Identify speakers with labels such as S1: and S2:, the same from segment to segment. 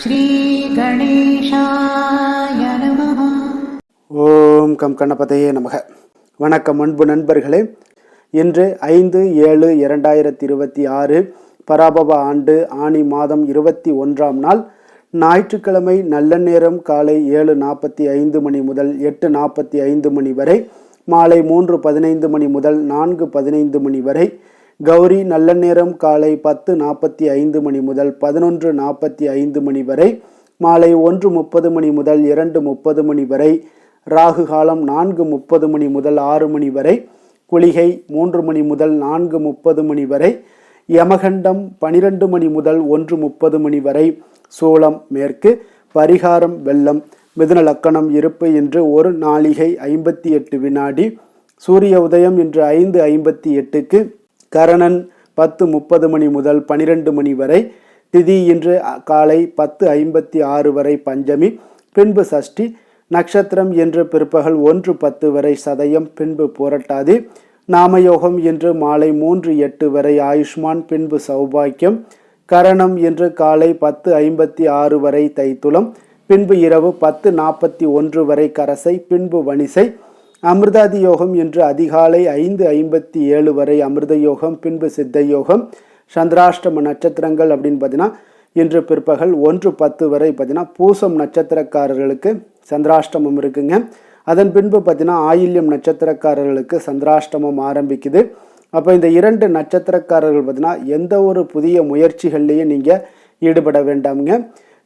S1: ஸ்ரீ கணேசாய நமஹ.
S2: ஓம் கம் கணபதையே நமக. வணக்கம் அன்பு நண்பர்களே. இன்று 5/7/2026 பராபவ ஆண்டு ஆனி மாதம் 21ஆம் நாள் ஞாயிற்றுக்கிழமை. நல்ல நேரம் காலை 7:45 மணி முதல் 8:45 மணி வரை, மாலை 3:15 மணி முதல் 4:15 மணி வரை. கௌரி நல்ல நேரம் காலை 10:45 மணி முதல் 11:45 மணி வரை, மாலை 1:30 மணி முதல் 2:30 மணி வரை. ராகு காலம் 4:30 மணி முதல் 6 மணி வரை. குளிகை 3 மணி முதல் 4:30 மணி வரை. யமகண்டம் 12 மணி முதல் 1:30 மணி வரை. சூலம் மேற்கு. பரிகாரம் வெள்ளம். மிதுன லக்கணம் இருப்பு இன்று 1 நாழிகை 58 வினாடி. சூரிய உதயம் இன்று 5:58க்கு. கரணன் 10:30 மணி முதல் 12 மணி வரை. திதி இன்று காலை 10:56 வரை பஞ்சமி, பின்பு சஷ்டி. நட்சத்திரம் என்று பிற்பகல் 1:10 வரை சதயம், பின்பு புரட்டாதி. நாமயோகம் என்று மாலை 3:08 வரை ஆயுஷ்மான், பின்பு சௌபாக்கியம். கரணம் என்று காலை 10:56 வரை தைத்துளம், பின்பு இரவு 10:41 வரை கரசை, பின்பு வணிசை. அமிர்தாதி யோகம் என்று அதிகாலை 5:57 வரை அமிர்த யோகம், பின்பு சித்த யோகம். சந்திராஷ்டம நட்சத்திரங்கள் அப்படின்னு பார்த்தீங்கன்னா இன்று பிற்பகல் 1:10 வரை பார்த்தீங்கன்னா பூசம் நட்சத்திரக்காரர்களுக்கு சந்திராஷ்டமம் இருக்குங்க. அதன் பின்பு பார்த்தீங்கன்னா ஆயில்யம் நட்சத்திரக்காரர்களுக்கு சந்திராஷ்டமம் ஆரம்பிக்குது. அப்போ இந்த 2 நட்சத்திரக்காரர்கள் பார்த்தீங்கன்னா எந்த ஒரு புதிய முயற்சிகள்லையும் நீங்கள் ஈடுபட வேண்டாமுங்க.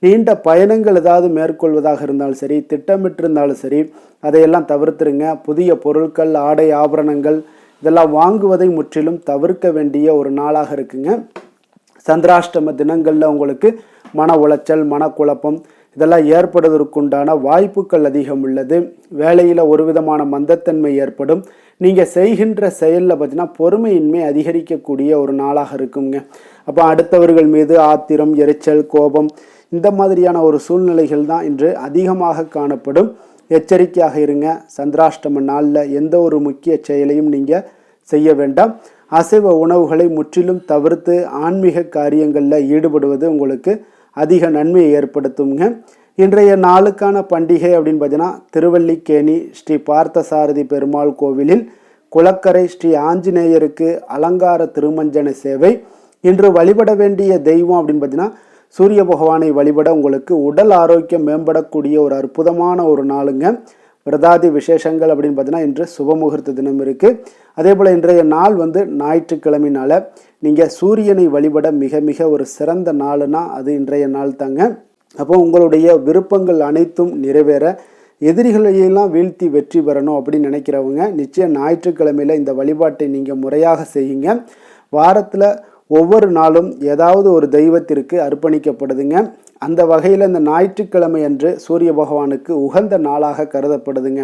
S2: நீண்ட பயணங்கள் ஏதாவது மேற்கொள்வதாக இருந்தாலும் சரி, திட்டமிட்டிருந்தாலும் சரி, அதையெல்லாம் தவிர்த்துருங்க. புதிய பொருட்கள், ஆடை, ஆபரணங்கள் இதெல்லாம் வாங்குவதை முற்றிலும் தவிர்க்க வேண்டிய ஒரு நாளாக இருக்குங்க. சந்திராஷ்டம தினங்களில் உங்களுக்கு மன உளைச்சல், மனக்குழப்பம் இதெல்லாம் ஏற்படுவதற்குண்டான வாய்ப்புகள் அதிகம் உள்ளது. வேலையில் ஒரு விதமான மந்தத்தன்மை ஏற்படும். நீங்கள் செய்கின்ற செயலில் பார்த்தீங்கன்னா பொறுமையின்மை அதிகரிக்கக்கூடிய ஒரு நாளாக இருக்குங்க. அப்போ அடுத்தவர்கள் மீது ஆத்திரம், எரிச்சல், கோபம் இந்த மாதிரியான ஒரு சூழ்நிலைகள் தான் இன்று அதிகமாக காணப்படும். எச்சரிக்கையாக இருங்க. சந்திராஷ்டம நாளில் எந்த ஒரு முக்கிய செயலையும் நீங்கள் செய்ய வேண்டாம். அசைவ உணவுகளை முற்றிலும் தவிர்த்து ஆன்மீக காரியங்களில் ஈடுபடுவது உங்களுக்கு அதிக நன்மையை ஏற்படுத்துங்க. இன்றைய நாளுக்கான பண்டிகை அப்படின்னு பார்த்தீங்கன்னா திருவல்லிக்கேணி ஸ்ரீ பார்த்தசாரதி பெருமாள் கோவிலில் குளக்கரை ஸ்ரீ ஆஞ்சநேயருக்கு அலங்கார திருமஞ்சன சேவை. இன்று வழிபட வேண்டிய தெய்வம் அப்படின்னு பார்த்தீங்கன்னா சூரிய பகவானை வழிபட உங்களுக்கு உடல் ஆரோக்கியம் மேம்படக்கூடிய ஒரு அற்புதமான ஒரு நாளுங்க. விரதாதி விசேஷங்கள் அப்படின்னு பார்த்தீங்கன்னா இன்று சுபமுகூர்த்த தினம் இருக்குது. அதே போல் இன்றைய நாள் ஞாயிற்றுக்கிழமைனால நீங்கள் சூரியனை வழிபட மிக மிக ஒரு சிறந்த நாளுனா அது இன்றைய நாள் தாங்க. அப்போ உங்களுடைய விருப்பங்கள் அனைத்தும் நிறைவேற, எதிரிகளையெல்லாம் வீழ்த்தி வெற்றி பெறணும் அப்படின்னு நினைக்கிறவங்க நிச்சயம் ஞாயிற்றுக்கிழமையில் இந்த வழிபாட்டை நீங்கள் முறையாக செய்யுங்க. வாரத்தில் ஒவ்வொரு நாளும் ஏதாவது ஒரு தெய்வத்திற்கு அர்ப்பணிக்கப்படுதுங்க. அந்த வகையில் இந்த ஞாயிற்றுக்கிழமை அன்று சூரிய பகவானுக்கு உகந்த நாளாக கருதப்படுதுங்க.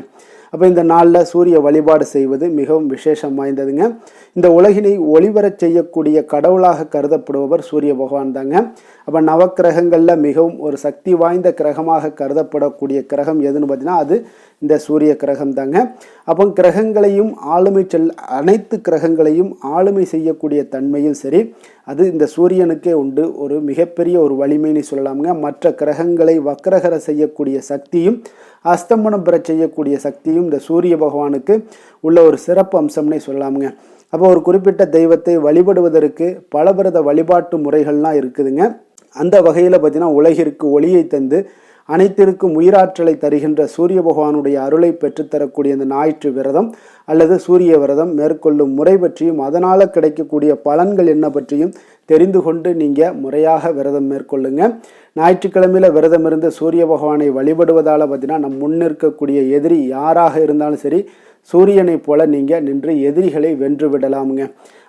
S2: அப்போ இந்த நாளில் சூரிய வழிபாடு செய்வது மிகவும் விசேஷம் வாய்ந்ததுங்க. இந்த உலகினை ஒளிவரச் செய்யக்கூடிய கடவுளாக கருதப்படுபவர் சூரிய பகவான் தாங்க. அப்போ நவக்கிரகங்களில் மிகவும் ஒரு சக்தி வாய்ந்த கிரகமாக கருதப்படக்கூடிய கிரகம் எதுன்னு பார்த்தீங்கன்னா அது இந்த சூரிய கிரகம் தாங்க. அப்போ கிரகங்களையும் அனைத்து கிரகங்களையும் ஆளுமை செய்யக்கூடிய தன்மையும் சரி அது இந்த சூரியனுக்கே உண்டு. ஒரு மிகப்பெரிய ஒரு வலிமைன்னு சொல்லலாமுங்க. மற்ற கிரகங்களை வக்ரகர செய்யக்கூடிய சக்தியும் அஸ்தமனம் பெற செய்யக்கூடிய சக்தியும் இந்த சூரிய பகவானுக்கு உள்ள ஒரு சிறப்பு அம்சம்னே சொல்லலாமுங்க. அப்போ ஒரு குறிப்பிட்ட தெய்வத்தை வழிபடுவதற்கு பலவித வழிபாட்டு முறைகள்லாம் இருக்குதுங்க. அந்த வகையில் பார்த்தீங்கன்னா உலகிற்கு ஒளியை தந்து அனைத்திற்கும் உயிராற்றலை தருகின்ற சூரிய பகவானுடைய அருளை பெற்றுத்தரக்கூடிய இந்த ஞாயிற்று விரதம் அல்லது சூரிய விரதம் மேற்கொள்ளும் முறை பற்றியும் அதனால் கிடைக்கக்கூடிய பலன்கள் என்ன பற்றியும் தெரிந்து கொண்டு நீங்கள் முறையாக விரதம் மேற்கொள்ளுங்க. ஞாயிற்றுக்கிழமையில் விரதம் இருந்து சூரிய பகவானை வழிபடுவதால் பார்த்தீங்கன்னா நம் முன்னிற்கக்கூடிய எதிரி யாராக இருந்தாலும் சரி சூரியனை போல நீங்கள் நின்று எதிரிகளை வென்று விடலாமுங்க.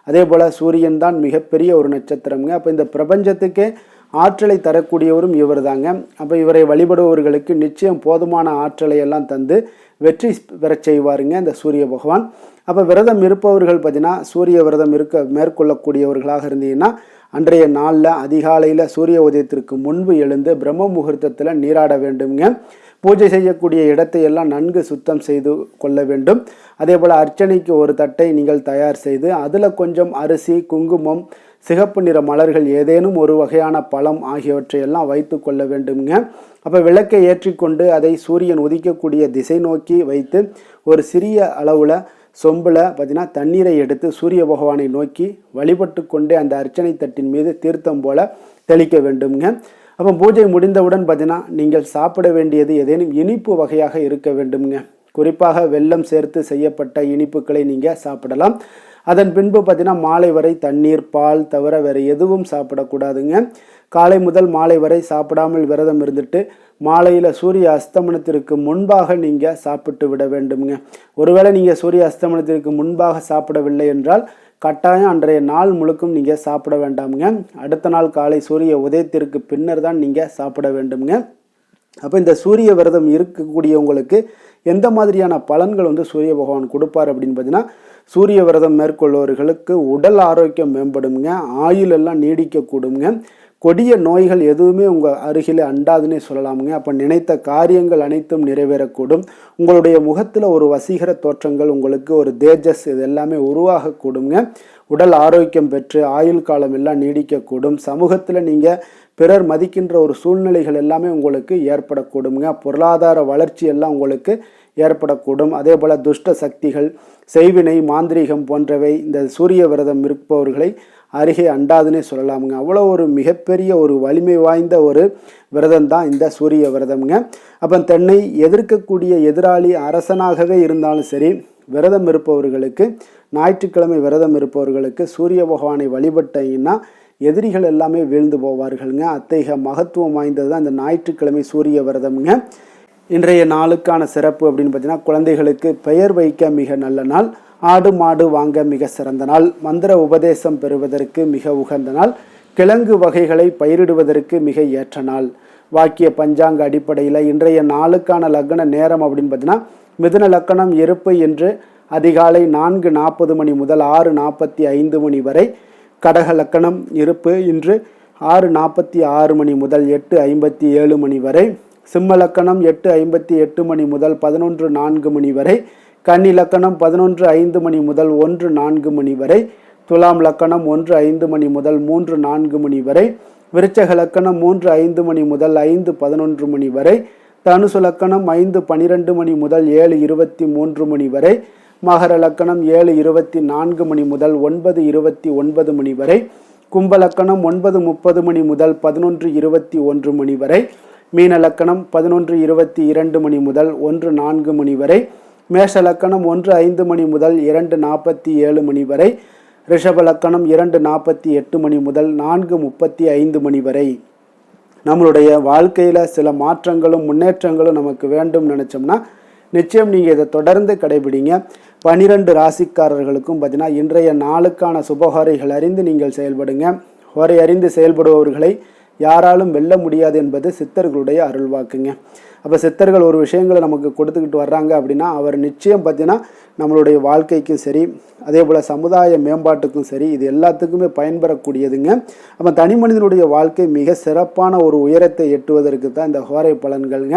S2: அதே போல் சூரியன் தான் மிகப்பெரிய ஒரு நட்சத்திரம்ங்க. அப்போ இந்த பிரபஞ்சத்துக்கே ஆற்றலை தரக்கூடியவரும் இவர் தாங்க. அப்போ இவரை வழிபடுபவர்களுக்கு நிச்சயம் போதுமான ஆற்றலை எல்லாம் தந்து வெற்றி பெறச் செய்வாருங்க இந்த சூரிய பகவான். அப்போ விரதம் இருப்பவர்கள் பார்த்தீங்கன்னா சூரிய விரதம் மேற்கொள்ளக்கூடியவர்களாக இருந்தீங்கன்னா அன்றைய நாளில் அதிகாலையில் சூரிய உதயத்திற்கு முன்பு எழுந்து பிரம்ம முகூர்த்தத்தில் நீராட வேண்டுங்க. பூஜை செய்யக்கூடிய இடத்தை எல்லாம் நன்கு சுத்தம் செய்து கொள்ள வேண்டும். அதே போல் அர்ச்சனைக்கு ஒரு தட்டை நீங்கள் தயார் செய்து அதில் கொஞ்சம் அரிசி, குங்குமம், சிகப்பு நிற மலர்கள் ஏதேனும் ஒரு வகையான பழம் ஆகியவற்றையெல்லாம் வைத்து கொள்ள வேண்டுங்க. அப்போ விளக்கை ஏற்றிக்கொண்டு அதை சூரியன் உதிக்கக்கூடிய திசை நோக்கி வைத்து ஒரு சிறிய அளவில் சொம்பில் பார்த்தீங்கன்னா தண்ணீரை எடுத்து சூரிய பகவானை நோக்கி வழிபட்டு கொண்டே அந்த அர்ச்சனை தட்டின் மீது தீர்த்தம் போல தெளிக்க வேண்டுங்க. அப்போ பூஜை முடிந்தவுடன் பார்த்தீங்கன்னா நீங்கள் சாப்பிட வேண்டியது ஏதேனும் இனிப்பு வகையாக இருக்க வேண்டுங்க. குறிப்பாக வெல்லம் சேர்த்து செய்யப்பட்ட இனிப்புகளை நீங்கள் சாப்பிடலாம். அதன் பின்பு பார்த்தீங்கன்னா மாலை வரை தண்ணீர் பால் தவிர வேறு எதுவும் சாப்பிடக்கூடாதுங்க. காலை முதல் மாலை வரை சாப்பிடாமல் விரதம் இருந்துட்டு மாலையில் சூரிய அஸ்தமனத்திற்கு முன்பாக நீங்கள் சாப்பிட்டு விட வேண்டுங்க. ஒருவேளை நீங்கள் சூரிய அஸ்தமனத்திற்கு முன்பாக சாப்பிடவில்லை என்றால் கட்டாயம் அன்றைய நாள் முழுக்கும் நீங்கள் சாப்பிட வேண்டாமுங்க. அடுத்த நாள் காலை சூரிய உதயத்திற்கு பின்னர் தான் நீங்கள் சாப்பிட வேண்டுங்க. அப்போ இந்த சூரிய விரதம் இருக்கக்கூடியவங்களுக்கு எந்த மாதிரியான பலன்கள் சூரிய பகவான் கொடுப்பார் அப்படின்னு பார்த்தீங்கன்னா, சூரிய விரதம் மேற்கொள்பவர்களுக்கு உடல் ஆரோக்கியம் மேம்படுங்க, ஆயுள் எல்லாம் நீடிக்கக்கூடுங்க, கொடிய நோய்கள் எதுவுமே உங்கள் அருகில் அண்டாதுன்னே சொல்லலாமுங்க. அப்போ நினைத்த காரியங்கள் அனைத்தும் நிறைவேறக்கூடும். உங்களுடைய முகத்தில் ஒரு வசீகர தோற்றங்கள், உங்களுக்கு ஒரு தேஜஸ், இது எல்லாமே உருவாகக்கூடுங்க. உடல் ஆரோக்கியம் பெற்று ஆயுள் காலம் எல்லாம் நீடிக்கக்கூடும். சமூகத்தில் நீங்கள் பிறர் மதிக்கின்ற ஒரு சூழ்நிலைகள் எல்லாமே உங்களுக்கு ஏற்படக்கூடுங்க. பொருளாதார வளர்ச்சி எல்லாம் உங்களுக்கு ஏற்படக்கூடும். அதே போல் துஷ்ட சக்திகள், செய்வினை, மாந்திரீகம் போன்றவை இந்த சூரிய விரதம் இருப்பவர்களை அருகே அண்டாதுன்னே சொல்லலாமுங்க. அவ்வளோ ஒரு மிகப்பெரிய ஒரு வலிமை வாய்ந்த ஒரு விரதம் தான் இந்த சூரிய விரதம்ங்க. அப்போ தன்னை எதிர்க்கக்கூடிய எதிராளி அரசனாகவே இருந்தாலும் சரி, விரதம் இருப்பவர்களுக்கு, ஞாயிற்றுக்கிழமை விரதம் இருப்பவர்களுக்கு சூரிய பகவானை வழிபட்டீங்கன்னா எதிரிகள் எல்லாமே வீழ்ந்து போவார்களுங்க. அத்தகைய மகத்துவம் வாய்ந்தது தான் இந்த ஞாயிற்றுக்கிழமை சூரிய விரதம்ங்க. இன்றைய நாளுக்கான சிறப்பு அப்படின்னு பார்த்தீங்கன்னா, குழந்தைகளுக்கு பெயர் வைக்க மிக நல்ல நாள், ஆடு மாடு வாங்க மிக சிறந்த நாள், மந்திர உபதேசம் பெறுவதற்கு மிக உகந்த நாள், கிழங்கு வகைகளை பயிரிடுவதற்கு மிக ஏற்ற நாள். வாக்கிய பஞ்சாங்க அடிப்படையில் இன்றைய நாளுக்கான லக்ன நேரம் அப்படின்னு பார்த்தீங்கன்னா, மிதுன லக்கணம் இருப்பு என்று அதிகாலை 4:40 மணி முதல் 6:45 மணி வரை, கடக லக்கணம் இருப்பு இன்று 6:46 மணி முதல் 8:57 மணி வரை, சிம்ம லக்கணம் 8:58 மணி முதல் 11:04 மணி வரை, கன்னி லக்கணம் 11:05 மணி முதல் 1:04 மணி வரை, துலாம் லக்கணம் 1:05 மணி முதல் 3:04 மணி வரை, விருச்சக லக்கணம் 3:05 மணி முதல் 5:11 மணி வரை, தனுசு லக்கணம் 5:12 மணி முதல் 7:23 மணி வரை, மகர லக்கணம் 7:24 மணி முதல் 9:29 மணி வரை, கும்ப லக்கணம் 9:30 மணி முதல் 11:21 மணி வரை, மீன லக்கணம் 11:22 மணி முதல் 1:04 மணி வரை, மேஷ லக்கணம் 1:05 மணி முதல் 2:47 மணி வரை, ரிஷப லக்கணம் 2:48 மணி முதல் 4:35 மணி வரை. நம்மளுடைய வாழ்க்கையில் சில மாற்றங்களும் முன்னேற்றங்களும் நமக்கு வேண்டும் நினச்சோம்னா நிச்சயம் நீங்கள் இதை தொடர்ந்து கடைபிடிங்க. 12 ராசிக்காரர்களுக்கும் பார்த்தீங்கன்னா இன்றைய நாளுக்கான சுபஹோரைகள் அறிந்து நீங்கள் செயல்படுங்க. ஹோரை அறிந்து செயல்படுபவர்களை யாராலும் வெல்ல முடியாது என்பது சித்தர்களுடைய அருள்வாக்குங்க. அப்போ சித்தர்கள் ஒரு விஷயங்களை நமக்கு கொடுத்துக்கிட்டு வர்றாங்க அப்படின்னா அவர் நிச்சயம் பார்த்தீங்கன்னா நம்மளுடைய வாழ்க்கைக்கும் சரி, அதே போல் சமுதாய மேம்பாட்டுக்கும் சரி, இது எல்லாத்துக்குமே பயன்பெறக்கூடியதுங்க. அப்போ தனி மனிதனுடைய வாழ்க்கை மிக சிறப்பான ஒரு உயரத்தை எட்டுவதற்கு தான் இந்த ஹோரை பலன்கள்ங்க.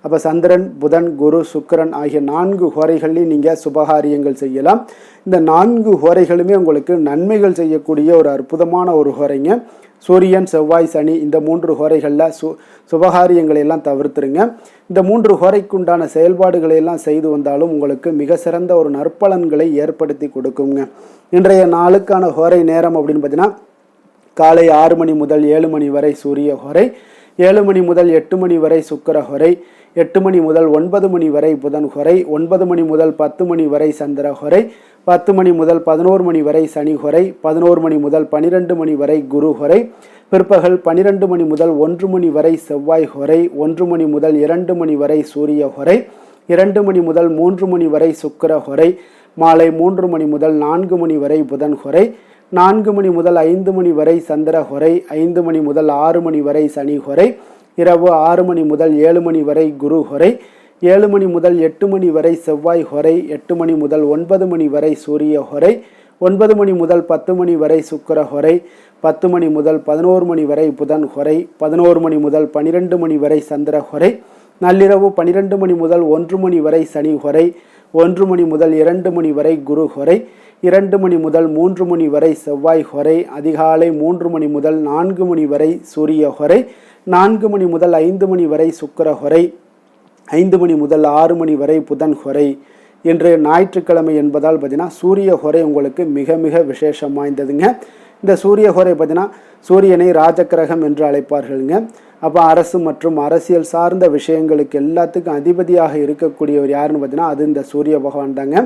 S2: அப்போ சந்திரன், புதன், குரு, சுக்கிரன் ஆகிய 4 ஹோரைகள்லையும் நீங்கள் சுபகாரியங்கள் செய்யலாம். இந்த 4 ஹோரைகளுமே உங்களுக்கு நன்மைகள் செய்யக்கூடிய ஒரு அற்புதமான ஒரு ஹோரைங்க. சூரியன், செவ்வாய், சனி இந்த 3 ஹோரைகளில் சுபகாரியங்களை எல்லாம் தவிர்த்துருங்க. இந்த 3 ஹோரைக்குண்டான செயல்பாடுகளை எல்லாம் செய்து வந்தாலும் உங்களுக்கு மிக சிறந்த ஒரு நற்பலன்களை ஏற்படுத்தி கொடுக்குங்க. இன்றைய நாளுக்கான ஹோரை நேரம் அப்படின்னு பார்த்தீங்கன்னா, காலை 6 மணி முதல் 7 மணி வரை சூரிய ஹோரை, 7 மணி முதல் 8 மணி வரை சுக்கிர ஹோரை, 8 மணி முதல் 9 மணி வரை புதன் ஹோரை, 9 மணி முதல் 10 மணி வரை சந்திர ஹோரை, 10 மணி முதல் 11 மணி வரை சனி ஹோரை, 11 மணி முதல் 12 மணி வரை குரு ஹோரை, பிற்பகல் 12 மணி முதல் 1 மணி வரை செவ்வாய் ஹோரை, 1 மணி முதல் 2 மணி வரை சூரிய ஹோரை, 2 மணி முதல் 3 மணி வரை சுக்கிர ஹோரை, மாலை 3 மணி முதல் 4 மணி வரை புதன் ஹோரை, 4 மணி முதல் 5 மணி வரை சந்திர ஹோரை, 5 மணி முதல் 6 மணி வரை சனி ஹோரை, இரவு 6 மணி முதல் 7 மணி வரை குரு ஹோரை, 7 மணி முதல் 8 மணி வரை செவ்வாய் ஹோரை, 8 மணி முதல் 9 மணி வரை சூரிய ஹோரை, 9 மணி முதல் 10 மணி வரை சுக்கிர ஹோரை, 10 மணி முதல் 11 மணி வரை புதன் ஹோரை, 11 மணி முதல் 12 மணி வரை சந்திர ஹோரை, நள்ளிரவு 12 மணி முதல் 1 மணி வரை சனி ஹோரை, 1 மணி முதல் 2 மணி வரை குரு ஹோரை, 2 மணி முதல் 3 மணி வரை செவ்வாய் ஹொரை, அதிகாலை 3 மணி முதல் 4 மணி வரை சூரிய ஹொரை, 4 மணி முதல் 5 மணி வரை சுக்கிர ஹொரை, 5 மணி முதல் 6 மணி வரை புதன் ஹொரை. இன்று ஞாயிற்றுக்கிழமை என்பதால் பார்த்தீங்கன்னா சூரிய ஹொரை உங்களுக்கு மிக மிக விசேஷம் வாய்ந்ததுங்க. இந்த சூரிய ஹொரை பார்த்தீங்கன்னா சூரியனை ராஜகிரகம் என்று அழைப்பார்களுங்க. அப்போ அரசு மற்றும் அரசியல் சார்ந்த விஷயங்களுக்கு எல்லாத்துக்கும் அதிபதியாக இருக்கக்கூடியவர் யாருன்னு பார்த்தீங்கன்னா அது இந்த சூரிய பகவான் தாங்க.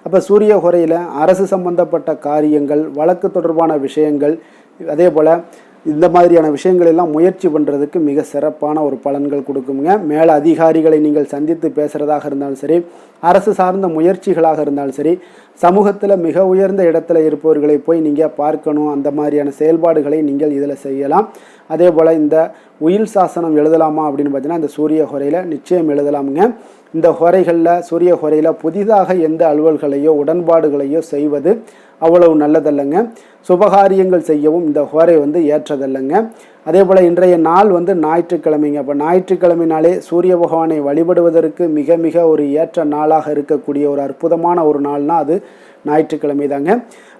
S2: அப்போ சூரிய ஹொரையில் அரசு சம்பந்தப்பட்ட காரியங்கள், வழக்கு தொடர்பான விஷயங்கள், அதே போல் இந்த மாதிரியான விஷயங்கள் எல்லாம் முயற்சி பண்ணுறதுக்கு மிக சிறப்பான ஒரு பலன்கள் கொடுக்குங்க. மேலே அதிகாரிகளை நீங்கள் சந்தித்து பேசுகிறதாக இருந்தாலும் சரி, அரசு சார்ந்த முயற்சிகளாக இருந்தாலும் சரி, சமூகத்தில் மிக உயர்ந்த இடத்துல இருப்பவர்களை போய் நீங்கள் பார்க்கணும், அந்த மாதிரியான செயல்பாடுகளை நீங்கள் இதில் செய்யலாம். அதே போல் இந்த உயில் சாசனம் எழுதலாமா அப்படின்னு பார்த்தீங்கன்னா இந்த சூரிய ஹொரையில் நிச்சயம் எழுதலாமுங்க. இந்த ஹொரைகளில் சூரிய ஹொரையில் புதிதாக எந்த அலுவல்களையோ உடன்பாடுகளையோ செய்வது அவ்வளவு நல்லதல்லங்க. சுபகாரியங்கள் செய்யவும் இந்த ஹோரை ஏற்றதல்லங்க. அதே போல் இன்றைய நாள் ஞாயிற்றுக்கிழமைங்க. அப்போ ஞாயிற்றுக்கிழமைனாலே சூரிய பகவானை வழிபடுவதற்கு மிக மிக ஒரு ஏற்ற நாளாக இருக்கக்கூடிய ஒரு அற்புதமான ஒரு நாள்னால் அது ஞாயிற்றுக்கிழமை தாங்க.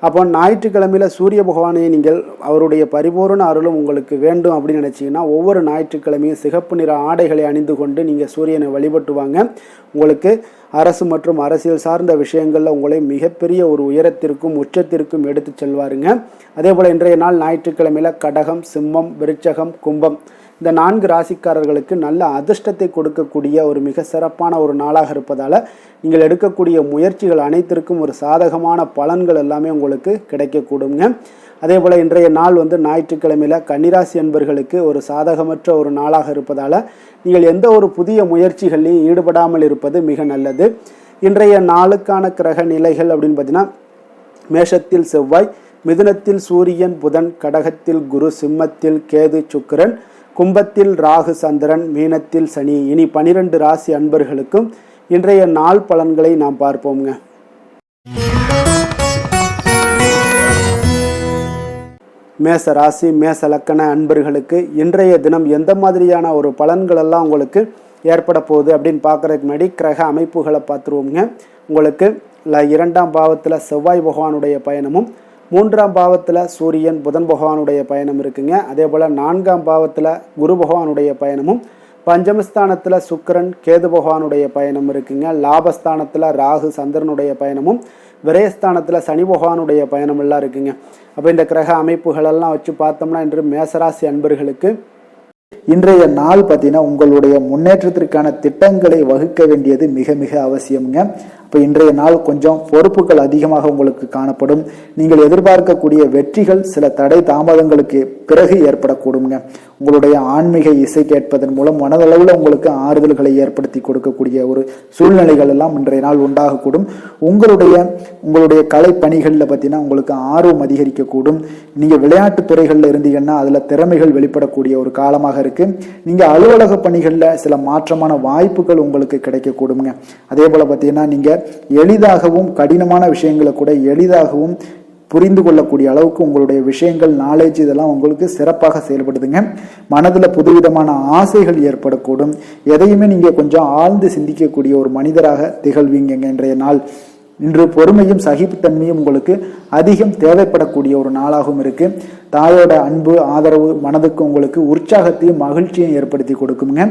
S2: அப்போ ஞாயிற்றுக்கிழமையில் சூரிய பகவானை நீங்கள் அவருடைய பரிபூர்ண அருளும் உங்களுக்கு வேண்டும் அப்படின்னு நினச்சிங்கன்னா ஒவ்வொரு ஞாயிற்றுக்கிழமையும் சிகப்பு நிற ஆடைகளை அணிந்து கொண்டு நீங்கள் சூரியனை வழிபட்டு வாங்க. உங்களுக்கு அரசு மற்றும் அரசியல் சார்ந்த விஷயங்களில் உங்களை மிகப்பெரிய ஒரு உயரத்திற்கும் உச்சத்திற்கும் எடுத்து செல்வாருங்க. அதே போல் இன்றைய நாள் ஞாயிற்றுக்கிழமையில் கடகம், சிம்மம், விருச்சகம், கும்பம் இந்த 4 ராசிக்காரர்களுக்கு நல்ல அதிர்ஷ்டத்தை கொடுக்கக்கூடிய ஒரு மிக சிறப்பான ஒரு நாளாக இருப்பதால் நீங்கள் எடுக்கக்கூடிய முயற்சிகள் அனைத்திற்கும் ஒரு சாதகமான பலன்கள் எல்லாமே உங்களுக்கு கிடைக்கக்கூடுங்க. அதே போல் இன்றைய நாள் ஞாயிற்றுக்கிழமையில் கன்னிராசி என்பர்களுக்கு ஒரு சாதகமற்ற ஒரு நாளாக இருப்பதால் நீங்கள் எந்த ஒரு புதிய முயற்சிகளையும் ஈடுபடாமல் இருப்பது மிக நல்லது. இன்றைய நாளுக்கான கிரக நிலைகள் அப்படின்னு பார்த்தீங்கன்னா மேஷத்தில் செவ்வாய், மிதுனத்தில் சூரியன் புதன், கடகத்தில் குரு, சிம்மத்தில் கேது சுக்கிரன், கும்பத்தில் ராகு சந்திரன், மீனத்தில் சனி. இனி 12 ராசி அன்பர்களுக்கும் இன்றைய நாள் பலன்களை நாம் பார்ப்போம்ங்க. மேச ராசி மேச லக்கண அன்பர்களுக்கு இன்றைய தினம் எந்த மாதிரியான ஒரு பலன்கள் எல்லாம் உங்களுக்கு ஏற்பட போகுது அப்படின்னு பார்க்குறதுக்கு முன்னாடி கிரக அமைப்புகளை பார்த்துருவோங்க. உங்களுக்கு 2ஆம் பாவத்தில் செவ்வாய் பகவானுடைய பயணமும், 3ஆம் பாவத்தில் சூரியன் புதன் பகவானுடைய பயணம் இருக்குங்க. அதே போல் 4ஆம் பாவத்தில் குரு பகவானுடைய பயணமும், பஞ்சமஸ்தானத்தில் சுக்கிரன் கேது பகவானுடைய பயணம் இருக்குங்க. லாபஸ்தானத்தில் ராகு சந்திரனுடைய பயணமும், விரயஸ்தானத்தில் சனி பகவானுடைய பயணம் எல்லாம் இருக்குங்க. அப்போ இந்த கிரக அமைப்புகளெல்லாம் வச்சு பார்த்தோம்னா இன்று மேசராசி அன்பர்களுக்கு இன்றைய நாள் பார்த்தீங்கன்னா உங்களுடைய முன்னேற்றத்திற்கான திட்டங்களை வகுக்க வேண்டியது மிக மிக அவசியம்ங்க. இப்போ இன்றைய நாள் கொஞ்சம் பொறுப்புகள் அதிகமாக உங்களுக்கு காணப்படும். நீங்கள் எதிர்பார்க்கக்கூடிய வெற்றிகள் சில தடை தாமதங்களுக்கு பிறகு ஏற்படக்கூடுங்க. உங்களுடைய ஆன்மீக இசை கேட்பதன் மூலம் மனதளவில் உங்களுக்கு ஆறுதல்களை ஏற்படுத்தி கொடுக்கக்கூடிய ஒரு சூழ்நிலைகள் எல்லாம் இன்றைய நாள் உண்டாகக்கூடும். உங்களுடைய கலை பணிகளில் பார்த்தீங்கன்னா உங்களுக்கு ஆர்வம் அதிகரிக்கக்கூடும். நீங்கள் விளையாட்டு துறைகளில் இருந்தீங்கன்னா அதில் திறமைகள் வெளிப்படக்கூடிய ஒரு காலமாக இருக்கு. நீங்கள் அலுவலக பணிகளில் சில மாற்றமான வாய்ப்புகள் உங்களுக்கு கிடைக்கக்கூடுங்க. அதே போல பார்த்தீங்கன்னா நீங்கள் எளிதாகவும் கடினமான விஷயங்களை கூட எளிதாகவும் புரிந்து கொள்ளக்கூடிய அளவுக்கு உங்களுடைய விஷயங்கள், நாலேஜ் இதெல்லாம் உங்களுக்கு சிறப்பாக செயல்படுதுங்க. மனதில் புதுவிதமான ஆசைகள் ஏற்படக்கூடும். எதையுமே நீங்கள் கொஞ்சம் ஆழ்ந்து சிந்திக்கக்கூடிய ஒரு மனிதராக திகழ்வீங்க. இன்றைய நாள் இன்று பொறுமையும் சகிப்புத்தன்மையும் உங்களுக்கு அதிகம் தேவைப்படக்கூடிய ஒரு நாளாகவும் இருக்கு. தாயோட அன்பு ஆதரவு மனதுக்கு உங்களுக்கு உற்சாகத்தையும் மகிழ்ச்சியும் ஏற்படுத்தி கொடுக்குங்க.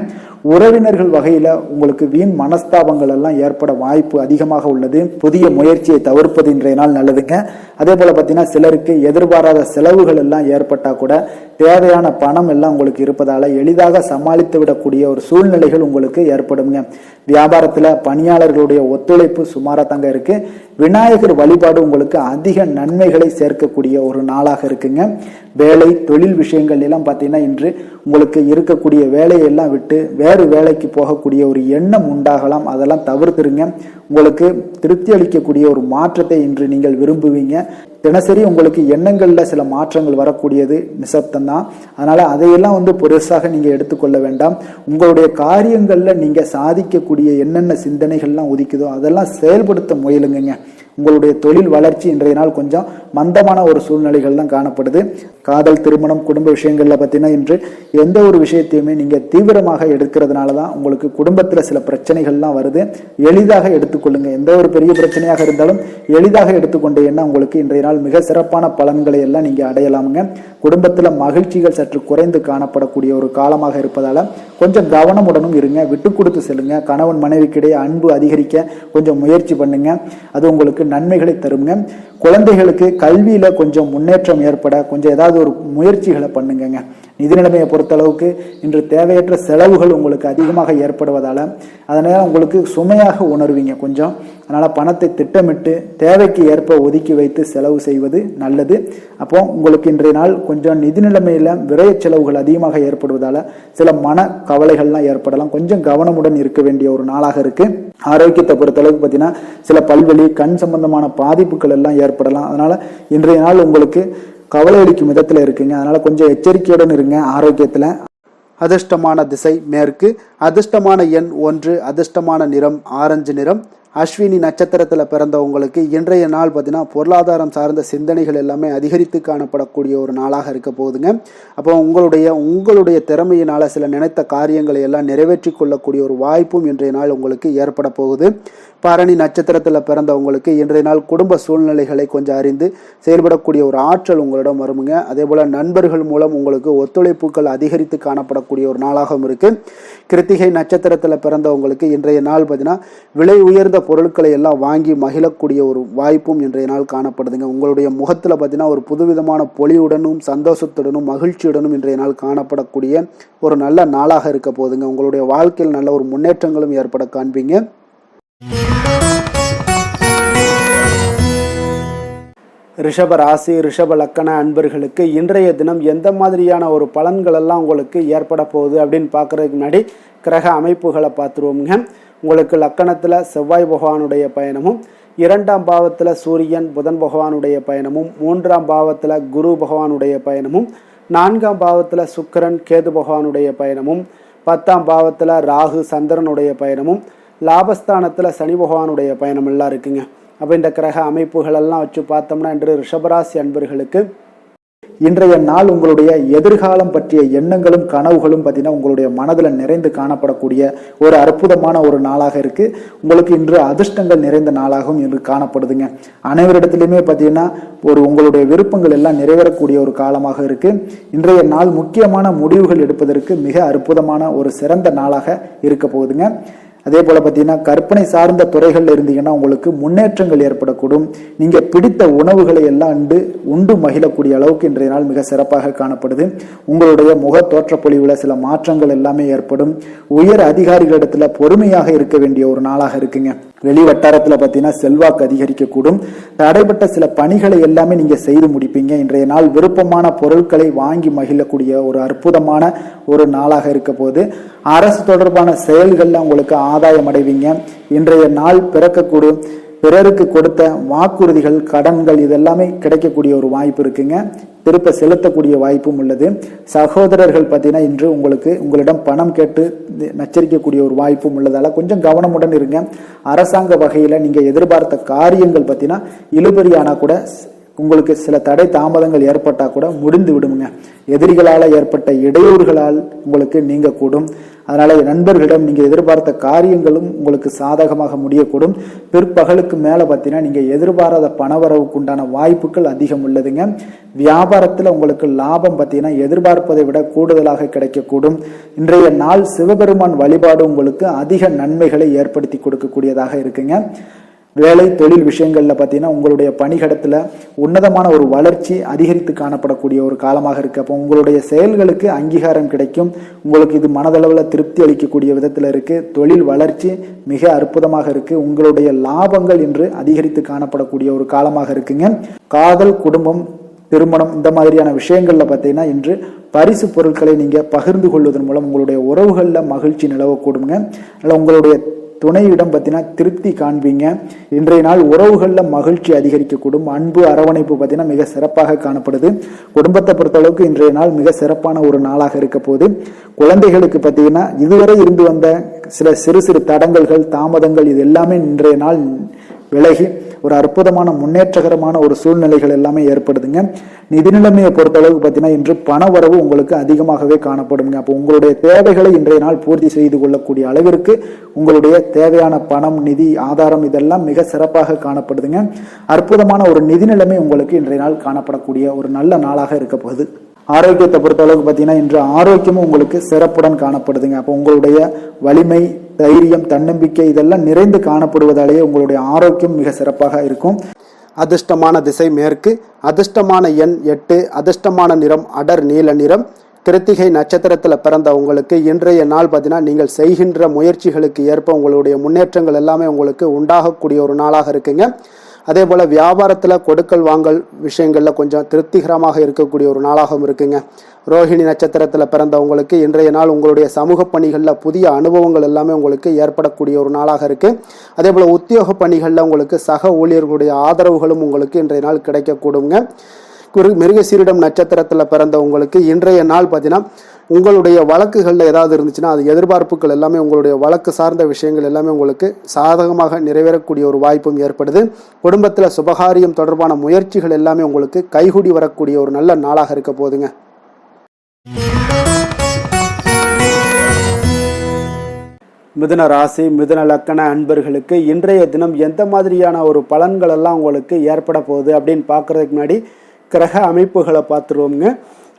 S2: உறவினர்கள் வகையில உங்களுக்கு வீண் மனஸ்தாபங்கள் எல்லாம் ஏற்பட வாய்ப்பு அதிகமாக உள்ளது. புதிய முயற்சியை தவிர்ப்பது இன்றைய நாள் நல்லதுங்க. அதே போல பார்த்தீங்கன்னா சிலருக்கு எதிர்பாராத செலவுகள் எல்லாம் ஏற்பட்டா கூட தேவையான பணம் எல்லாம் உங்களுக்கு இருப்பதால எளிதாக சமாளித்து விடக்கூடிய ஒரு சூழ்நிலைகள் உங்களுக்கு ஏற்படுங்க. வியாபாரத்துல பணியாளர்களுடைய ஒத்துழைப்பு சுமாரா தாங்க இருக்கு. விநாயகர் வழிபாடு உங்களுக்கு அதிக நன்மைகளை சேர்க்கக்கூடிய ஒரு நாளாக இருக்குங்க. வேலை தொழில் விஷயங்கள் எல்லாம் பார்த்தீங்கன்னா இன்று உங்களுக்கு இருக்கக்கூடிய வேலையெல்லாம் விட்டு வேறு வேலைக்கு போகக்கூடிய ஒரு எண்ணம் உண்டாகலாம். அதெல்லாம் தவிர்த்துருங்க. உங்களுக்கு திருப்தி அளிக்கக்கூடிய ஒரு மாற்றத்தை இன்று நீங்கள் விரும்புவீங்க. தினசரி உங்களுக்கு எண்ணங்கள்ல சில மாற்றங்கள் வரக்கூடியது நிசப்தம் தான். அதனால அதையெல்லாம் பெருசாக நீங்க எடுத்துக்கொள்ள வேண்டாம். உங்களுடைய காரியங்கள்ல நீங்க சாதிக்கக்கூடிய என்னென்ன சிந்தனைகள்லாம் உதிக்குதோ அதெல்லாம் செயல்படுத்த முயலுங்க. உங்களுடைய தொழில் வளர்ச்சி இன்றைய நாள் கொஞ்சம் மந்தமான ஒரு சூழ்நிலைகள் தான் காணப்படுது. காதல், திருமணம், குடும்ப விஷயங்கள்ல பார்த்தீங்கன்னா இன்று எந்த ஒரு விஷயத்தையுமே நீங்க தீவிரமாக எடுக்கிறதுனால தான் உங்களுக்கு குடும்பத்துல சில பிரச்சனைகள்லாம் வருது. எளிதாக எடுத்துக்கொள்ளுங்க. எந்த ஒரு பெரிய பிரச்சனையாக இருந்தாலும் எளிதாக எடுத்துக்கொண்டீங்கன்னா உங்களுக்கு இன்றைய நாள் மிக சிறப்பான பலன்களை எல்லாம் நீங்க அடையலாமுங்க. குடும்பத்துல மகிழ்ச்சிகள் சற்று குறைந்து காணப்படக்கூடிய ஒரு காலமாக இருப்பதால கொஞ்சம் கவனமுடனும் இருங்க. விட்டு கொடுத்து செல்லுங்க. கணவன் மனைவிக்கிடையே அன்பு அதிகரிக்க கொஞ்சம் முயற்சி பண்ணுங்க. அது உங்களுக்கு நன்மைகளை தருங்க. குழந்தைகளுக்கு கல்வியில கொஞ்சம் முன்னேற்றம் ஏற்பட கொஞ்சம் ஏதாவது ஒரு முயற்சிகளை பண்ணுங்க. நிதி நிலைமையை பொறுத்த அளவுக்கு இன்று தேவையற்ற செலவுகள் உங்களுக்கு அதிகமாக ஏற்படுவதால அதனால உங்களுக்கு சுமையாக உணர்வீங்க கொஞ்சம். அதனால பணத்தை திட்டமிட்டு தேவைக்கு ஏற்ப ஒதுக்கி வைத்து செலவு செய்வது நல்லது. அப்போ உங்களுக்கு இன்றைய நாள் கொஞ்சம் நிதி நிலைமையில விரைய செலவுகள் அதிகமாக ஏற்படுவதால சில மன கவலைகள்லாம் ஏற்படலாம். கொஞ்சம் கவனமுடன் இருக்க வேண்டிய ஒரு நாளாக இருக்கு. ஆரோக்கியத்தை பொறுத்த அளவுக்கு பார்த்தீங்கன்னா சில பல்வலி, கண் சம்பந்தமான பாதிப்புகள் எல்லாம் ஏற்படலாம். அதனால இன்றைய நாள் உங்களுக்கு கவலை அளிக்கும் விதத்துல இருக்குங்க. அதனால கொஞ்சம் எச்சரிக்கையுடன் இருங்க ஆரோக்கியத்துல. அதிர்ஷ்டமான திசை மேற்கு, அதிர்ஷ்டமான எண் 1, அதிர்ஷ்டமான நிறம் ஆரஞ்சு நிறம். அஸ்வினி நட்சத்திரத்துல பிறந்தவங்களுக்கு இன்றைய நாள் பார்த்தீங்கன்னா பொருளாதாரம் சார்ந்த சிந்தனைகள் எல்லாமே அதிகரித்து காணப்படக்கூடிய ஒரு நாளாக இருக்க போகுதுங்க. அப்போ உங்களுடைய திறமையினால சில நினைத்த காரியங்களை எல்லாம் நிறைவேற்றி கொள்ளக்கூடிய ஒரு வாய்ப்பும் இன்றைய நாள் உங்களுக்கு ஏற்பட போகுது. பரணி நட்சத்திரத்தில் பிறந்தவங்களுக்கு இன்றைய நாள் குடும்ப சூழ்நிலைகளை கொஞ்சம் அறிந்து செயல்படக்கூடிய ஒரு ஆற்றல் உங்களிடம் வருமுங்க. அதே போல நண்பர்கள் மூலம் உங்களுக்கு ஒத்துழைப்புகள் அதிகரித்து காணப்படக்கூடிய ஒரு நாளாகவும் இருக்கு. கிருத்திகை நட்சத்திரத்தில் பிறந்தவங்களுக்கு இன்றைய நாள் பார்த்தீங்கன்னா விலை உயர்ந்த பொருட்களை எல்லாம் வாங்கி மகிழக்கூடிய ஒரு வாய்ப்பும் இன்றைய நாள் காணப்படுதுங்க. உங்களுடைய முகத்தில் பார்த்தீங்கன்னா ஒரு புதுவிதமான பொலிவுடனும் சந்தோஷத்துடனும் மகிழ்ச்சியுடனும் இன்றைய நாள் காணப்படக்கூடிய ஒரு நல்ல நாளாக இருக்க போகுதுங்க. உங்களுடைய வாழ்க்கையில் நல்ல ஒரு முன்னேற்றங்களும் ஏற்பட காண்பீங்க. ரிஷப ராசி, ரிஷப லக்கண அன்பர்களுக்கு இன்றைய தினம் எந்த மாதிரியான ஒரு பலன்கள் எல்லாம் உங்களுக்கு ஏற்பட போகுது அப்படின்னு பார்க்கறதுக்கு முன்னாடி கிரக அமைப்புகளை பார்த்துருவோங்க. உங்களுக்கு லக்கணத்தில் செவ்வாய் பகவானுடைய பயணமும், 2ஆம் பாவத்தில் சூரியன் புதன் பகவானுடைய பயணமும், 3ஆம் பாவத்தில் குரு பகவானுடைய பயணமும், 4ஆம் பாவத்தில் சுக்கிரன் கேது பகவானுடைய பயணமும், 10ஆம் பாவத்தில் ராகு சந்திரனுடைய பயணமும், லாபஸ்தானத்தில் சனி பகவானுடைய பயணம் எல்லாம் இருக்குங்க. அப்போ இந்த கிரக அமைப்புகளெல்லாம் வச்சு பார்த்தோம்னா இன்று ரிஷபராசி அன்பர்களுக்கு இன்றைய நாள் உங்களுடைய எதிர்காலம் பற்றிய எண்ணங்களும் கனவுகளும் பார்த்தீங்கன்னா உங்களுடைய மனதில் நிறைந்து காணப்படக்கூடிய ஒரு அற்புதமான ஒரு நாளாக இருக்கு. உங்களுக்கு இன்று அதிர்ஷ்டங்கள் நிறைந்த நாளாகவும் இன்று காணப்படுதுங்க. அனைவரிடத்திலுமே பார்த்தீங்கன்னா உங்களுடைய விருப்பங்கள் எல்லாம் நிறைவேறக்கூடிய ஒரு காலமாக இருக்கு. இன்றைய நாள் முக்கியமான முடிவுகள் எடுப்பதற்கு மிக அற்புதமான ஒரு சிறந்த நாளாக இருக்க போகுதுங்க. அதே போல பார்த்தீங்கன்னா கற்பனை சார்ந்த துறைகள்ல இருந்தீங்கன்னா உங்களுக்கு முன்னேற்றங்கள் ஏற்படக்கூடும். நீங்க பிடித்த உணவுகளை எல்லாம் உண்டு மகிழக்கூடிய அளவுக்கு இன்றைய நாள் மிக சிறப்பாக காணப்படுது. உங்களுடைய முக தோற்றப்பொழிவுல சில மாற்றங்கள் எல்லாமே ஏற்படும். உயர் அதிகாரிகளிடத்துல பொறுமையாக இருக்க வேண்டிய ஒரு நாளாக இருக்குங்க. வெளி வட்டாரத்துல பார்த்தீங்கன்னா செல்வாக்கு அதிகரிக்கக்கூடும். தடைப்பட்ட சில பணிகளை எல்லாமே நீங்க செய்து முடிப்பீங்க. இன்றைய நாள் விருப்பமான பொருட்களை வாங்கி மகிழக்கூடிய ஒரு அற்புதமான ஒரு நாளாக இருக்க போது. அரசு தொடர்பான செயல்கள்ல உங்களுக்கு ஆதாயம் அடைவீங்க. இன்றைய நாள் பிறக்கக்கூடும். பிறருக்கு கொடுத்த வாக்குறுதிகள், கடன்கள் இதெல்லாமே கிடைக்கக்கூடிய ஒரு வாய்ப்பு இருக்குங்க. திருப்ப செலுத்தக்கூடிய வாய்ப்பும் உள்ளது. சகோதரர்கள் பார்த்தீங்கன்னா இன்று உங்களிடம் பணம் கேட்டு நச்சரிக்கக்கூடிய ஒரு வாய்ப்பும் உள்ளதால கொஞ்சம் கவனமுடன் இருங்க. அரசாங்க வகையில நீங்க எதிர்பார்த்த காரியங்கள் பார்த்தீங்கன்னா இழுபறியானா கூட உங்களுக்கு சில தடை தாமதங்கள் ஏற்பட்டா கூட முடிந்து விடுங்க. எதிரிகளால் ஏற்பட்ட இடையூறுகளால் உங்களுக்கு நீங்க கூடும். அதனால நண்பர்களிடம் நீங்க எதிர்பார்த்த காரியங்களும் உங்களுக்கு சாதகமாக முடியக்கூடும். பிற்பகலுக்கு மேல பார்த்தீங்கன்னா நீங்க எதிர்பாராத பணவரவுக்கு உண்டான வாய்ப்புகள் அதிகம் உள்ளதுங்க. வியாபாரத்துல உங்களுக்கு லாபம் பார்த்தீங்கன்னா எதிர்பார்ப்பதை விட கூடுதலாக கிடைக்கக்கூடும். இன்றைய நாள் சிவபெருமான் வழிபாடு உங்களுக்கு அதிக நன்மைகளை ஏற்படுத்தி கொடுக்கக்கூடியதாக இருக்குங்க. வேலை தொழில் விஷயங்கள்ல பார்த்தீங்கன்னா உங்களுடைய பணியிடத்துல உன்னதமான ஒரு வளர்ச்சி அதிகரித்து காணப்படக்கூடிய ஒரு காலமாக இருக்கு. அப்போ உங்களுடைய செயல்களுக்கு அங்கீகாரம் கிடைக்கும். உங்களுக்கு இது மனதளவில் திருப்தி அளிக்கக்கூடிய விதத்துல இருக்கு. தொழில் வளர்ச்சி மிக அற்புதமாக இருக்கு. உங்களுடைய லாபங்கள் இன்று அதிகரித்து காணப்படக்கூடிய ஒரு காலமாக இருக்குங்க. காதல், குடும்பம், திருமணம் இந்த மாதிரியான விஷயங்கள்ல பார்த்தீங்கன்னா இன்று பரிசு பொருட்களை நீங்க பகிர்ந்து கொள்வதன் மூலம் உங்களுடைய உறவுகள்ல மகிழ்ச்சி நிலவக்கூடுங்க. அதனால உங்களுடைய துணையிடம் பார்த்தீங்கன்னா திருப்தி காண்பீங்க. இன்றைய நாள் உறவுகள்ல மகிழ்ச்சி அதிகரிக்கக்கூடும். அன்பு, அரவணைப்பு பார்த்தீங்கன்னா மிக சிறப்பாக காணப்படுது. குடும்பத்தை பொறுத்தளவுக்கு இன்றைய நாள் மிக சிறப்பான ஒரு நாளாக இருக்க போது. குழந்தைகளுக்கு பார்த்தீங்கன்னா இதுவரை இருந்து வந்த சில சிறு சிறு தடங்கல்கள், தாமதங்கள் இது எல்லாமே இன்றைய நாள் விலகி ஒரு அற்புதமான முன்னேற்றகரமான ஒரு சூழ்நிலைகள் எல்லாமே ஏற்படுதுங்க. நிதி நிலைமையை பொறுத்தளவுக்கு பார்த்தீங்கன்னா இன்று பண வரவு உங்களுக்கு அதிகமாகவே காணப்படுங்க. அப்போ உங்களுடைய தேவைகளை இன்றைய நாள் பூர்த்தி செய்து கொள்ளக்கூடிய அளவிற்கு உங்களுடைய தேவையான பணம், நிதி ஆதாரம் இதெல்லாம் மிக சிறப்பாக காணப்படுதுங்க. அற்புதமான ஒரு நிதி நிலைமை உங்களுக்கு இன்றைய நாள் காணப்படக்கூடிய ஒரு நல்ல நாளாக இருக்க போகுது. ஆரோக்கியத்தை பொறுத்த அளவுக்கு பார்த்தீங்கன்னா இன்று ஆரோக்கியமும் உங்களுக்கு சிறப்புடன் காணப்படுதுங்க. அப்போ உங்களுடைய வலிமை, தைரியம், தன்னம்பிக்கை இதெல்லாம் நிறைந்து காணப்படுவதாலேயே உங்களுடைய ஆரோக்கியம் மிக சிறப்பாக இருக்கும். அதிர்ஷ்டமான திசை மேற்கு, அதிர்ஷ்டமான எண் 8, அதிர்ஷ்டமான நிறம் அடர் நீல நிறம். கிருத்திகை நட்சத்திரத்தில் பிறந்த உங்களுக்கு இன்றைய நாள் பார்த்தீங்கன்னா நீங்கள் செய்கின்ற முயற்சிகளுக்கு ஏற்ப உங்களுடைய முன்னேற்றங்கள் எல்லாமே உங்களுக்கு உண்டாகக்கூடிய ஒரு நாளாக இருக்குங்க. அதே போல் வியாபாரத்தில் கொடுக்கல் வாங்கல் விஷயங்களில் கொஞ்சம் திருப்திகரமாக இருக்கக்கூடிய ஒரு நாளாகவும் இருக்குங்க. ரோஹிணி நட்சத்திரத்தில் பிறந்தவங்களுக்கு இன்றைய நாள் உங்களுடைய சமூக பணிகளில் புதிய அனுபவங்கள் எல்லாமே உங்களுக்கு ஏற்படக்கூடிய ஒரு நாளாக இருக்குது. அதே போல் உத்தியோக பணிகளில் உங்களுக்கு சக ஊழியர்களுடைய ஆதரவுகளும் உங்களுக்கு இன்றைய நாள் கிடைக்கக்கூடுங்க. மிருகசீரிடம் நட்சத்திரத்தில் பிறந்த உங்களுக்கு இன்றைய நாள் பார்த்தீங்கன்னா உங்களுடைய வழக்குகளில் ஏதாவது இருந்துச்சுன்னா அது எதிர்பார்ப்புகள் எல்லாமே உங்களுடைய வழக்கு சார்ந்த விஷயங்கள் எல்லாமே உங்களுக்கு சாதகமாக நிறைவேறக்கூடிய ஒரு வாய்ப்பும் ஏற்படுது. குடும்பத்தில் சுபகாரியம் தொடர்பான முயற்சிகள் எல்லாமே உங்களுக்கு கைகூடி வரக்கூடிய ஒரு நல்ல நாளாக இருக்க போகுதுங்க. மிதுன ராசி, மிதுன லக்கண அன்பர்களுக்கு இன்றைய தினம் எந்த மாதிரியான ஒரு பலன்கள் எல்லாம் உங்களுக்கு ஏற்பட போகுது அப்படின்னு பார்க்கறதுக்கு முன்னாடி கிரக அமைப்புகளை பார்த்துருவோங்க.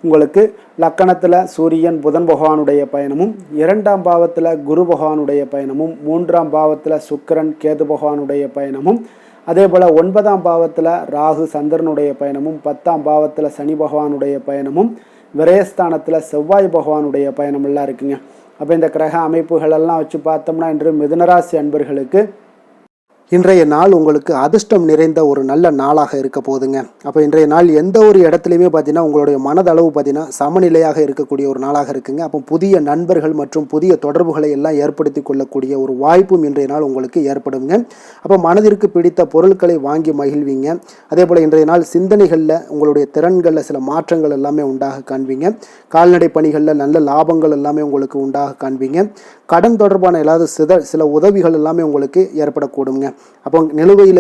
S2: உங்களுக்கு லக்கணத்தில் சூரியன் புதன் பகவானுடைய பயணமும், 2ஆம் பாவத்தில் குரு பகவானுடைய பயணமும், 3ஆம் பாவத்தில் சுக்கிரன் கேது பகவானுடைய பயணமும், அதே போல் 9ஆம் பாவத்தில் ராகு சந்திரனுடைய பயணமும், 10ஆம் பாவத்தில் சனி பகவானுடைய பயணமும், விரயஸ்தானத்தில் செவ்வாய் பகவானுடைய பயணம் எல்லாம் இருக்குங்க. அப்போ இந்த கிரக அமைப்புகளெல்லாம் வச்சு பார்த்தோம்னா இன்று மிதுனராசி அன்பர்களுக்கு இன்றைய நாள் உங்களுக்கு அதிர்ஷ்டம் நிறைந்த ஒரு நல்ல நாளாக இருக்க போகுதுங்க. அப்போ இன்றைய நாள் எந்த ஒரு இடத்துலையுமே பார்த்தீங்கன்னா உங்களுடைய மனதளவு பார்த்தீங்கன்னா சமநிலையாக இருக்கக்கூடிய ஒரு நாளாக இருக்குங்க. அப்போ புதிய நண்பர்கள் மற்றும் புதிய தொடர்புகளை எல்லாம் ஏற்படுத்தி கொள்ளக்கூடிய ஒரு வாய்ப்பும் இன்றைய நாள் உங்களுக்கு ஏற்படுங்க. அப்போ மனதிற்கு பிடித்த பொருட்களை வாங்கி மகிழ்வீங்க. அதே போல் இன்றைய நாள் சிந்தனைகளில் உங்களுடைய திறன்களில் சில மாற்றங்கள் எல்லாமே உண்டாக காண்பீங்க. கால்நடை பணிகளில் நல்ல லாபங்கள் எல்லாமே உங்களுக்கு உண்டாக காண்பீங்க. கடன் தொடர்பான ஏதாவது சில உதவிகள் எல்லாமே உங்களுக்கு ஏற்படக்கூடுங்க. அப்போ நிலுவையில்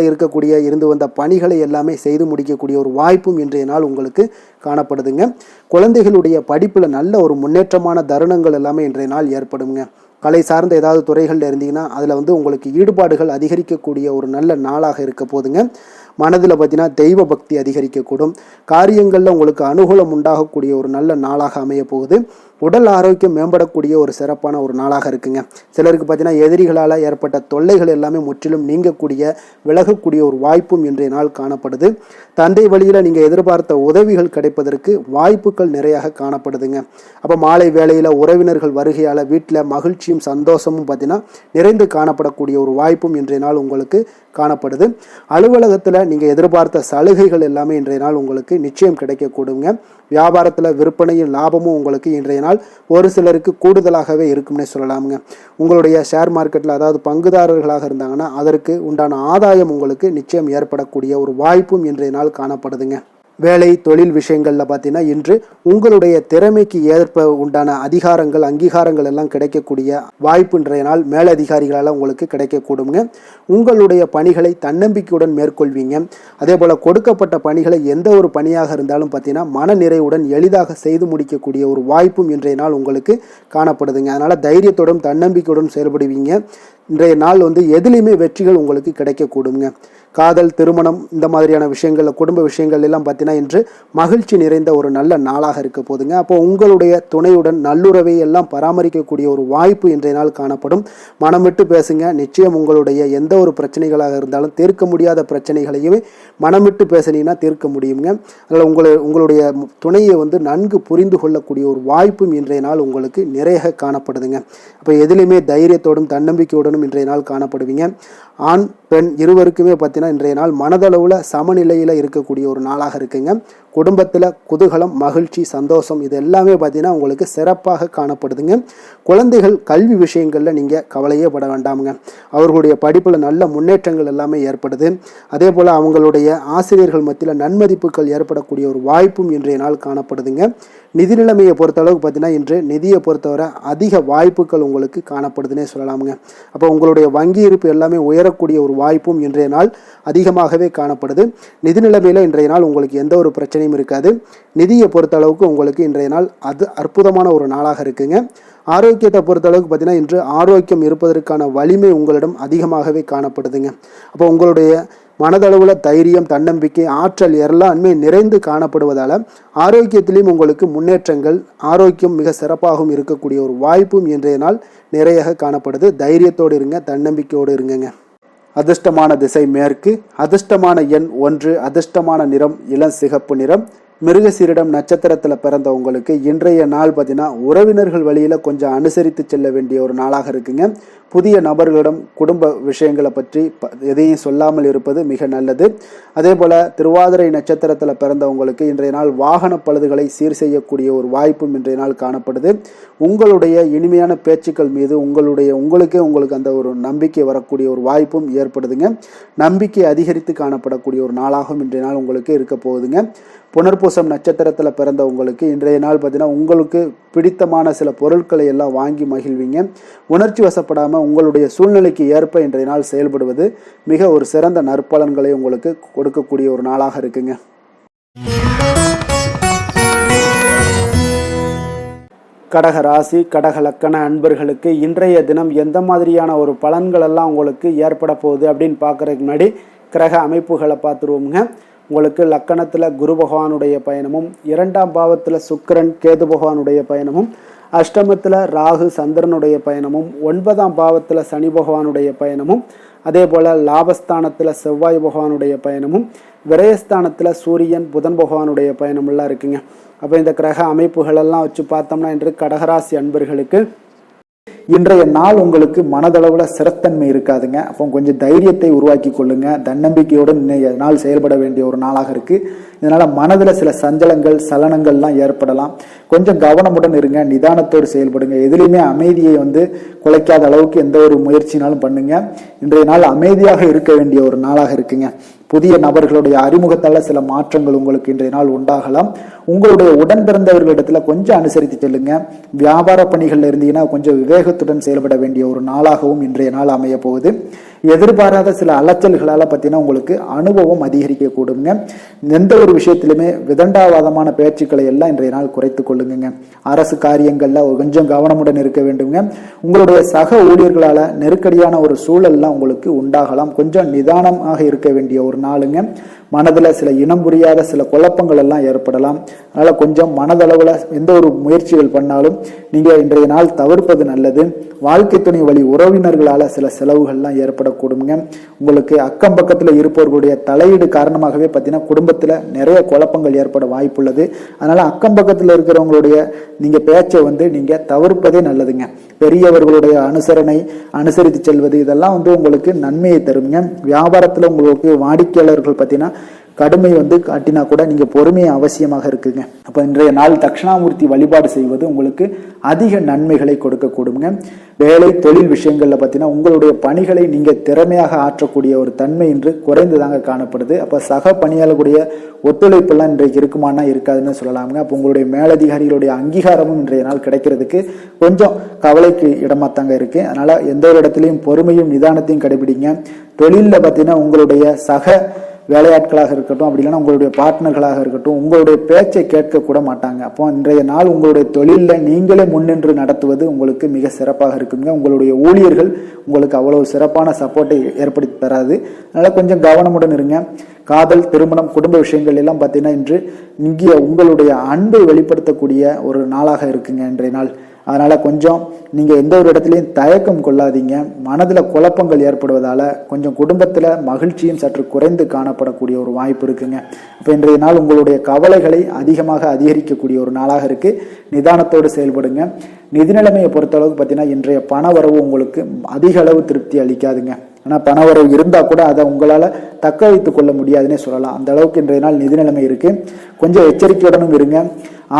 S2: இருந்து வந்த பணிகளை எல்லாமே செய்து முடிக்கக்கூடிய ஒரு வாய்ப்பும் இன்றைய நாள் உங்களுக்கு காணப்படுதுங்க. குழந்தைகளுடைய படிப்பில் நல்ல ஒரு முன்னேற்றமான தருணங்கள் எல்லாமே இன்றைய நாள் ஏற்படுங்க. கலை சார்ந்த ஏதாவது துறைகளில் இருந்தீங்கன்னா அதில் உங்களுக்கு ஈடுபாடுகள் அதிகரிக்கக்கூடிய ஒரு நல்ல நாளாக இருக்க போதுங்க. மனதில் பார்த்தீங்கன்னா தெய்வ பக்தி அதிகரிக்கக்கூடும். காரியங்களில் உங்களுக்கு அனுகூலம் உண்டாகக்கூடிய ஒரு நல்ல நாளாக அமைய போகுது. உடல் ஆரோக்கியம் மேம்படக்கூடிய ஒரு சிறப்பான ஒரு நாளாக இருக்குங்க. சிலருக்கு பார்த்தீங்கன்னா எதிரிகளால் ஏற்பட்ட தொல்லைகள் எல்லாமே முற்றிலும் நீங்கக்கூடிய விலகக்கூடிய ஒரு வாய்ப்பும் இன்றைய நாள் காணப்படுது. தந்தை வழியில் நீங்கள் எதிர்பார்த்த உதவிகள் கிடைப்பதற்கு வாய்ப்புகள் நிறையாக காணப்படுதுங்க. அப்போ மாலை வேளையில் உறவினர்கள் வருகையால் வீட்டில் மகிழ்ச்சியும் சந்தோஷமும் பார்த்தீங்கன்னா நிறைந்து காணப்படக்கூடிய ஒரு வாய்ப்பும் இன்றைய நாள் உங்களுக்கு காணப்படுது. அலுவலகத்தில் நீங்கள் எதிர்பார்த்த சலுகைகள் எல்லாமே இன்றைய நாள் உங்களுக்கு நிச்சயம் கிடைக்கக்கூடுங்க. வியாபாரத்தில் விற்பனையும் லாபமும் உங்களுக்கு இன்றைய நாள் ஒரு சிலருக்கு கூடுதலாகவே இருக்கும்னே சொல்லலாமுங்க. உங்களுடைய ஷேர் மார்க்கெட்டில் அதாவது பங்குதாரர்களாக இருந்தாங்கன்னா அதற்கு உண்டான ஆதாயம் உங்களுக்கு நிச்சயம் ஏற்படக்கூடிய ஒரு வாய்ப்பும் இன்றைய நாள் காணப்படுதுங்க. வேலை தொழில் விஷயங்களில் பார்த்தீங்கன்னா இன்று உங்களுடைய திறமைக்கு ஏற்ப உண்டான அதிகாரங்கள் அங்கீகாரங்கள் எல்லாம் கிடைக்கக்கூடிய வாய்ப்பு இன்றைய நாள் மேலதிகாரிகளால் உங்களுக்கு கிடைக்கக்கூடுங்க. உங்களுடைய பணிகளை தன்னம்பிக்கையுடன் மேற்கொள்வீங்க. அதே போல் கொடுக்கப்பட்ட பணிகளை எந்த ஒரு பணியாக இருந்தாலும் பார்த்தீங்கன்னா மன நிறைவுடன் எளிதாக செய்து முடிக்கக்கூடிய ஒரு வாய்ப்பும் இன்றைய நாள் உங்களுக்கு காணப்படுதுங்க. அதனால் தைரியத்துடன் தன்னம்பிக்கையுடன் செயல்படுவீங்க. இன்றைய நாள் எதுலேயுமே வெற்றிகள் உங்களுக்கு கிடைக்கக்கூடுங்க. காதல், திருமணம் இந்த மாதிரியான விஷயங்களில் குடும்ப விஷயங்கள் எல்லாம் பார்த்தீங்கன்னா இன்று மகிழ்ச்சி நிறைந்த ஒரு நல்ல நாளாக இருக்க போதுங்க. அப்போ உங்களுடைய துணையுடன் நல்லுறவை எல்லாம் பராமரிக்கக்கூடிய ஒரு வாய்ப்பு இன்றைய நாள் காணப்படும். மனம் விட்டு பேசுங்க. நிச்சயம் உங்களுடைய எந்த ஒரு பிரச்சனைகளாக இருந்தாலும் தீர்க்க முடியாத பிரச்சனைகளையுமே மனம் விட்டு பேசினீங்கன்னா தீர்க்க முடியுங்க. அதனால் உங்களுடைய துணையை நன்கு புரிந்து கொள்ளக்கூடிய ஒரு வாய்ப்பும் இன்றைய நாள் உங்களுக்கு நிறைய காணப்படுதுங்க. அப்போ எதிலுமே தைரியத்தோடும் தன்னம்பிக்கையுடனும் இன்றைய நாள் காணப்படுவீங்க. ஆண் பெண் இருவருக்குமே பார்த்தீங்கன்னா இன்றைய நாள் மனதளவில் சமநிலையில் இருக்கக்கூடிய ஒரு நாளாக இருக்குங்க. குடும்பத்தில் குதூகலம், மகிழ்ச்சி, சந்தோஷம் இது எல்லாமே பார்த்தீங்கன்னா உங்களுக்கு சிறப்பாக காணப்படுதுங்க. குழந்தைகள் கல்வி விஷயங்களில் நீங்கள் கவலையே பட வேண்டாமுங்க. அவர்களுடைய படிப்பில் நல்ல முன்னேற்றங்கள் எல்லாமே ஏற்படுது. அதே போல் அவங்களுடைய ஆசிரியர்கள் மத்தியில் நன்மதிப்புகள் ஏற்படக்கூடிய ஒரு வாய்ப்பும் இன்றைய நாள் காணப்படுதுங்க. நிதி நிலைமையை பொறுத்தளவுக்கு பார்த்தீங்கன்னா இன்று நிதியை பொறுத்தவரை அதிக வாய்ப்புகள் உங்களுக்கு காணப்படுதுன்னே சொல்லலாமுங்க. அப்போ உங்களுடைய வங்கி இருப்பு எல்லாமே உயரக்கூடிய ஒரு வாய்ப்பும் இன்றைய நாள் அதிகமாகவே காணப்படுது. நிதி நிலைமையில் இன்றைய நாள் உங்களுக்கு எந்த ஒரு பிரச்சனையும் இருக்காது. நிதியை பொறுத்தளவுக்கு உங்களுக்கு இன்றைய நாள் அது அற்புதமான ஒரு நாளாக இருக்குங்க. ஆரோக்கியத்தை பொறுத்தளவுக்கு பார்த்தீங்கன்னா இன்று ஆரோக்கியம் இருப்பதற்கான வலிமை உங்களிடம் அதிகமாகவே காணப்படுதுங்க. அப்போ உங்களுடைய மனதளவில் தைரியம், தன்னம்பிக்கை, ஆற்றல் எல்லாமே நிறைந்து காணப்படுவதால் ஆரோக்கியத்திலையும் உங்களுக்கு முன்னேற்றங்கள், ஆரோக்கியம் மிக சிறப்பாகவும் இருக்கக்கூடிய ஒரு வாய்ப்பும் இன்றைய நாள் நிறைய காணப்படுது. தைரியத்தோடு இருங்க, தன்னம்பிக்கையோடு இருங்க. அதிர்ஷ்டமான திசை மேற்கு, அதிர்ஷ்டமான எண் 1, அதிர்ஷ்டமான நிறம் இளம் சிகப்பு நிறம். மிருகசீரிடம் நட்சத்திரத்தில் பிறந்த உங்களுக்கு இன்றைய நாள் பார்த்தீங்கன்னா உறவினர்கள் வழியில் கொஞ்சம் அனுசரித்து செல்ல வேண்டிய ஒரு நாளாக இருக்குங்க. புதிய நபர்களிடம் குடும்ப விஷயங்களை பற்றி எதையும் சொல்லாமல் இருப்பது மிக நல்லது. அதே போல் திருவாதிரை நட்சத்திரத்தில் பிறந்தவங்களுக்கு இன்றைய நாள் வாகன பழுதுகளை சீர் செய்யக்கூடிய ஒரு வாய்ப்பும் இன்றைய நாள் காணப்படுது. உங்களுடைய இனிமையான பேச்சுக்கள் மீது உங்களுக்கு அந்த ஒரு நம்பிக்கை வரக்கூடிய ஒரு வாய்ப்பும் ஏற்படுதுங்க. நம்பிக்கை அதிகரித்து காணப்படக்கூடிய ஒரு நாளாகவும் இன்றைய நாள் உங்களுக்கு இருக்க போகுதுங்க. புனர்பூசம் நட்சத்திரத்தில் பிறந்த உங்களுக்கு இன்றைய நாள் பார்த்தீங்கன்னா உங்களுக்கு பிடித்தமான சில பொருட்களை எல்லாம் வாங்கி மகிழ்வீங்க. உணர்ச்சி வசப்படாமல் உங்களுடைய சூழ்நிலைக்கு ஏற்ப இன்றைய நாள் செயல்படுவது மிக ஒரு சிறந்த நற்பலன்களை உங்களுக்கு கொடுக்கக்கூடிய ஒரு நாளாக இருக்குங்க. கடக ராசி, கடக லக்கண அன்பர்களுக்கு இன்றைய தினம் எந்த மாதிரியான ஒரு பலன்கள் எல்லாம் உங்களுக்கு ஏற்பட போகுது அப்படின்னு பார்க்கறதுக்கு முன்னாடி கிரக அமைப்புகளை பார்த்துருவோமுங்க. உங்களுக்கு லக்கணத்தில் குரு பகவானுடைய பயணமும், 2ஆம் பாவத்தில் சுக்கிரன் கேது பகவானுடைய பயணமும், அஷ்டமத்தில் ராகு சந்திரனுடைய பயணமும், 9ஆம் பாவத்தில் சனி பகவானுடைய பயணமும், அதே போல் லாபஸ்தானத்தில் செவ்வாய் பகவானுடைய பயணமும், விரயஸ்தானத்தில் சூரியன் புதன் பகவானுடைய பயணமெல்லாம் இருக்குங்க. அப்போ இந்த கிரக அமைப்புகளெல்லாம் வச்சு பார்த்தோம்னா இன்று கடகராசி அன்பர்களுக்கு இன்றைய நாள் உங்களுக்கு மனதளவில் சிறத்தன்மை இருக்காதுங்க. அப்போ கொஞ்சம் தைரியத்தை உருவாக்கி கொள்ளுங்க. தன்னம்பிக்கையோடு இன்றைய நாள் செயல்பட வேண்டிய ஒரு நாளாக இருக்குது. இதனால் மனதில் சில சஞ்சலங்கள், சலனங்கள்லாம் ஏற்படலாம். கொஞ்சம் கவனமுடன் இருங்க, நிதானத்தோடு செயல்படுங்க. எதுலையுமே அமைதியை குலைக்காத அளவுக்கு எந்த ஒரு முயற்சினாலும் பண்ணுங்க. இன்றைய நாள் அமைதியாக இருக்க வேண்டிய ஒரு நாளாக இருக்குங்க. புதிய நபர்களுடைய அறிமுகத்தால் சில மாற்றங்கள் உங்களுக்கு இன்றைய நாள் உண்டாகலாம். உங்களுடைய உடன் பிறந்தவர்களிடத்துல கொஞ்சம் அனுசரித்து செல்லுங்க. வியாபார பணிகள் இருந்தீங்கன்னா கொஞ்சம் விவேகத்துடன் செயல்பட வேண்டிய ஒரு நாளாகவும் இன்றைய நாள் அமைய போகுது. எதிர்பாராத சில அலைச்சல்களால் பார்த்தீங்கன்னா உங்களுக்கு அனுபவம் அதிகரிக்க கூடுங்க. எந்த ஒரு விஷயத்திலுமே விதண்டாவாதமான பேச்சுக்களை எல்லாம் இன்றைய நாள் குறைத்து கொள்ளுங்க. அரசு காரியங்கள்ல கொஞ்சம் கவனமுடன் இருக்க வேண்டுங்க. உங்களுடைய சக ஊழியர்களால நெருக்கடியான ஒரு சூழல்லாம் உங்களுக்கு உண்டாகலாம். கொஞ்சம் நிதானமாக இருக்க வேண்டிய ஒரு நாளுங்க. மனதில் சில இனம் புரியாத சில குழப்பங்கள் எல்லாம் ஏற்படலாம். அதனால கொஞ்சம் மனதளவில் எந்த ஒரு முயற்சிகள் பண்ணாலும் நீங்கள் இன்றைய நாள் தவிர்ப்பது நல்லது. வாழ்க்கை துணை வழி உறவினர்களால் சில செலவுகள்லாம் ஏற்படக்கூடுங்க. உங்களுக்கு அக்கம் பக்கத்தில் இருப்பவர்களுடைய தலையீடு காரணமாகவே பார்த்தீங்கன்னா குடும்பத்தில் நிறைய குழப்பங்கள் ஏற்பட வாய்ப்புள்ளது. அதனால அக்கம் பக்கத்தில் இருக்கிறவங்களுடைய நீங்கள் பேச்சை நீங்கள் தவிர்ப்பதே நல்லதுங்க. பெரியவர்களுடைய அனுசரித்து செல்வது இதெல்லாம் உங்களுக்கு நன்மையை தருங்க. வியாபாரத்தில் உங்களுக்கு வாடிக்கையாளர்கள் பார்த்தீங்கன்னா கடுமை காட்டினா கூட நீங்க பொறுமையை அவசியமாக இருக்குங்க. அப்ப இன்றைய நாள் தட்சிணாமூர்த்தி வழிபாடு செய்வது உங்களுக்கு அதிக நன்மைகளை கொடுக்கக்கூடுங்க. வேலை தொழில் விஷயங்கள்ல பார்த்தீங்கன்னா உங்களுடைய பணிகளை நீங்க திறமையாக ஆற்றக்கூடிய ஒரு தன்மை இன்று குறைந்துதாங்க காணப்படுது. அப்ப சக பணியாளர்களுடைய ஒத்துழைப்பெல்லாம் இன்றைக்கு இருக்குமானா இருக்காதுன்னு சொல்லலாமுங்க. அப்போ உங்களுடைய மேலதிகாரிகளுடைய அங்கீகாரமும் இன்றைய நாள் கிடைக்கிறதுக்கு கொஞ்சம் கவலைக்கு இடமா தாங்க இருக்கு. அதனால எந்த ஒரு இடத்துலையும் பொறுமையும் நிதானத்தையும் கடைபிடிங்க. தொழிலில் பார்த்தீங்கன்னா உங்களுடைய சக வேலையாட்களாக இருக்கட்டும், அப்படி இல்லைன்னா உங்களுடைய பார்ட்னர்களாக இருக்கட்டும், உங்களுடைய பேச்சை கேட்க கூட மாட்டாங்க. அப்போ இன்றைய நாள் உங்களுடைய தொழிலில் நீங்களே முன்னின்று நடத்துவது உங்களுக்கு மிக சிறப்பாக இருக்குங்க. உங்களுடைய ஊழியர்கள் உங்களுக்கு அவ்வளவு சிறப்பான சப்போர்ட்டை ஏற்படுத்தி தராது. அதனால கொஞ்சம் கவனமுடன் இருங்க. காதல், திருமணம், குடும்ப விஷயங்கள் எல்லாம் பார்த்தீங்கன்னா இன்று இங்கே உங்களுடைய அன்பை வெளிப்படுத்தக்கூடிய ஒரு நாளாக இருக்குங்க இன்றைய நாள். அதனால கொஞ்சம் நீங்க எந்த ஒரு இடத்துலையும் தயக்கம் கொள்ளாதீங்க. மனதுல குழப்பங்கள் ஏற்படுவதால கொஞ்சம் குடும்பத்துல மகிழ்ச்சியும் சற்று குறைந்து காணப்படக்கூடிய ஒரு வாய்ப்பு இருக்குங்க. இப்ப இன்றைய நாள் உங்களுடைய கவலைகளை அதிகமாக அதிகரிக்கக்கூடிய ஒரு நாளாக இருக்கு. நிதானத்தோடு செயல்படுங்க.
S1: நிதி நிலைமையை பொறுத்தளவுக்கு பார்த்தீங்கன்னா இன்றைய பண வரவு உங்களுக்கு அதிக அளவு திருப்தி அளிக்காதுங்க. ஆனால் பண வரவு இருந்தால் கூட அதை உங்களால் தக்க வைத்து கொள்ள முடியாதுன்னே சொல்லலாம். அந்த அளவுக்கு இன்றைய நாள் நிதி நிலைமை இருக்கு. கொஞ்சம் எச்சரிக்கையுடனும் இருங்க.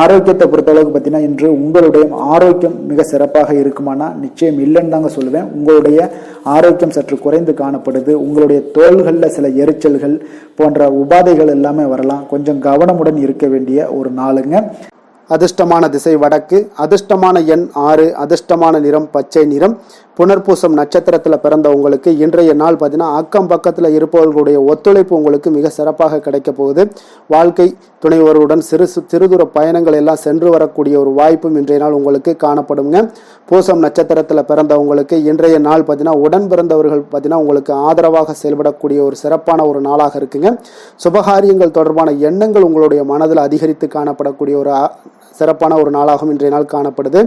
S1: ஆரோக்கியத்தை பொறுத்தளவுக்கு பார்த்தீங்கன்னா இன்று உங்களுடைய ஆரோக்கியம் மிக சிறப்பாக இருக்குமானா நிச்சயம் இல்லைன்னு தாங்க சொல்லுவேன். உங்களுடைய ஆரோக்கியம் சற்று குறைந்து காணப்படுது. உங்களுடைய தோள்களில் சில எரிச்சல்கள் போன்ற உபாதைகள் எல்லாமே வரலாம். கொஞ்சம் கவனமுடன் இருக்க வேண்டிய ஒரு நாளுங்க.
S2: அதிர்ஷ்டமான திசை வடக்கு, அதிர்ஷ்டமான எண் 6, அதிர்ஷ்டமான நிறம் பச்சை நிறம். புனர்பூசம் நட்சத்திரத்தில் பிறந்த உங்களுக்கு இன்றைய நாள் பார்த்தீங்கன்னா அக்கம் பக்கத்தில் இருப்பவர்களுடைய ஒத்துழைப்பு உங்களுக்கு மிக சிறப்பாக கிடைக்க போகுது. வாழ்க்கை துணைவருடன் சிறுதூர பயணங்கள் எல்லாம் சென்று வரக்கூடிய ஒரு வாய்ப்பும் இன்றைய நாள் உங்களுக்கு காணப்படுங்க. பூசம் நட்சத்திரத்தில் பிறந்தவங்களுக்கு இன்றைய நாள் பார்த்தீங்கன்னா உடன் பிறந்தவர்கள் பார்த்தீங்கன்னா உங்களுக்கு ஆதரவாக செயல்படக்கூடிய ஒரு சிறப்பான ஒரு நாளாக இருக்குங்க. சுபகாரியங்கள் தொடர்பான எண்ணங்கள் உங்களுடைய மனதில் அதிகரித்து காணப்படக்கூடிய ஒரு சிறப்பான ஒரு நாளாகவும் இன்றைய நாள் காணப்படுது.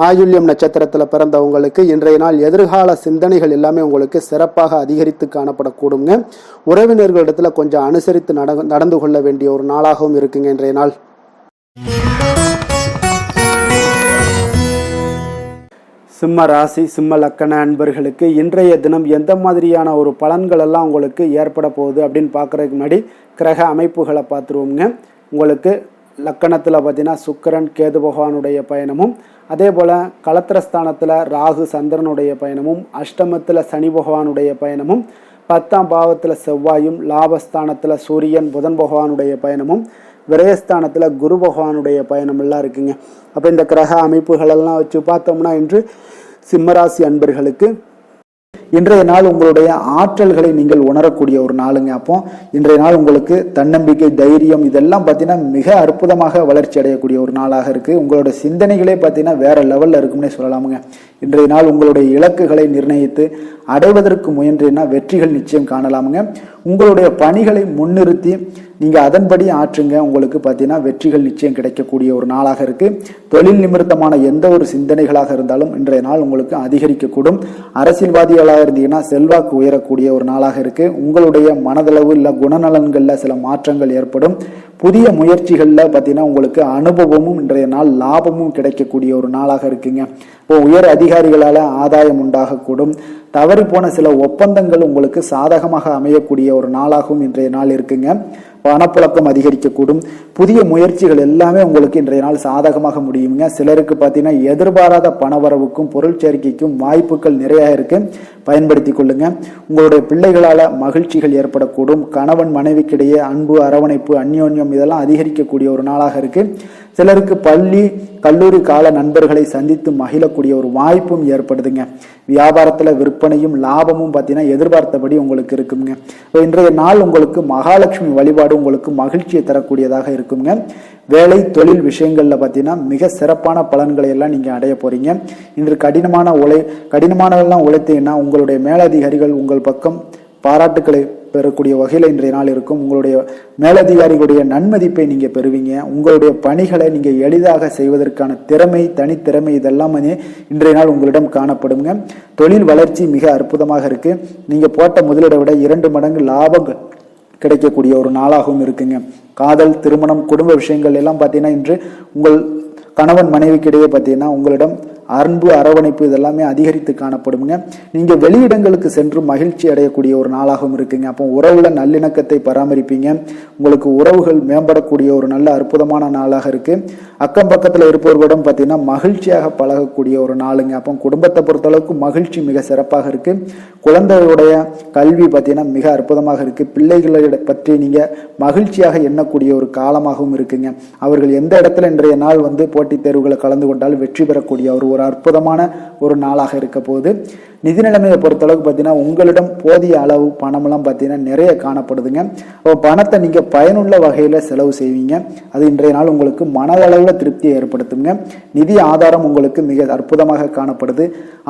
S2: ஆயுள்யம் நட்சத்திரத்தில் பிறந்தவங்களுக்கு இன்றைய நாள் எதிர்கால சிந்தனைகள் எல்லாமே உங்களுக்கு சிறப்பாக அதிகரித்து காணப்படக்கூடுங்க. உறவினர்களிடத்துல கொஞ்சம் அனுசரித்து நடந்து கொள்ள வேண்டிய ஒரு நாளாகவும் இருக்குங்க இன்றைய நாள். சிம்ம ராசி சிம்ம லக்கண அன்பர்களுக்கு இன்றைய தினம் எந்த மாதிரியான ஒரு பலன்கள் எல்லாம் உங்களுக்கு ஏற்பட போகுது அப்படின்னு பார்க்குறதுக்கு முன்னாடி கிரக அமைப்புகளை பார்த்துருவோங்க. உங்களுக்கு லக்கணத்தில் பார்த்தீங்கன்னா சுக்கிரன் கேது பகவானுடைய பயணமும், அதே போல் களத்திரஸ்தானத்தில் ராகு சந்திரனுடைய பயணமும், அஷ்டமத்தில் சனி பகவானுடைய பயணமும், 10ஆம் பாவத்தில் செவ்வாயும், லாபஸ்தானத்தில் சூரியன் புதன் பகவானுடைய பயணமும், விரயஸ்தானத்தில் குரு பகவானுடைய பயணம் எல்லாம் இருக்குங்க. அப்போ இந்த கிரக அமைப்புகளெல்லாம் வச்சு பார்த்தோம்னா இன்று சிம்மராசி அன்பர்களுக்கு இன்றைய நாள் உங்களுடைய ஆற்றல்களை நீங்கள் உணரக்கூடிய ஒரு நாளுங்க. அப்போ இன்றைய நாள் உங்களுக்கு தன்னம்பிக்கை, தைரியம் இதெல்லாம் பார்த்தீங்கன்னா மிக அற்புதமாக வளர்ச்சி அடையக்கூடிய ஒரு நாளாக இருக்கு. உங்களோட சிந்தனைகளே பார்த்தீங்கன்னா வேற லெவல்ல இருக்கும்னே சொல்லலாமுங்க. இன்றைய நாள் உங்களுடைய இலக்குகளை நிர்ணயித்து அடைவதற்கு முயன்றீங்கன்னா வெற்றிகள் நிச்சயம் காணலாமுங்க. உங்களுடைய பணிகளை முன்னிறுத்தி நீங்க அதன்படி ஆற்றுங்க. உங்களுக்கு பார்த்தீங்கன்னா வெற்றிகள் நிச்சயம் கிடைக்கக்கூடிய ஒரு நாளாக இருக்கு. தொழில் நிமித்தமான எந்த ஒரு சிந்தனைகளாக இருந்தாலும் இன்றைய நாள் உங்களுக்கு அதிகரிக்கக்கூடும். அரசியல்வாதிகளாக இருந்தீங்கன்னா செல்வாக்கு உயரக்கூடிய ஒரு நாளாக இருக்கு. உங்களுடைய மனதளவு இல்லை குணநலன்கள்ல சில மாற்றங்கள் ஏற்படும். புதிய முயற்சிகள்ல பார்த்தீங்கன்னா உங்களுக்கு அனுபவமும் இன்றைய நாள் லாபமும் கிடைக்கக்கூடிய ஒரு நாளாக இருக்குங்க. இப்போ உயர் அதிகாரிகளால ஆதாயம் உண்டாகக்கூடும். தவறி போன சில ஒப்பந்தங்கள் உங்களுக்கு சாதகமாக அமையக்கூடிய ஒரு நாளாகவும் இன்றைய நாள் இருக்குங்க. பணப்புழக்கம் அதிகரிக்கக்கூடும். புதிய முயற்சிகள் எல்லாமே உங்களுக்கு இன்றைய நாள் சாதகமாக முடியுங்க. சிலருக்கு பார்த்தீங்கன்னா எதிர்பாராத பணவரவுக்கும் பொருள் சேர்க்கைக்கும் வாய்ப்புகள் நிறைய இருக்கு. பயன்படுத்தி கொள்ளுங்க. உங்களுடைய பிள்ளைகளால மகிழ்ச்சிகள் ஏற்படக்கூடும். கணவன் மனைவிக்கிடையே அன்பு, அரவணைப்பு, அந்யோன்யம் இதெல்லாம் அதிகரிக்கக்கூடிய ஒரு நாளாக இருக்கு. சிலருக்கு பள்ளி கல்லூரி கால நண்பர்களை சந்தித்து மகிழக்கூடிய ஒரு வாய்ப்பும் ஏற்படுதுங்க. வியாபாரத்துல விற்பனையும் லாபமும் பார்த்தீங்கன்னா எதிர்பார்த்தபடி உங்களுக்கு இருக்குங்க. இன்றைய நாள் உங்களுக்கு மகாலட்சுமி வழிபாடு உங்களுக்கு மகிழ்ச்சியை தரக்கூடியதாக இருக்குங்க. வேலை தொழில் விஷயங்கள்ல பார்த்தீங்கன்னா மிக சிறப்பான பலன்களை எல்லாம் நீங்க அடைய போறீங்க. இன்று கடினமானவெல்லாம் உழைத்தீங்கன்னா உங்களுடைய மேலதிகாரிகள் உங்கள் பக்கம் பாராட்டுக்களை பெறக்கூடிய வகையில் இன்றைய நாள் இருக்கும். உங்களுடைய மேலதிகாரிகளுடைய நன்மதிப்பை நீங்க பெறுவீங்க. உங்களுடைய பணிகளை நீங்க எளிதாக செய்வதற்கான தனித்திறமை இதெல்லாம் இன்றைய நாள் உங்களிடம் காணப்படுங்க. தொழில் வளர்ச்சி மிக அற்புதமாக இருக்கு. நீங்க போட்ட முதலீடை விட 2 மடங்கு லாபம் கிடைக்கக்கூடிய ஒரு நாளாகவும் இருக்குங்க. காதல், திருமணம், குடும்ப விஷயங்கள் எல்லாம் பார்த்தீங்கன்னா இன்று உங்கள் கணவன் மனைவிக்கிடையே பார்த்தீங்கன்னா உங்களிடம் அன்பு, அரவணைப்பு இதெல்லாமே அதிகரித்து காணப்படுங்க. நீங்க வெளியிடங்களுக்கு சென்று மகிழ்ச்சி அடையக்கூடிய ஒரு நாளாகவும் இருக்குங்க. அப்போ உறவுல நல்லிணக்கத்தை பராமரிப்பீங்க. உங்களுக்கு உறவுகள் மேம்படக்கூடிய ஒரு நல்ல அற்புதமான நாளாக இருக்கு. அக்கம் பக்கத்துல இருப்பவர்களிடம் பார்த்தீங்கன்னா மகிழ்ச்சியாக பழகக்கூடிய ஒரு நாளுங்க. அப்போ குடும்பத்தை பொறுத்தளவுக்கு மகிழ்ச்சி மிக சிறப்பாக இருக்கு. குழந்தைகளுடைய கல்வி பார்த்தீங்கன்னா மிக அற்புதமாக இருக்கு. பிள்ளைகளை பற்றி நீங்க மகிழ்ச்சியாக எண்ணக்கூடிய ஒரு காலமாகவும் இருக்குங்க. அவர்கள் எந்த இடத்துல இன்றைய நாள் போட்டித் தேர்வுகளை கலந்து கொண்டால் வெற்றி பெறக்கூடிய ஒரு அற்புதமான ஒரு நாளாக இருக்க போகுது. நிதி நிலைமையை பொறுத்தளவுக்கு பார்த்தீங்கன்னா உங்களிடம் போதிய அளவு பணமெல்லாம் பார்த்தீங்கன்னா நிறைய காணப்படுதுங்க. பணத்தை நீங்க பயனுள்ள வகையில செலவு செய்வீங்க. அது இன்றைய நாள் உங்களுக்கு மனதளவில் திருப்தியை ஏற்படுத்துங்க. நிதி ஆதாரம் உங்களுக்கு மிக அற்புதமாக காணப்படுது.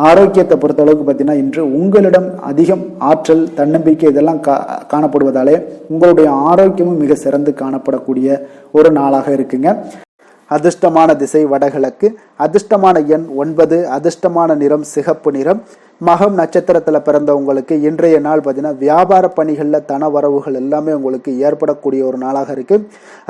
S2: ஆரோக்கியத்தை பொறுத்தளவுக்கு பார்த்தீங்கன்னா இன்று உங்களிடம் அதிகம் ஆற்றல், தன்னம்பிக்கை இதெல்லாம் காணப்படுவதாலே உங்களுடைய ஆரோக்கியமும் மிக சிறந்து காணப்படக்கூடிய ஒரு நாளாக இருக்குங்க. அதிர்ஷ்டமான திசை வடகிழக்கு, அதிர்ஷ்டமான எண் 9, அதிர்ஷ்டமான நிறம் சிகப்பு நிறம். மகம் நட்சத்திரத்தில் பிறந்த உங்களுக்கு இன்றைய நாள் பார்த்தீங்கன்னா வியாபார பணிகளில் தன வரவுகள் எல்லாமே உங்களுக்கு ஏற்படக்கூடிய ஒரு நாளாக இருக்கு.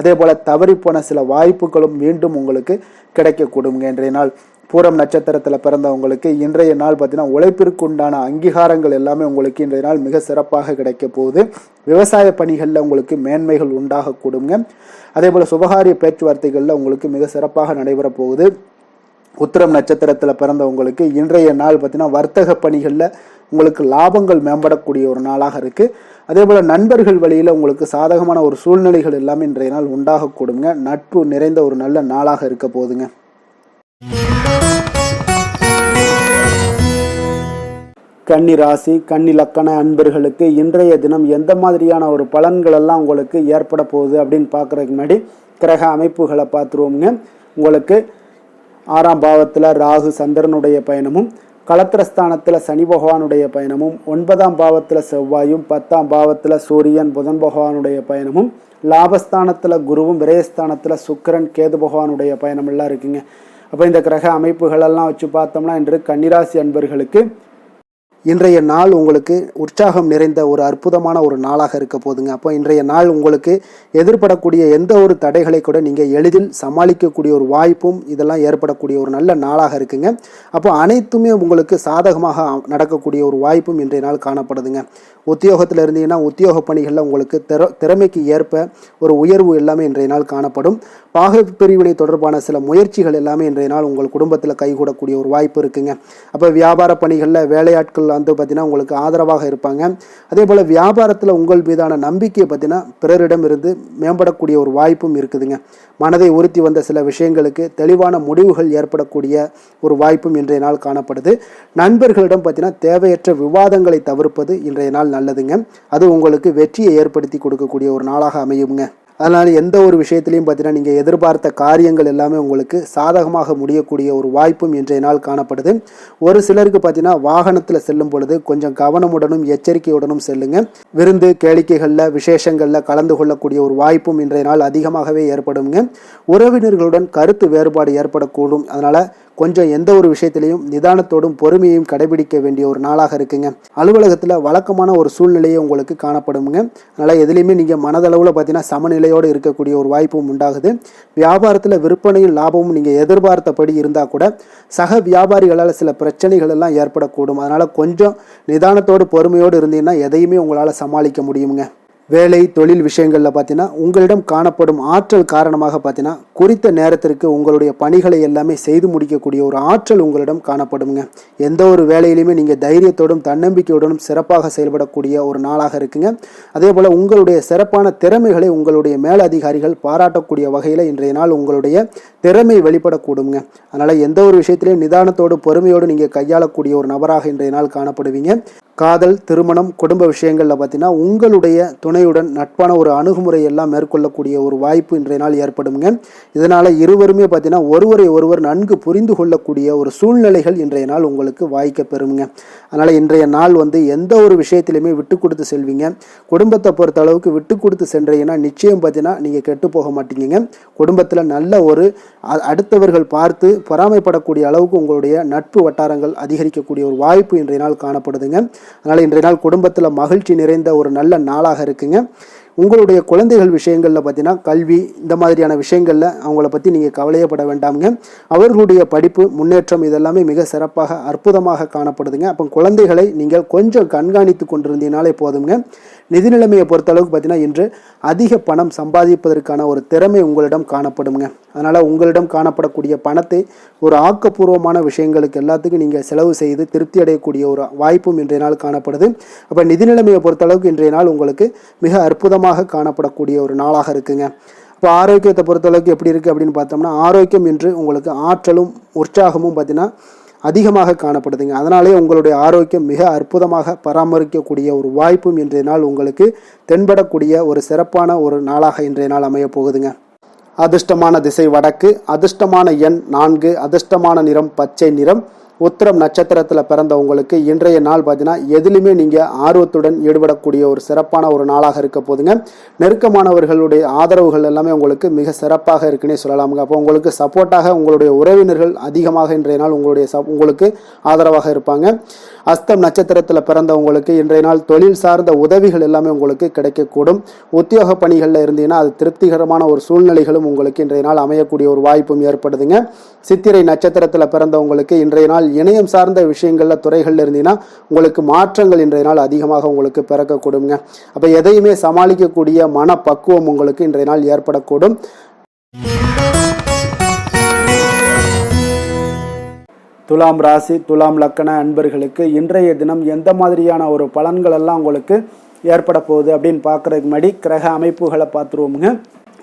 S2: அதே போல தவறி போன சில வாய்ப்புகளும் மீண்டும் உங்களுக்கு கிடைக்கக்கூடுங்க. இன்றைய நாள்
S1: பூரம் நட்சத்திரத்தில் பிறந்தவங்களுக்கு இன்றைய நாள் பார்த்தீங்கன்னா உழைப்பிற்கு உண்டான அங்கீகாரங்கள் எல்லாமே உங்களுக்கு இன்றைய நாள் மிக சிறப்பாக கிடைக்க போகுது. விவசாய பணிகளில் உங்களுக்கு மேன்மைகள் உண்டாகக்கூடுங்க. அதே போல் சுபகாரிய பேச்சுவார்த்தைகளில் உங்களுக்கு மிக சிறப்பாக நடைபெற போகுது. உத்திரம் நட்சத்திரத்தில் பிறந்தவங்களுக்கு இன்றைய நாள் பார்த்தீங்கன்னா வர்த்தக பணிகளில் உங்களுக்கு லாபங்கள் மேம்படக்கூடிய ஒரு நாளாக இருக்குது. அதே போல் நண்பர்கள் வழியில் உங்களுக்கு சாதகமான ஒரு சூழ்நிலைகள் எல்லாமே இன்றைய நாள் உண்டாகக்கூடுங்க. நட்பு நிறைந்த ஒரு நல்ல நாளாக இருக்க போகுதுங்க.
S2: கன்னி ராசி கன்னி லக்கண அன்பர்களுக்கு இன்றைய தினம் எந்த மாதிரியான ஒரு பலன்கள் எல்லாம் உங்களுக்கு ஏற்பட போகுது அப்படின்னு பார்க்குறதுக்கு முன்னாடி கிரக அமைப்புகளை பார்த்துருவோங்க. உங்களுக்கு 6ஆம் பாவத்தில் ராகு சந்திரனுடைய பயணமும், களத்திரஸ்தானத்தில் சனி பகவானுடைய பயணமும், 9ஆம் பாவத்தில் செவ்வாயும், 10ஆம் பாவத்தில் சூரியன் புதன் பகவானுடைய பயணமும், லாபஸ்தானத்தில் குருவும், விரயஸ்தானத்தில் சுக்கிரன் கேது பகவானுடைய பயணம் எல்லாம் இருக்குங்க. அப்போ இந்த கிரக அமைப்புகளெல்லாம் வச்சு பார்த்தோம்னா இன்று கன்னிராசி அன்பர்களுக்கு இன்றைய நாள் உங்களுக்கு உற்சாகம் நிறைந்த ஒரு அற்புதமான ஒரு நாளாக இருக்க போதுங்க. அப்போ இன்றைய நாள் உங்களுக்கு எதிர்படக்கூடிய எந்த ஒரு தடைகளை கூட நீங்கள் எளிதில் சமாளிக்கக்கூடிய ஒரு வாய்ப்பும் இதெல்லாம் ஏற்படக்கூடிய ஒரு நல்ல நாளாக இருக்குங்க. அப்போ அனைத்துமே உங்களுக்கு சாதகமாக நடக்கக்கூடிய ஒரு வாய்ப்பும் இன்றைய நாள் காணப்படுதுங்க. உத்தியோகத்தில் இருந்தீங்கன்னா உத்தியோக பணிகளில் உங்களுக்கு திறமைக்கு ஏற்ப ஒரு உயர்வு எல்லாமே இன்றைய நாள் காணப்படும். பாக பிரிவினை தொடர்பான சில முயற்சிகள் எல்லாமே இன்றைய நாள் உங்கள் குடும்பத்தில் கைகூடக்கூடிய ஒரு வாய்ப்பு இருக்குங்க. அப்போ வியாபார பணிகளில் வேலையாட்கள் வந்து பார்த்தீங்கன்னா உங்களுக்கு ஆதரவாக இருப்பாங்க. அதே போல் வியாபாரத்தில் உங்கள் மீதான நம்பிக்கையை பார்த்தீங்கன்னா பிறரிடம் இருந்து மேம்படக்கூடிய ஒரு வாய்ப்பும் இருக்குதுங்க. மனதை உறுத்தி வந்த சில விஷயங்களுக்கு தெளிவான முடிவுகள் ஏற்படக்கூடிய ஒரு வாய்ப்பும் இன்றைய நாள் காணப்படுது. நண்பர்களிடம் பார்த்தீங்கன்னா தேவையற்ற விவாதங்களை தவிர்ப்பது இன்றைய நாள் நல்லதுங்க. அது உங்களுக்கு வெற்றியை ஏற்படுத்தி கொடுக்கக்கூடிய ஒரு நாளாக அமையுங்க. அதனால் எந்த ஒரு விஷயத்திலையும் பார்த்தீங்கன்னா நீங்கள் எதிர்பார்த்த காரியங்கள் எல்லாமே உங்களுக்கு சாதகமாக முடியக்கூடிய ஒரு வாய்ப்பும் இன்றைய நாள் காணப்படுது. ஒரு சிலருக்கு பார்த்தீங்கன்னா வாகனத்தில் செல்லும் பொழுது கொஞ்சம் கவனமுடனும் எச்சரிக்கையுடனும் செல்லுங்க. விருந்து கேளிக்கைகளில் விசேஷங்களில் கலந்து கொள்ளக்கூடிய ஒரு வாய்ப்பும் இன்றைய நாள் அதிகமாகவே ஏற்படுங்க. உறவினர்களுடன் கருத்து வேறுபாடு ஏற்படக்கூடும். அதனால் கொஞ்சம் எந்த ஒரு விஷயத்திலையும் நிதானத்தோடும் பொறுமையையும் கடைபிடிக்க வேண்டிய ஒரு நாளாக இருக்குங்க. அலுவலகத்தில் வழக்கமான ஒரு சூழ்நிலையே உங்களுக்கு காணப்படுங்க. அதனால் எதுலேயுமே நீங்கள் மனதளவில் பார்த்தீங்கன்னா சமநிலையோடு இருக்கக்கூடிய ஒரு வாய்ப்பும் உண்டாகுது. வியாபாரத்தில் விற்பனையும் லாபமும் நீங்கள் எதிர்பார்த்தபடி இருந்தால் கூட சக வியாபாரிகளால் சில பிரச்சனைகள் எல்லாம் ஏற்படக்கூடும். அதனால் கொஞ்சம் நிதானத்தோடு பொறுமையோடு இருந்தீங்கன்னா எதையுமே உங்களால் சமாளிக்க முடியுங்க. வேலை தொழில் விஷயங்களில் பார்த்தீங்கன்னா உங்களிடம் காணப்படும் ஆற்றல் காரணமாக பார்த்தீங்கன்னா குறித்த நேரத்திற்கு உங்களுடைய பணிகளை எல்லாமே செய்து முடிக்கக்கூடிய ஒரு ஆற்றல் உங்களிடம் காணப்படுங்க. எந்த ஒரு வேலையிலையுமே நீங்கள் தைரியத்தோடும் தன்னம்பிக்கையுடனும் சிறப்பாக செயல்படக்கூடிய ஒரு நாளாக இருக்குங்க. அதே போல் உங்களுடைய சிறப்பான திறமைகளை உங்களுடைய மேலதிகாரிகள் பாராட்டக்கூடிய வகையில் இன்றைய நாள் உங்களுடைய திறமை வெளிப்படக்கூடுங்க. அதனால் எந்த ஒரு விஷயத்திலையும் நிதானத்தோடு பொறுமையோடு நீங்கள் கையாளக்கூடிய ஒரு நபராக இன்றைய நாள் காணப்படுவீங்க. காதல், திருமணம், குடும்ப விஷயங்களில் பார்த்தீங்கன்னா உங்களுடைய துணையுடன் நட்பான ஒரு அணுகுமுறை எல்லாம் மேற்கொள்ளக்கூடிய ஒரு வாய்ப்பு இன்றைய நாள் ஏற்படுங்க. இதனால் இருவருமே பார்த்தீங்கன்னா ஒருவரை ஒருவர் நன்கு புரிந்து கொள்ளக்கூடிய ஒரு சூழ்நிலைகள் இன்றைய நாள் உங்களுக்கு வாய்க்க பெறுங்க. அதனால் இன்றைய நாள் எந்த ஒரு விஷயத்திலையுமே விட்டு கொடுத்து செல்வீங்க. குடும்பத்தை பொறுத்த அளவுக்கு விட்டு கொடுத்து சென்றீங்கன்னா நிச்சயம் பார்த்தீங்கன்னா நீங்கள் கெட்டு போக மாட்டீங்க. குடும்பத்தில் நல்ல ஒரு அடுத்தவர்கள் பார்த்து பொறாமைப்படக்கூடிய அளவுக்கு உங்களுடைய நட்பு வட்டாரங்கள் அதிகரிக்கக்கூடிய ஒரு வாய்ப்பு இன்றைய நாள் காணப்படுதுங்க. அதனால் இன்றைய நாள் குடும்பத்தில் மகிழ்ச்சி நிறைந்த ஒரு நல்ல நாளாக இருக்குங்க. உங்களுடைய குழந்தைகள் விஷயங்களில் பார்த்தீங்கன்னா கல்வி இந்த மாதிரியான விஷயங்களில் அவங்கள பற்றி நீங்கள் கவலையப்பட வேண்டாமுங்க. அவர்களுடைய படிப்பு முன்னேற்றம் இதெல்லாமே மிக சிறப்பாக அற்புதமாக காணப்படுதுங்க. அப்போ குழந்தைகளை நீங்கள் கொஞ்சம் கண்காணித்து கொண்டிருந்தீங்கனாலே போதுங்க. நிதி நிலைமையை பொறுத்தளவுக்கு பார்த்தீங்கன்னா இன்று அதிக பணம் சம்பாதிப்பதற்கான ஒரு திறமை உங்களிடம் காணப்படுங்க. அதனால் உங்களிடம் காணப்படக்கூடிய பணத்தை ஒரு ஆக்கப்பூர்வமான விஷயங்களுக்கு எல்லாத்துக்கும் நீங்கள் செலவு செய்து திருப்தி அடையக்கூடிய ஒரு வாய்ப்பும் இன்றைய நாள் காணப்படுது. அப்போ நிதி நிலைமையை பொறுத்தளவுக்கு இன்றைய நாள் உங்களுக்கு மிக அற்புதமாக காணப்படக்கூடிய ஒரு நாளாக இருக்குங்க. இப்போ ஆரோக்கியத்தை பொறுத்தளவுக்கு எப்படி இருக்குது அப்படின்னு பார்த்தோம்னா ஆரோக்கியம் இன்று உங்களுக்கு ஆற்றலும் உற்சாகமும் பார்த்தீங்கன்னா அதிகமாக காணப்படுதுங்க. அதனாலே உங்களுடைய ஆரோக்கியம் மிக அற்புதமாக பராமரிக்கக்கூடிய ஒரு வாய்ப்பும் இன்றைய நாள் உங்களுக்கு தென்படக்கூடிய ஒரு சிறப்பான ஒரு நாளாக இன்றைய நாள் அமைய போகுதுங்க. அதிர்ஷ்டமான திசை வடக்கு, அதிர்ஷ்டமான எண் 4, அதிர்ஷ்டமான நிறம் பச்சை நிறம், உத்திரம் நட்சத்திரத்தில் பிறந்தவங்களுக்கு இன்றைய நாள் பார்த்தீங்கன்னா எதுலையுமே நீங்கள் ஆர்வத்துடன் ஈடுபடக்கூடிய ஒரு சிறப்பான ஒரு நாளாக இருக்க போதுங்க. நெருக்கமானவர்களுடைய ஆதரவுகள் எல்லாமே உங்களுக்கு மிக சிறப்பாக இருக்குன்னே சொல்லலாமுங்க. அப்போ உங்களுக்கு சப்போர்ட்டாக உங்களுடைய உறவினர்கள் அதிகமாக இன்றைய நாள் உங்களுக்கு ஆதரவாக இருப்பாங்க. அஸ்தம் நட்சத்திரத்தில் பிறந்தவங்களுக்கு இன்றைய நாள் தொழில் சார்ந்த உதவிகள் எல்லாமே உங்களுக்கு கிடைக்கக்கூடும். உத்தியோக பணிகளில் இருந்தீங்கன்னா அது திருப்திகரமான ஒரு சூழ்நிலைகளும் உங்களுக்கு இன்றைய நாள் அமையக்கூடிய ஒரு வாய்ப்பும் ஏற்படுதுங்க. சித்திரை நட்சத்திரத்தில் பிறந்தவங்களுக்கு இன்றைய நாள் இணையம் சார்ந்த விஷயங்கள்ல துறைகள்ல இருந்தீங்கன்னா உங்களுக்கு மாற்றங்கள் இன்றைய நாள் அதிகமாக உங்களுக்கு பிறக்கக்கூடுங்க. அப்போ எதையுமே சமாளிக்கக்கூடிய மனப்பக்குவம் உங்களுக்கு இன்றைய நாள் ஏற்படக்கூடும். துலாம் ராசி துலாம் லக்கண அன்பர்களுக்கு இன்றைய தினம் எந்த மாதிரியான ஒரு பலன்கள் எல்லாம் உங்களுக்கு ஏற்பட போகுது அப்படின்னு பார்க்கறதுக்கு முன்னாடி கிரக அமைப்புகளை பார்த்துருவோமுங்க.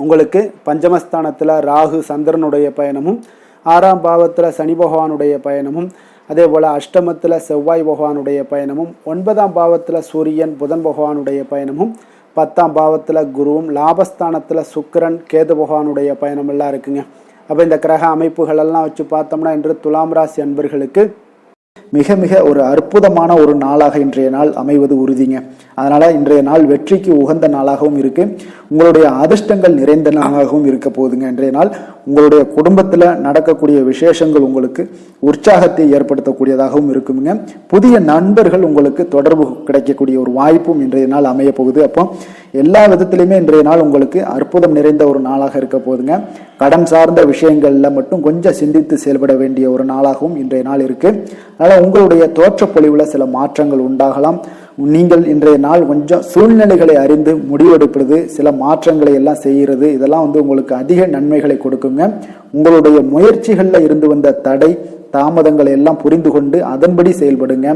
S2: உங்களுக்கு பஞ்சமஸ்தானத்தில் ராகு சந்திரனுடைய பயணமும், 6ஆம் பாவத்தில் சனி பகவானுடைய பயணமும், அதே போல் அஷ்டமத்தில் செவ்வாய் பகவானுடைய பயணமும், 9ஆம் பாவத்தில் சூரியன் புதன் பகவானுடைய பயணமும், 10ஆம் பாவத்தில் குருவும், லாபஸ்தானத்தில் சுக்கிரன் கேது பகவானுடைய பயணம் எல்லாம் இருக்குங்க. அப்போ இந்த கிரக அமைப்புகள் எல்லாம் வச்சு பார்த்தோம்னா இன்று துலாம் ராசி அன்பர்களுக்கு மிக மிக ஒரு அற்புதமான ஒரு நாளாக இன்றைய நாள் அமைவது உறுதிங்க. அதனால இன்றைய நாள் வெற்றிக்கு உகந்த நாளாகவும் இருக்கு. உங்களுடைய அதிர்ஷ்டங்கள் நிறைந்த நாளாகவும் இருக்க போகுதுங்க. இன்றைய நாள் உங்களுடைய குடும்பத்தில் நடக்கக்கூடிய விசேஷங்கள் உங்களுக்கு உற்சாகத்தை ஏற்படுத்தக்கூடியதாகவும் இருக்குங்க. புதிய நண்பர்கள் உங்களுக்கு தொடர்பு கிடைக்கக்கூடிய ஒரு வாய்ப்பும் இன்றைய நாள் அமைய போகுது. அப்போ எல்லா விதத்திலையுமே இன்றைய நாள் உங்களுக்கு அற்புதம் நிறைந்த ஒரு நாளாக இருக்க போகுதுங்க. கடன் சார்ந்த விஷயங்கள்ல மட்டும் கொஞ்சம் சிந்தித்து செயல்பட வேண்டிய ஒரு நாளாகவும் இன்றைய நாள் இருக்கு. அதனால உங்களுடைய தோற்றப்பொழிவுல சில மாற்றங்கள் உண்டாகலாம். நீங்கள் இன்றைய நாள் கொஞ்சம் சூழ்நிலைகளை அறிந்து முடிவெடுப்பது, சில மாற்றங்களை எல்லாம் செய்கிறது, இதெல்லாம் உங்களுக்கு அதிக நன்மைகளை கொடுக்குங்க. உங்களுடைய முயற்சிகளில் இருந்து வந்த தடை தாமதங்களை எல்லாம் புரிந்து கொண்டு அதன்படி செயல்படுங்க.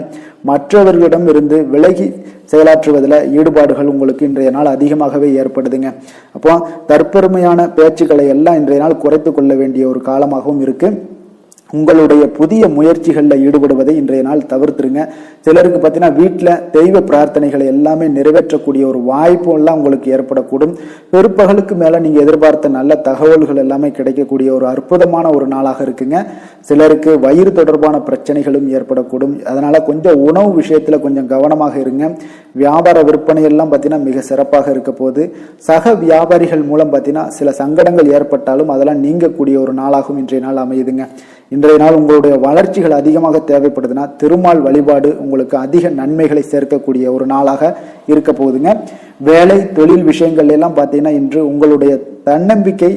S2: மற்றவர்களிடம் இருந்து விலகி செயலாற்றுவதில் ஈடுபாடுகள் உங்களுக்கு இன்றைய நாள் அதிகமாகவே ஏற்படுதுங்க. அப்போ தற்பெருமையான பேச்சுக்களை எல்லாம் இன்றைய நாள் குறைத்து கொள்ள வேண்டிய ஒரு காலமாகவும் இருக்கு. உங்களுடைய புதிய முயற்சிகளில் ஈடுபடுவதை இன்றைய நாள் தவிர்த்துருங்க. சிலருக்கு பார்த்தீங்கன்னா வீட்டில் தெய்வ பிரார்த்தனைகளை எல்லாமே நிறைவேற்றக்கூடிய ஒரு வாய்ப்பு எல்லாம் உங்களுக்கு ஏற்படக்கூடும். பிற்பகலுக்கு மேலே நீங்கள் எதிர்பார்த்த நல்ல தகவல்கள் எல்லாமே கிடைக்கக்கூடிய ஒரு அற்புதமான ஒரு நாளாக இருக்குங்க. சிலருக்கு வயிறு தொடர்பான பிரச்சனைகளும் ஏற்படக்கூடும். அதனால கொஞ்சம் உணவு விஷயத்தில் கொஞ்சம் கவனமாக இருங்க. வியாபார விற்பனை எல்லாம் பார்த்தீங்கன்னா மிக சிறப்பாக இருக்க போது. சக வியாபாரிகள் மூலம் பார்த்தீங்கன்னா சில சங்கடங்கள் ஏற்பட்டாலும் அதெல்லாம் நீங்கக்கூடிய ஒரு நாளாகவும் இன்றைய நாள் அமையுதுங்க. இன்றைய நாள் உங்களுடைய வளர்ச்சிகள் அதிகமாக தேவைப்படுதுன்னா திருமால் வழிபாடு உங்களுக்கு அதிக நன்மைகளை சேர்க்கக்கூடிய ஒரு நாளாக இருக்க போகுதுங்க. வேலை தொழில் விஷயங்கள் எல்லாம் பார்த்தீங்கன்னா இன்று உங்களுடைய தன்னம்பிக்கை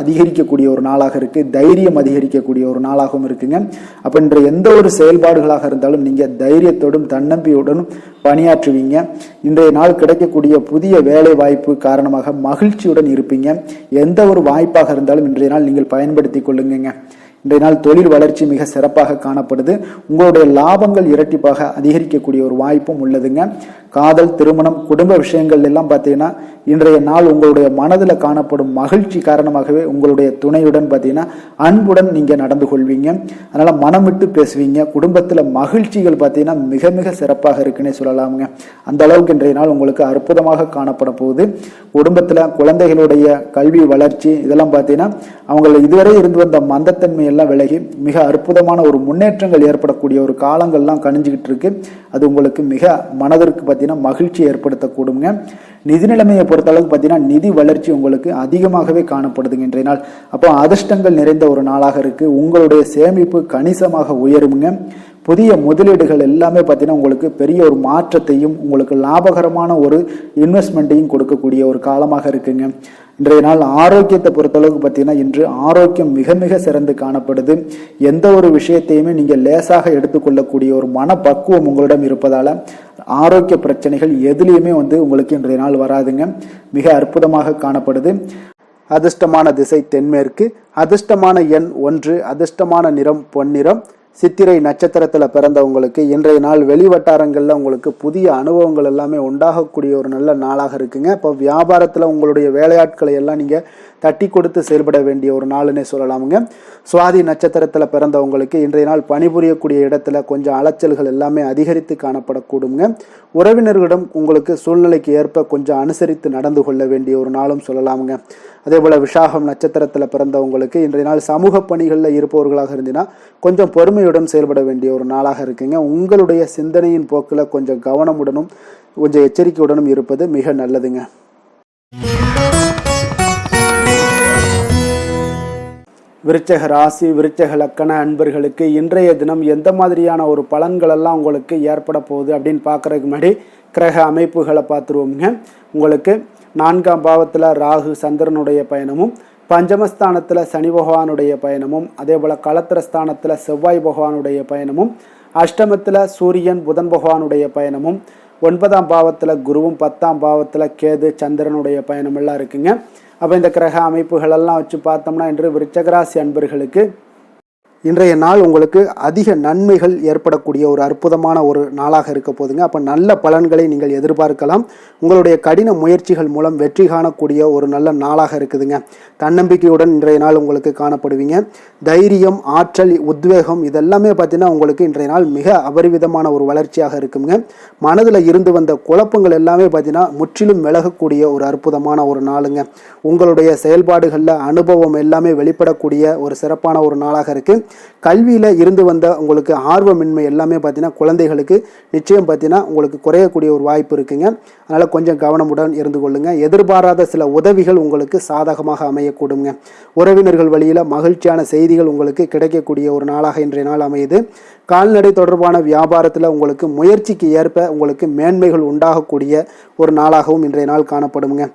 S2: அதிகரிக்கக்கூடிய ஒரு நாளாக இருக்கு. தைரியம் அதிகரிக்கக்கூடிய ஒரு நாளாகவும் இருக்குங்க. அப்ப இன்று எந்த ஒரு செயல்பாடுகளாக இருந்தாலும் நீங்க தைரியத்தோடும் தன்னம்பிக்கையுடனும் பணியாற்றுவீங்க. இன்றைய நாள் கிடைக்கக்கூடிய புதிய வேலை வாய்ப்பு காரணமாக மகிழ்ச்சியுடன் இருப்பீங்க. எந்த ஒரு வாய்ப்பாக இருந்தாலும் இன்றைய நாள் நீங்கள் பயன்படுத்தி கொள்ளுங்க. இன்றைய நாள் தொழில் வளர்ச்சி மிக சிறப்பாக காணப்படுது. உங்களுடைய லாபங்கள் இரட்டிப்பாக அதிகரிக்கக்கூடிய ஒரு வாய்ப்பும் உள்ளதுங்க. காதல், திருமணம், குடும்ப விஷயங்கள் எல்லாம் பார்த்தீங்கன்னா இன்றைய நாள் உங்களுடைய மனதில் காணப்படும் மகிழ்ச்சி காரணமாகவே உங்களுடைய துணையுடன் பார்த்தீங்கன்னா அன்புடன் நீங்க நடந்து கொள்வீங்க. அதனால மனம் விட்டு பேசுவீங்க. குடும்பத்தில் மகிழ்ச்சிகள் பார்த்தீங்கன்னா மிக மிக சிறப்பாக இருக்குன்னே சொல்லலாமுங்க. அந்த அளவுக்கு இன்றைய நாள் உங்களுக்கு அற்புதமாக காணப்பட போகுது. குடும்பத்தில் குழந்தைகளுடைய கல்வி வளர்ச்சி இதெல்லாம் பார்த்தீங்கன்னா அவங்க இதுவரை இருந்து வந்த மந்தத்தன்மை எல்லாம் விலகி மிக அற்புதமான ஒரு முன்னேற்றங்கள் ஏற்படக்கூடிய ஒரு காலங்கள்லாம் கணிஞ்சுக்கிட்டு இருக்கு. அது உங்களுக்கு மிக மனதிற்கு பார்த்தீங்கன்னா மகிழ்ச்சி ஏற்படுத்தக்கூடுங்க. நிதி நிலைமையை பொறுத்த அளவுக்கு பார்த்தீங்கன்னா நிதி வளர்ச்சி உங்களுக்கு அதிகமாகவே காணப்படுதுங்க இன்றைய நாள். அப்போ அதிர்ஷ்டங்கள் நிறைந்த ஒரு நாளாக இருக்கு. உங்களுடைய சேமிப்பு கணிசமாக உயருங்க. புதிய முதலீடுகள் எல்லாமே பார்த்தீங்கன்னா உங்களுக்கு பெரிய ஒரு மாற்றத்தையும் உங்களுக்கு லாபகரமான ஒரு இன்வெஸ்ட்மெண்ட்டையும் கொடுக்கக்கூடிய ஒரு காலமாக இருக்குங்க. இன்றைய நாள் ஆரோக்கியத்தை பொறுத்தளவுக்கு பார்த்தீங்கன்னா இன்று ஆரோக்கியம் மிக மிக சிறந்து காணப்படுது. எந்த ஒரு விஷயத்தையுமே நீங்கள் லேசாக எடுத்துக்கொள்ளக்கூடிய ஒரு மனப்பக்குவம் உங்களிடம் இருப்பதால ஆரோக்கிய பிரச்சனைகள் எதுலேயுமே உங்களுக்கு இன்றைய நாள் வராதுங்க. மிக அற்புதமாக காணப்படுது. அதிர்ஷ்டமான திசை தென்மேற்கு, அதிர்ஷ்டமான எண் 1, அதிர்ஷ்டமான நிறம் பொன்னிறம். சித்திரை நட்சத்திரத்தில் பிறந்தவங்களுக்கு இன்றைய நாள் வெளிவட்டாரங்களில் உங்களுக்கு புதிய அனுபவங்கள் எல்லாமே உண்டாகக்கூடிய ஒரு நல்ல நாளாக இருக்குங்க. இப்போ வியாபாரத்தில் உங்களுடைய வேலையாட்களை எல்லாம் நீங்கள் தட்டி கொடுத்து செயல்பட வேண்டிய ஒரு நாளுன்னே சொல்லலாமுங்க. சுவாதி நட்சத்திரத்தில் பிறந்தவங்களுக்கு இன்றைய நாள் பணிபுரியக்கூடிய இடத்துல கொஞ்சம் அலைச்சல்கள் எல்லாமே அதிகரித்து காணப்படக்கூடுங்க. உறவினர்களிடம் உங்களுக்கு சூழ்நிலைக்கு ஏற்ப கொஞ்சம் அனுசரித்து நடந்து கொள்ள வேண்டிய ஒரு நாளும் சொல்லலாமுங்க. அதே போல விசாகம் நட்சத்திரத்தில் பிறந்தவங்களுக்கு இன்றைய நாள் சமூக பணிகளில் இருப்பவர்களாக இருந்தீங்கன்னா கொஞ்சம் பொறுமையுடன் செயல்பட வேண்டிய ஒரு நாளாக இருக்குங்க. உங்களுடைய சிந்தனையின் போக்கில் கொஞ்சம் கவனமுடனும் கொஞ்சம் எச்சரிக்கையுடனும் இருப்பது மிக நல்லதுங்க. விருச்சக ராசி விருச்சக லக்கண அன்பர்களுக்கு இன்றைய தினம் எந்த மாதிரியான ஒரு பலன்கள் எல்லாம் உங்களுக்கு ஏற்பட போகுது அப்படின்னு பார்க்கறதுக்கு முன்னாடி கிரக அமைப்புகளை பார்த்துருவோம்ங்க. உங்களுக்கு 4ஆம் பாவத்தில் ராகு சந்திரனுடைய பயணமும், பஞ்சமஸ்தானத்தில் சனி பகவானுடைய பயணமும், அதே போல் களத்திரஸ்தானத்தில் செவ்வாய் பகவானுடைய பயணமும், அஷ்டமத்தில் சூரியன் புதன் பகவானுடைய பயணமும், 9ஆம் பாவத்தில் குருவும், 10ஆம் பாவத்தில் கேது சந்திரனுடைய பயணம் எல்லாம் இருக்குங்க. அப்போ இந்த கிரக அமைப்புகளெல்லாம் வச்சு பார்த்தோம்னா இன்று விருச்சகராசி அன்பர்களுக்கு இன்றைய நாள் உங்களுக்கு அதிக நன்மைகள் ஏற்படக்கூடிய ஒரு அற்புதமான ஒரு நாளாக இருக்க போதுங்க. அப்போ நல்ல பலன்களை நீங்கள் எதிர்பார்க்கலாம். உங்களுடைய கடின முயற்சிகள் மூலம் வெற்றி காணக்கூடிய ஒரு நல்ல நாளாக இருக்குதுங்க. தன்னம்பிக்கையுடன் இன்றைய நாள் உங்களுக்கு காணப்படுவீங்க. தைரியம், ஆற்றல், உத்வேகம் இதெல்லாமே பார்த்தீங்கன்னா உங்களுக்கு இன்றைய நாள் மிக அபரிவிதமான ஒரு வளர்ச்சியாக இருக்குங்க. மனதில் இருந்து வந்த குழப்பங்கள் எல்லாமே பார்த்தீங்கன்னா முற்றிலும் விலகக்கூடிய ஒரு அற்புதமான ஒரு நாளுங்க. உங்களுடைய செயல்பாடுகளில் அனுபவம் எல்லாமே வெளிப்படக்கூடிய ஒரு சிறப்பான ஒரு நாளாக இருக்குது. கல்வியில் இருந்து வந்த உங்களுக்கு ஆர்வமின்மை எல்லாமே பார்த்தீங்கன்னா குழந்தைகளுக்கு நிச்சயம் பார்த்தீங்கன்னா உங்களுக்கு குறையக்கூடிய ஒரு வாய்ப்பு இருக்குங்க. அதனால் கொஞ்சம் கவனமுடன் இருந்து கொள்ளுங்க. எதிர்பாராத சில உதவிகள் உங்களுக்கு சாதகமாக அமையக்கூடுங்க. உறவினர்கள் வழியில் மகிழ்ச்சியான செய்திகள் உங்களுக்கு கிடைக்கக்கூடிய ஒரு நாளாக இன்றைய நாள் அமையுது. கால்நடை தொடர்பான வியாபாரத்தில் உங்களுக்கு முயற்சிக்கு ஏற்ப உங்களுக்கு மேன்மைகள் உண்டாகக்கூடிய ஒரு நாளாகவும் இன்றைய நாள் காணப்படுங்க.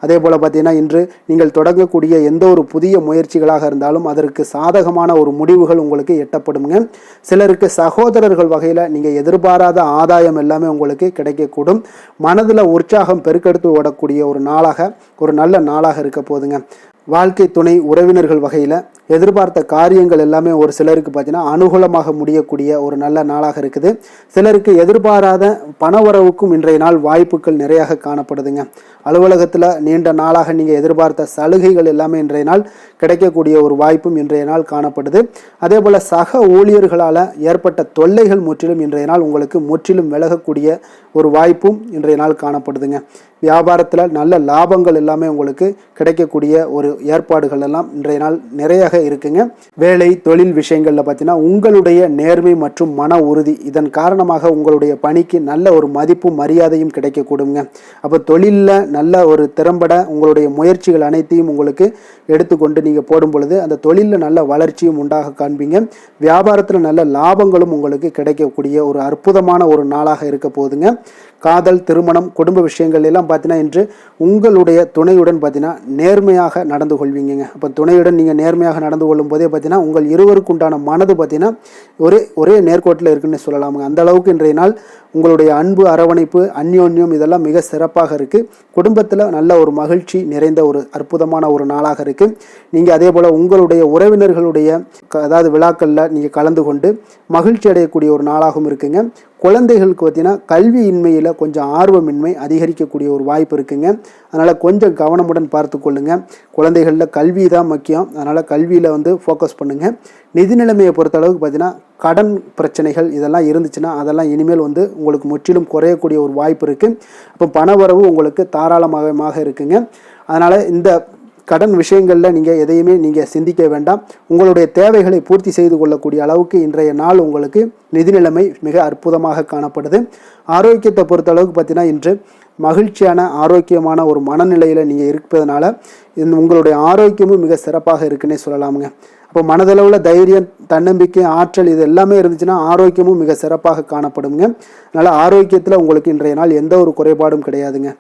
S2: அதே போல் பார்த்தீங்கன்னா இன்று நீங்கள் தொடங்கக்கூடிய எந்த ஒரு புதிய முயற்சிகளாக இருந்தாலும் அதற்கு சாதகமான ஒரு முடிவுகள் உங்களுக்கு எட்டப்படுங்க. சிலருக்கு சகோதரர்கள் வகையில் நீங்கள் எதிர்பாராத ஆதாயம் எல்லாமே உங்களுக்கு கிடைக்கக்கூடும். மனதில் உற்சாகம் பெருக்கெடுத்து ஓடக்கூடிய ஒரு நாளாக, ஒரு நல்ல நாளாக இருக்க போதுங்க. வாழ்க்கை துணை உறவினர்கள் வகையில் எதிர்பார்த்த காரியங்கள் எல்லாமே ஒரு சிலருக்கு பார்த்தீங்கன்னா அனுகூலமாக முடியக்கூடிய ஒரு நல்ல நாளாக இருக்குது. சிலருக்கு எதிர்பாராத பண வரவுக்கும் இன்றைய நாள் வாய்ப்புகள் நிறையாக காணப்படுதுங்க. அலுவலகத்தில் நீண்ட நாளாக நீங்கள் எதிர்பார்த்த சலுகைகள் எல்லாமே இன்றைய நாள் கிடைக்கக்கூடிய ஒரு வாய்ப்பும் இன்றைய நாள் காணப்படுது. அதே போல் சக ஊழியர்களால் ஏற்பட்ட தொல்லைகள் முற்றிலும் இன்றைய நாள் உங்களுக்கு முற்றிலும் விலகக்கூடிய ஒரு வாய்ப்பும் இன்றைய நாள் காணப்படுதுங்க. வியாபாரத்தில் நல்ல லாபங்கள் எல்லாமே உங்களுக்கு கிடைக்கக்கூடிய ஒரு ஏற்பாடுகள் எல்லாம் இன்றைய நாள் நிறையாக இருக்குங்க. வேலை தொழில் விஷயங்கள்ல பார்த்தீங்கன்னா உங்களுடைய நேர்மை மற்றும் மன உறுதி இதன் காரணமாக உங்களுடைய பணிக்கு நல்ல ஒரு மதிப்பும் மரியாதையும் கிடைக்கக்கூடுங்க. அப்போ தொழிலில் நல்ல ஒரு திறம்பட உங்களுடைய முயற்சிகள் அனைத்தையும் உங்களுக்கு எடுத்துக்கொண்டு நீங்கள் போடும் பொழுது அந்த தொழிலில் நல்ல வளர்ச்சியும் உண்டாக காண்பீங்க. வியாபாரத்தில் நல்ல லாபங்களும் உங்களுக்கு கிடைக்கக்கூடிய ஒரு அற்புதமான ஒரு நாளாக இருக்க போகுதுங்க. காதல், திருமணம், குடும்ப விஷயங்கள் எல்லாம் பார்த்தீங்கன்னா இன்று உங்களுடைய துணையுடன் பார்த்தீங்கன்னா நேர்மையாக நடந்து கொள்வீங்க. அப்போ துணையுடன் நீங்கள் நேர்மையாக நடந்து கொள்ளும் போதே பார்த்தீங்கன்னா உங்கள் இருவருக்கு உண்டான மனது பார்த்தீங்கன்னா ஒரே நேர்கோட்டில் இருக்குன்னு சொல்லலாமுங்க. அந்த அளவுக்கு இன்றைய நாள் உங்களுடைய அன்பு, அரவணைப்பு, அந்யோன்யம் இதெல்லாம் மிக சிறப்பாக இருக்குது. குடும்பத்தில் நல்ல ஒரு மகிழ்ச்சி நிறைந்த ஒரு அற்புதமான ஒரு நாளாக இருக்குது. நீங்கள் அதே போல் உங்களுடைய உறவினர்களுடைய அதாவது விழாக்களில் நீங்கள் கலந்து கொண்டு மகிழ்ச்சி அடையக்கூடிய ஒரு நாளாகவும் இருக்குங்க. குழந்தைகளுக்கு பார்த்தீங்கன்னா கல்வியின்மையில் கொஞ்சம் ஆர்வமின்மை அதிகரிக்கக்கூடிய ஒரு வாய்ப்பு இருக்குங்க. அதனால் கொஞ்சம் கவனமுடன் பார்த்து கொள்ளுங்க. குழந்தைகளில் கல்வி தான் முக்கியம். அதனால் கல்வியில் ஃபோக்கஸ் பண்ணுங்கள். நிதி நிலைமையை பொறுத்த அளவுக்கு பார்த்தீங்கன்னா கடன் பிரச்சனைகள் இதெல்லாம் இருந்துச்சுன்னா அதெல்லாம் இனிமேல் உங்களுக்கு முற்றிலும் குறையக்கூடிய ஒரு வாய்ப்பு இருக்குது. அப்போ பணவரவு உங்களுக்கு தாராளமாக இருக்குங்க. அதனால் இந்த கடன் விஷயங்களில் நீங்கள் எதையுமே நீங்கள் சிந்திக்க வேண்டாம். உங்களுடைய தேவைகளை பூர்த்தி செய்து கொள்ளக்கூடிய அளவுக்கு இன்றைய நாள் உங்களுக்கு நிதி நிலைமை மிக அற்புதமாக காணப்படுது. ஆரோக்கியத்தை பொறுத்த அளவுக்கு பார்த்தீங்கன்னா இன்று மகிழ்ச்சியான ஆரோக்கியமான ஒரு மனநிலையில் நீங்கள் இருப்பதனால உங்களுடைய ஆரோக்கியமும் மிக சிறப்பாக இருக்குன்னே சொல்லலாமுங்க. அப்போ மனதளவில் தைரியம், தன்னம்பிக்கை, ஆற்றல் இது எல்லாமே இருந்துச்சுன்னா ஆரோக்கியமும் மிக சிறப்பாக காணப்படுங்க. அதனால் ஆரோக்கியத்தில் உங்களுக்கு இன்றைய நாள் எந்த ஒரு குறைபாடும் கிடையாதுங்க.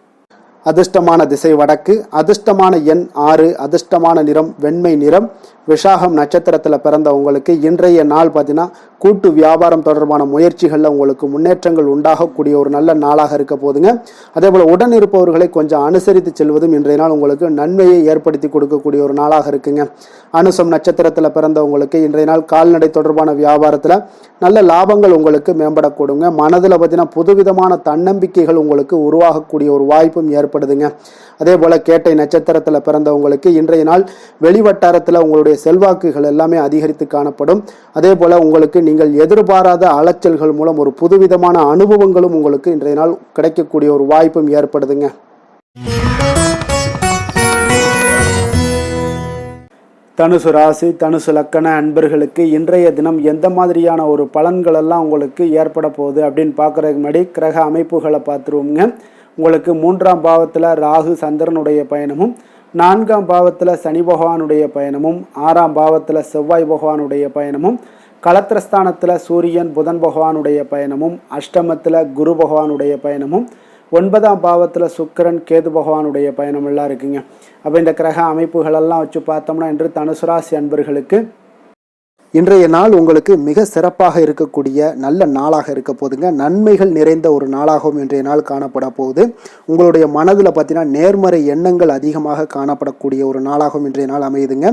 S2: அதிர்ஷ்டமான திசை வடக்கு, அதிர்ஷ்டமான எண் 6, அதிர்ஷ்டமான நிறம் வெண்மை நிறம், விசாகம் நட்சத்திரத்தில் பிறந்தவங்களுக்கு இன்றைய நாள் பார்த்தீங்கன்னா கூட்டு வியாபாரம் தொடர்பான முயற்சிகளில் உங்களுக்கு முன்னேற்றங்கள் உண்டாகக்கூடிய ஒரு நல்ல நாளாக இருக்க போதுங்க. அதே போல் உடன் இருப்பவர்களை கொஞ்சம் அனுசரித்து செல்வதும் இன்றைய நாள் உங்களுக்கு நன்மையை ஏற்படுத்தி கொடுக்கக்கூடிய ஒரு நாளாக இருக்குங்க. அனுசம் நட்சத்திரத்தில் பிறந்தவங்களுக்கு இன்றைய நாள் கால்நடை தொடர்பான வியாபாரத்தில் நல்ல லாபங்கள் உங்களுக்கு மேம்படக்கூடுங்க. மனதில் பார்த்தீங்கன்னா புதுவிதமான தன்னம்பிக்கைகள் உங்களுக்கு உருவாகக்கூடிய ஒரு வாய்ப்பும் ஏற்படுதுங்க. அதே போல் கேட்டை நட்சத்திரத்தில் பிறந்தவங்களுக்கு இன்றைய நாள் வெளிவட்டாரத்தில் உங்களுடைய செல்வாக்குகள் எல்லாமே அதிகரித்து காணப்படும். அதே போல் உங்களுக்கு நீங்கள் எதிர்பாராத அலைச்சல்கள் மூலம் ஒரு புதுவிதமான அனுபவங்களும் உங்களுக்கு இன்றைய நாள் கிடைக்கக்கூடிய ஒரு வாய்ப்பும் ஏற்படுதுங்க. தனுசு ராசி தனுசு லக்கண அன்பர்களுக்கு இன்றைய தினம் எந்த மாதிரியான ஒரு பலன்கள் எல்லாம் உங்களுக்கு ஏற்பட போகுது அப்படின்னு பார்க்குறதுக்கு முன்னாடி கிரக அமைப்புகளை பார்த்துருவோங்க. உங்களுக்கு 3ஆம் பாவத்தில் ராகு சந்திரனுடைய பயணமும், 4ஆம் பாவத்தில் சனி பகவானுடைய பயணமும், 6ஆம் பாவத்தில் செவ்வாய் பகவானுடைய பயணமும், களத்திரஸ்தானத்தில் சூரியன் புதன் பகவானுடைய பயணமும், அஷ்டமத்தில் குரு பகவானுடைய பயணமும், 9ஆம் பாவத்தில் சுக்கிரன் கேது பகவானுடைய பயணம் எல்லாம் இருக்குங்க. அப்போ இந்த கிரக அமைப்புகளெல்லாம் வச்சு பார்த்தோம்னா இன்று தனுசு ராசி அன்பர்களுக்கு இன்றைய நாள் உங்களுக்கு மிக சிறப்பாக இருக்கக்கூடிய நல்ல நாளாக இருக்க போதுங்க. நன்மைகள் நிறைந்த ஒரு நாளாகவும் இன்றைய நாள் காணப்பட போகுது. உங்களுடைய மனதில் பார்த்தீங்கன்னா நேர்மறை எண்ணங்கள் அதிகமாக காணப்படக்கூடிய ஒரு நாளாகவும் இன்றைய நாள் அமையுதுங்க.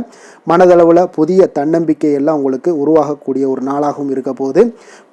S2: மனதளவில் புதிய தன்னம்பிக்கை எல்லாம் உங்களுக்கு உருவாகக்கூடிய ஒரு நாளாகவும் இருக்க போகுது.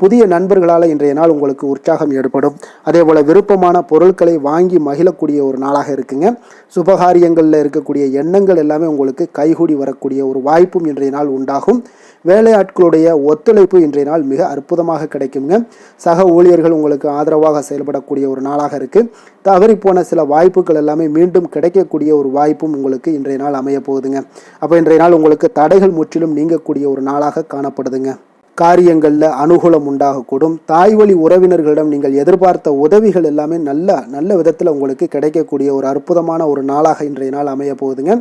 S2: புதிய நண்பர்களால் இன்றைய நாள் உங்களுக்கு உற்சாகம் ஏற்படும். அதே போல் விருப்பமான பொருட்களை வாங்கி மகிழக்கூடிய ஒரு நாளாக இருக்குங்க. சுபகாரியங்களில் இருக்கக்கூடிய எண்ணங்கள் எல்லாமே உங்களுக்கு கைகூடி வரக்கூடிய ஒரு வாய்ப்பும் இன்றைய நாள் உண்டாகும். வேலையாட்களுடைய ஒத்துழைப்பு இன்றைய நாள் மிக அற்புதமாக கிடைக்குங்க. சக ஊழியர்கள் உங்களுக்கு ஆதரவாக செயல்படக்கூடிய ஒரு நாளாக இருக்குது. தவறி போன சில வாய்ப்புகள் எல்லாமே மீண்டும் கிடைக்கக்கூடிய ஒரு வாய்ப்பும் உங்களுக்கு இன்றைய நாள் அமைய போகுதுங்க. அப்போ இன்றைய நாள் உங்களுக்கு தடைகள் முற்றிலும் நீங்கக்கூடிய ஒரு நாளாக காணப்படுதுங்க. காரியங்களில் அனுகூலம் உண்டாகக்கூடும். தாய் வழி உறவினர்களிடம் நீங்கள் எதிர்பார்த்த உதவிகள் எல்லாமே நல்ல விதத்தில் உங்களுக்கு கிடைக்கக்கூடிய ஒரு அற்புதமான ஒரு நாளாக இன்றைய நாள் அமைய போகுதுங்க.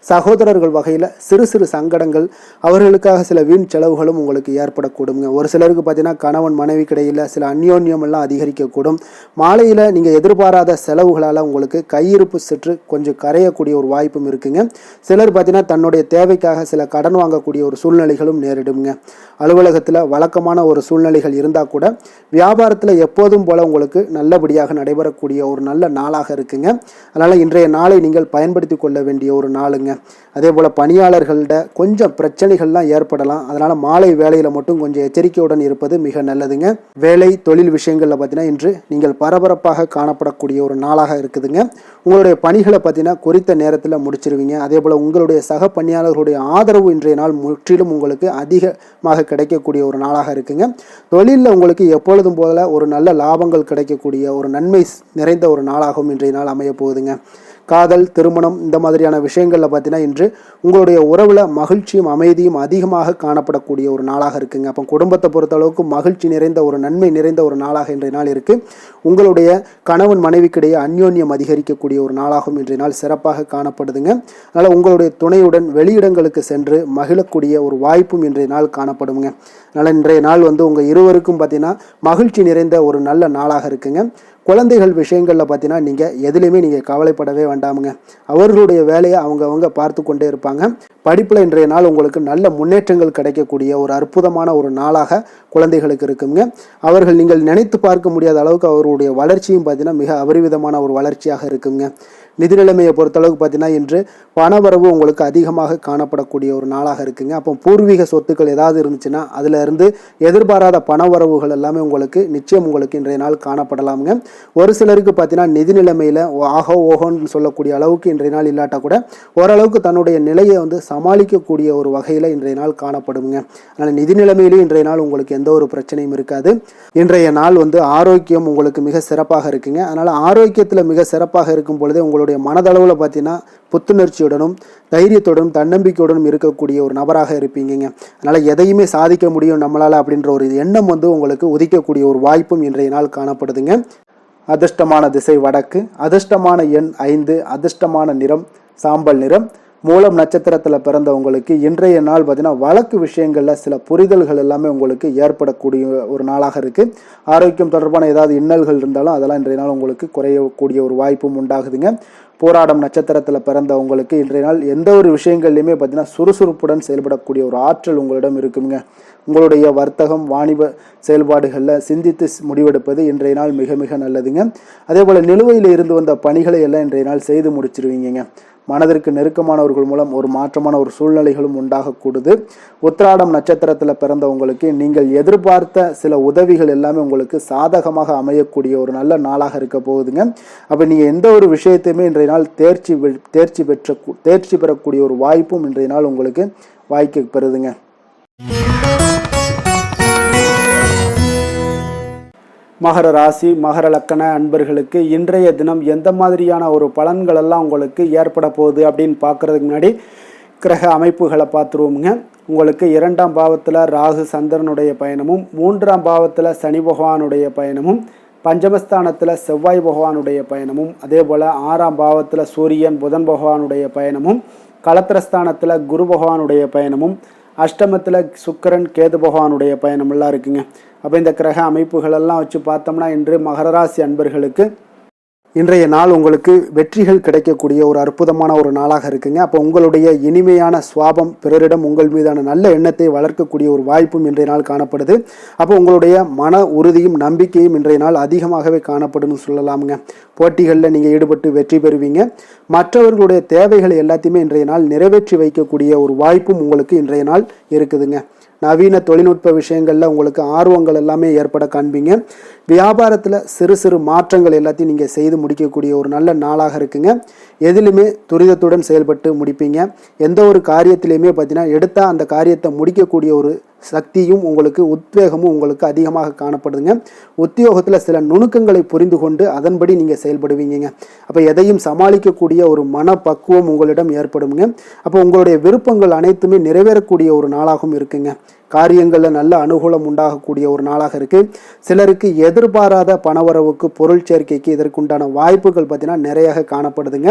S2: சகோதரர்கள் வகையில் சிறு சிறு சங்கடங்கள், அவர்களுக்காக சில வீண் செலவுகளும் உங்களுக்கு ஏற்படக்கூடுங்க. ஒரு சிலருக்கு பார்த்தீங்கன்னா கணவன் மனைவி கிடையில் சில அந்யோன்யம் எல்லாம் அதிகரிக்கக்கூடும். மாலையில் நீங்கள் எதிர்பாராத செலவுகளால் உங்களுக்கு கையிருப்பு சற்று கொஞ்சம் கரையக்கூடிய ஒரு வாய்ப்பும் இருக்குங்க. சிலர் பார்த்தீங்கன்னா தன்னுடைய தேவைக்காக சில கடன் வாங்கக்கூடிய ஒரு சூழ்நிலைகளும் நேரிடுங்க. அலுவலகத்தில் வழக்கமான ஒரு சூழ்நிலைகள் இருந்தால் கூட வியாபாரத்தில் எப்போதும் போல உங்களுக்கு நல்லபடியாக நடைபெறக்கூடிய ஒரு நல்ல நாளாக இருக்குங்க. அதனால் இன்றைய நாளை நீங்கள் பயன்படுத்தி கொள்ள வேண்டிய ஒரு நாளுங்க. அதே போல் பணியாளர்கள்ட கொஞ்சம் பிரச்சனைகள்லாம் ஏற்படலாம். அதனால் மாலை வேலையில் மட்டும் கொஞ்சம் எச்சரிக்கையுடன் இருப்பது மிக நல்லதுங்க. வேலை தொழில் விஷயங்களில் பார்த்தீங்கன்னா இன்று நீங்கள் பரபரப்பாக காணப்படக்கூடிய ஒரு நாளாக இருக்குதுங்க. உங்களுடைய பணிகளை பார்த்தீங்கன்னா குறித்த நேரத்தில் முடிச்சிருவீங்க. அதே போல் உங்களுடைய சக பணியாளர்களுடைய ஆதரவு இன்றைய நாள் முற்றிலும் உங்களுக்கு அதிகமாக கிடைக்கக்கூடிய ஒரு நாளாக இருக்குங்க. தொழிலில் உங்களுக்கு எப்பொழுதும் போல ஒரு நல்ல லாபங்கள் கிடைக்கக்கூடிய ஒரு நன்மை நிறைந்த ஒரு நாளாகவும் இன்றைய நாள் அமைய போகுதுங்க. காதல், திருமணம் இந்த மாதிரியான விஷயங்களில் பார்த்தீங்கன்னா இன்று உங்களுடைய உறவில் மகிழ்ச்சியும் அமைதியும் அதிகமாக காணப்படக்கூடிய ஒரு நாளாக இருக்குங்க. அப்போ குடும்பத்தை பொறுத்தளவுக்கு மகிழ்ச்சி நிறைந்த ஒரு நன்மை நிறைந்த ஒரு நாளாக இன்றைய நாள் இருக்குது. உங்களுடைய கணவன் மனைவிக்கிடையே அந்யோன்யம் அதிகரிக்கக்கூடிய ஒரு நாளாகவும் இன்றைய நாள் சிறப்பாக காணப்படுதுங்க. அதனால் உங்களுடைய துணையுடன் வெளியிடங்களுக்கு சென்று மகிழக்கூடிய ஒரு வாய்ப்பும் இன்றைய நாள் காணப்படுங்க. அதனால் இன்றைய நாள் உங்கள் இருவருக்கும் பார்த்தீங்கன்னா மகிழ்ச்சி நிறைந்த ஒரு நல்ல நாளாக இருக்குங்க. குழந்தைகள் விஷயங்களில் பார்த்தீங்கன்னா நீங்கள் எதுலேயுமே நீங்கள் கவலைப்படவே வேண்டாமுங்க. அவர்களுடைய வேலையை அவங்க பார்த்து கொண்டே இருப்பாங்க. படிப்பில் இன்றைய நாள் உங்களுக்கு நல்ல முன்னேற்றங்கள் கிடைக்கக்கூடிய ஒரு அற்புதமான ஒரு நாளாக குழந்தைகளுக்கு இருக்குங்க. அவர்கள் நீங்கள் நினைத்து பார்க்க முடியாத அளவுக்கு அவருடைய வளர்ச்சியும் பார்த்தீங்கன்னா மிக அபரிவிதமான ஒரு வளர்ச்சியாக இருக்குங்க. நிதி நிலைமையை பொறுத்தளவுக்கு பார்த்தீங்கன்னா இன்று பணவரவு உங்களுக்கு அதிகமாக காணப்படக்கூடிய ஒரு நாளாக இருக்குங்க. அப்போ பூர்வீக சொத்துக்கள் ஏதாவது இருந்துச்சுன்னா அதில் இருந்து எதிர்பாராத பணவரவுகள் எல்லாமே உங்களுக்கு நிச்சயம் உங்களுக்கு இன்றைய நாள் காணப்படலாமுங்க. ஒரு சிலருக்கு பார்த்தீங்கன்னா நிதி நிலைமையில் ஓஹோன்னு சொல்லக்கூடிய அளவுக்கு இன்றைய நாள் இல்லாட்டா கூட ஓரளவுக்கு தன்னுடைய நிலையை சமாளிக்கக்கூடிய ஒரு வகையில் இன்றைய நாள் காணப்படுங்க. அதனால் நிதி நிலைமையிலும் இன்றைய நாள் உங்களுக்கு எந்த ஒரு பிரச்சனையும் இருக்காது. இன்றைய நாள் ஆரோக்கியம் உங்களுக்கு மிக சிறப்பாக இருக்குங்க. அதனால் ஆரோக்கியத்தில் மிக சிறப்பாக இருக்கும் பொழுதே உங்களுடைய மனதளவில் பார்த்தீங்கன்னா புத்துணர்ச்சியுடனும் தைரியத்துடனும் தன்னம்பிக்கையுடனும் இருக்கக்கூடிய ஒரு நபராக இருப்பீங்க. அதனால் எதையுமே சாதிக்க முடியும் நம்மளால் அப்படின்ற ஒரு எண்ணம் உங்களுக்கு உதிக்கக்கூடிய ஒரு வாய்ப்பும் இன்றைய நாள் காணப்படுதுங்க. அதிர்ஷ்டமான திசை வடக்கு, அதிர்ஷ்டமான எண் 5, அதிர்ஷ்டமான நிறம் சாம்பல் நிறம். மூலம் நட்சத்திரத்தில் பிறந்தவங்களுக்கு இன்றைய நாள் பார்த்தீங்கன்னா வழக்கு விஷயங்களில் சில புரிதல்கள் எல்லாமே உங்களுக்கு ஏற்படக்கூடிய ஒரு நாளாக இருக்குது. ஆரோக்கியம் தொடர்பான ஏதாவது இன்னல்கள் இருந்தாலும் அதெல்லாம் இன்றைய நாள் உங்களுக்கு குறையக்கூடிய ஒரு வாய்ப்பும் உண்டாகுதுங்க. போராடம் நட்சத்திரத்தில் பிறந்தவங்களுக்கு இன்றைய நாள் எந்த ஒரு விஷயங்கள்லையுமே பார்த்தீங்கன்னா சுறுசுறுப்புடன் செயல்படக்கூடிய ஒரு ஆற்றல் உங்களிடம் இருக்குங்க. உங்களுடைய வர்த்தகம் வாணிப செயல்பாடுகளில் சிந்தித்து முடிவெடுப்பது இன்றைய நாள் மிக மிக நல்லதுங்க. அதே போல் நிலுவையில் இருந்து வந்த பணிகளை எல்லாம் இன்றைய நாள் செய்து முடிச்சிருவீங்க. மனதிற்கு நெருக்கமானவர்கள் மூலம் ஒரு மாற்றமான ஒரு சூழ்நிலைகளும் உண்டாகக்கூடுது. உத்திராடம் நட்சத்திரத்தில் பிறந்தவங்களுக்கு நீங்கள் எதிர்பார்த்த சில உதவிகள் எல்லாமே உங்களுக்கு சாதகமாக அமையக்கூடிய ஒரு நல்ல நாளாக இருக்க போகுதுங்க. அப்போ நீங்கள் எந்த ஒரு விஷயத்தையுமே இன்றைய நாள் தேர்ச்சி பெறக்கூடிய ஒரு வாய்ப்பும் இன்றைய நாள் உங்களுக்கு வாய்க்க பெறுதுங்க. மகர ராசி மகர லக்கண அன்பர்களுக்கு இன்றைய தினம் எந்த மாதிரியான ஒரு பலன்கள் எல்லாம் உங்களுக்கு ஏற்பட போகுது அப்படின்னு பார்க்கறதுக்கு முன்னாடி கிரக அமைப்புகளை பார்த்துருவோமுங்க. உங்களுக்கு 2ஆம் பாவத்தில் ராகு சந்திரனுடைய பயணமும், 3ஆம் பாவத்தில் சனி பகவானுடைய பயணமும், பஞ்சமஸ்தானத்தில் செவ்வாய் பகவானுடைய பயணமும், அதே போல் 6ஆம் பாவத்தில் சூரியன் புதன் பகவானுடைய பயணமும், களத்திரஸ்தானத்தில் குரு பகவானுடைய பயணமும், அஷ்டமத்தில் சுக்கிரன் கேது பகவானுடைய பயணமெல்லாம் இருக்குங்க. அப்போ இந்த கிரக அமைப்புகளெல்லாம் வச்சு பார்த்தோம்னா இன்று மகர ராசி அன்பர்களுக்கு இன்றைய நாள் உங்களுக்கு வெற்றிகள் கிடைக்கக்கூடிய ஒரு அற்புதமான ஒரு நாளாக இருக்குங்க. அப்போ உங்களுடைய இனிமையான சுவாபம் பிறரிடம் உங்கள் மீதான நல்ல எண்ணத்தை வளர்க்கக்கூடிய ஒரு வாய்ப்பும் இன்றைய நாள் காணப்படுது. அப்போ உங்களுடைய மன உறுதியும் நம்பிக்கையும் இன்றைய நாள் அதிகமாகவே காணப்படும்னு சொல்லலாமுங்க. போட்டிகளில் நீங்கள் ஈடுபட்டு வெற்றி பெறுவீங்க. மற்றவர்களுடைய தேவைகளை எல்லாத்தையுமே இன்றைய நாள் நிறைவேற்றி வைக்கக்கூடிய ஒரு வாய்ப்பும் உங்களுக்கு இன்றைய நாள் இருக்குதுங்க. நவீன தொழில்நுட்ப விஷயங்களில் உங்களுக்கு ஆர்வங்கள் எல்லாமே ஏற்பட காண்பீங்க. வியாபாரத்தில் சிறு சிறு மாற்றங்கள் எல்லாத்தையும் நீங்கள் செய்து முடிக்கக்கூடிய ஒரு நல்ல நாளாக இருக்குங்க. எதிலுமே துரிதத்துடன் செயல்பட்டு முடிப்பீங்க. எந்த ஒரு காரியத்திலையுமே பார்த்தீங்கன்னா எடுத்தால் அந்த காரியத்தை முடிக்கக்கூடிய ஒரு சக்தியும் உங்களுக்கு உத்வேகமும் உங்களுக்கு அதிகமாக காணப்படுதுங்க. உத்தியோகத்தில் சில நுணுக்கங்களை புரிந்து கொண்டு அதன்படி நீங்கள் செயல்படுவீங்க. அப்போ எதையும் சமாளிக்கக்கூடிய ஒரு மனப்பக்குவம் உங்களிடம் ஏற்படுங்க. அப்போ உங்களுடைய விருப்பங்கள் அனைத்துமே நிறைவேறக்கூடிய ஒரு நாளாகவும் இருக்குங்க. காரியங்களில் நல்ல அனுகூலம் உண்டாகக்கூடிய ஒரு நாளாக இருக்குது. சிலருக்கு எதிர்பாராத பணவரவுக்கு பொருள் சேர்க்கைக்கு இதற்குண்டான வாய்ப்புகள் பார்த்தீங்கன்னா நிறைய காணப்படுதுங்க.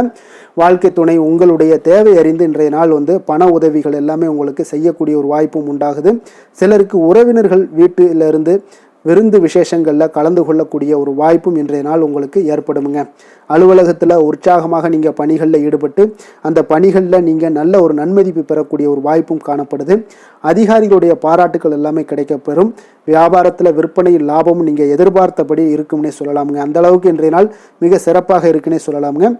S2: வாழ்க்கை துணை உங்களுடைய தேவை அறிந்து இன்றைய நாள் பண உதவிகள் எல்லாமே உங்களுக்கு செய்யக்கூடிய ஒரு வாய்ப்பும் உண்டாகுது. சிலருக்கு உறவினர்கள் வீட்டிலிருந்து விருந்து விசேஷங்களில் கலந்து கொள்ளக்கூடிய ஒரு வாய்ப்பும் இன்றைய நாள் உங்களுக்கு ஏற்படுமுங்க. அலுவலகத்தில் உற்சாகமாக நீங்கள் பணிகளில் ஈடுபட்டு அந்த பணிகளில் நீங்கள் நல்ல ஒரு நன்மதிப்பு பெறக்கூடிய ஒரு வாய்ப்பும் காணப்படுது. அதிகாரிகளுடைய பாராட்டுகள் எல்லாமே கிடைக்கப்பெறும். வியாபாரத்தில் விற்பனை லாபமும் நீங்கள் எதிர்பார்த்தபடி இருக்கும்னே சொல்லலாமுங்க. அந்த அளவுக்கு இன்றைய நாள் மிக சிறப்பாக இருக்குன்னே சொல்லலாமுங்க.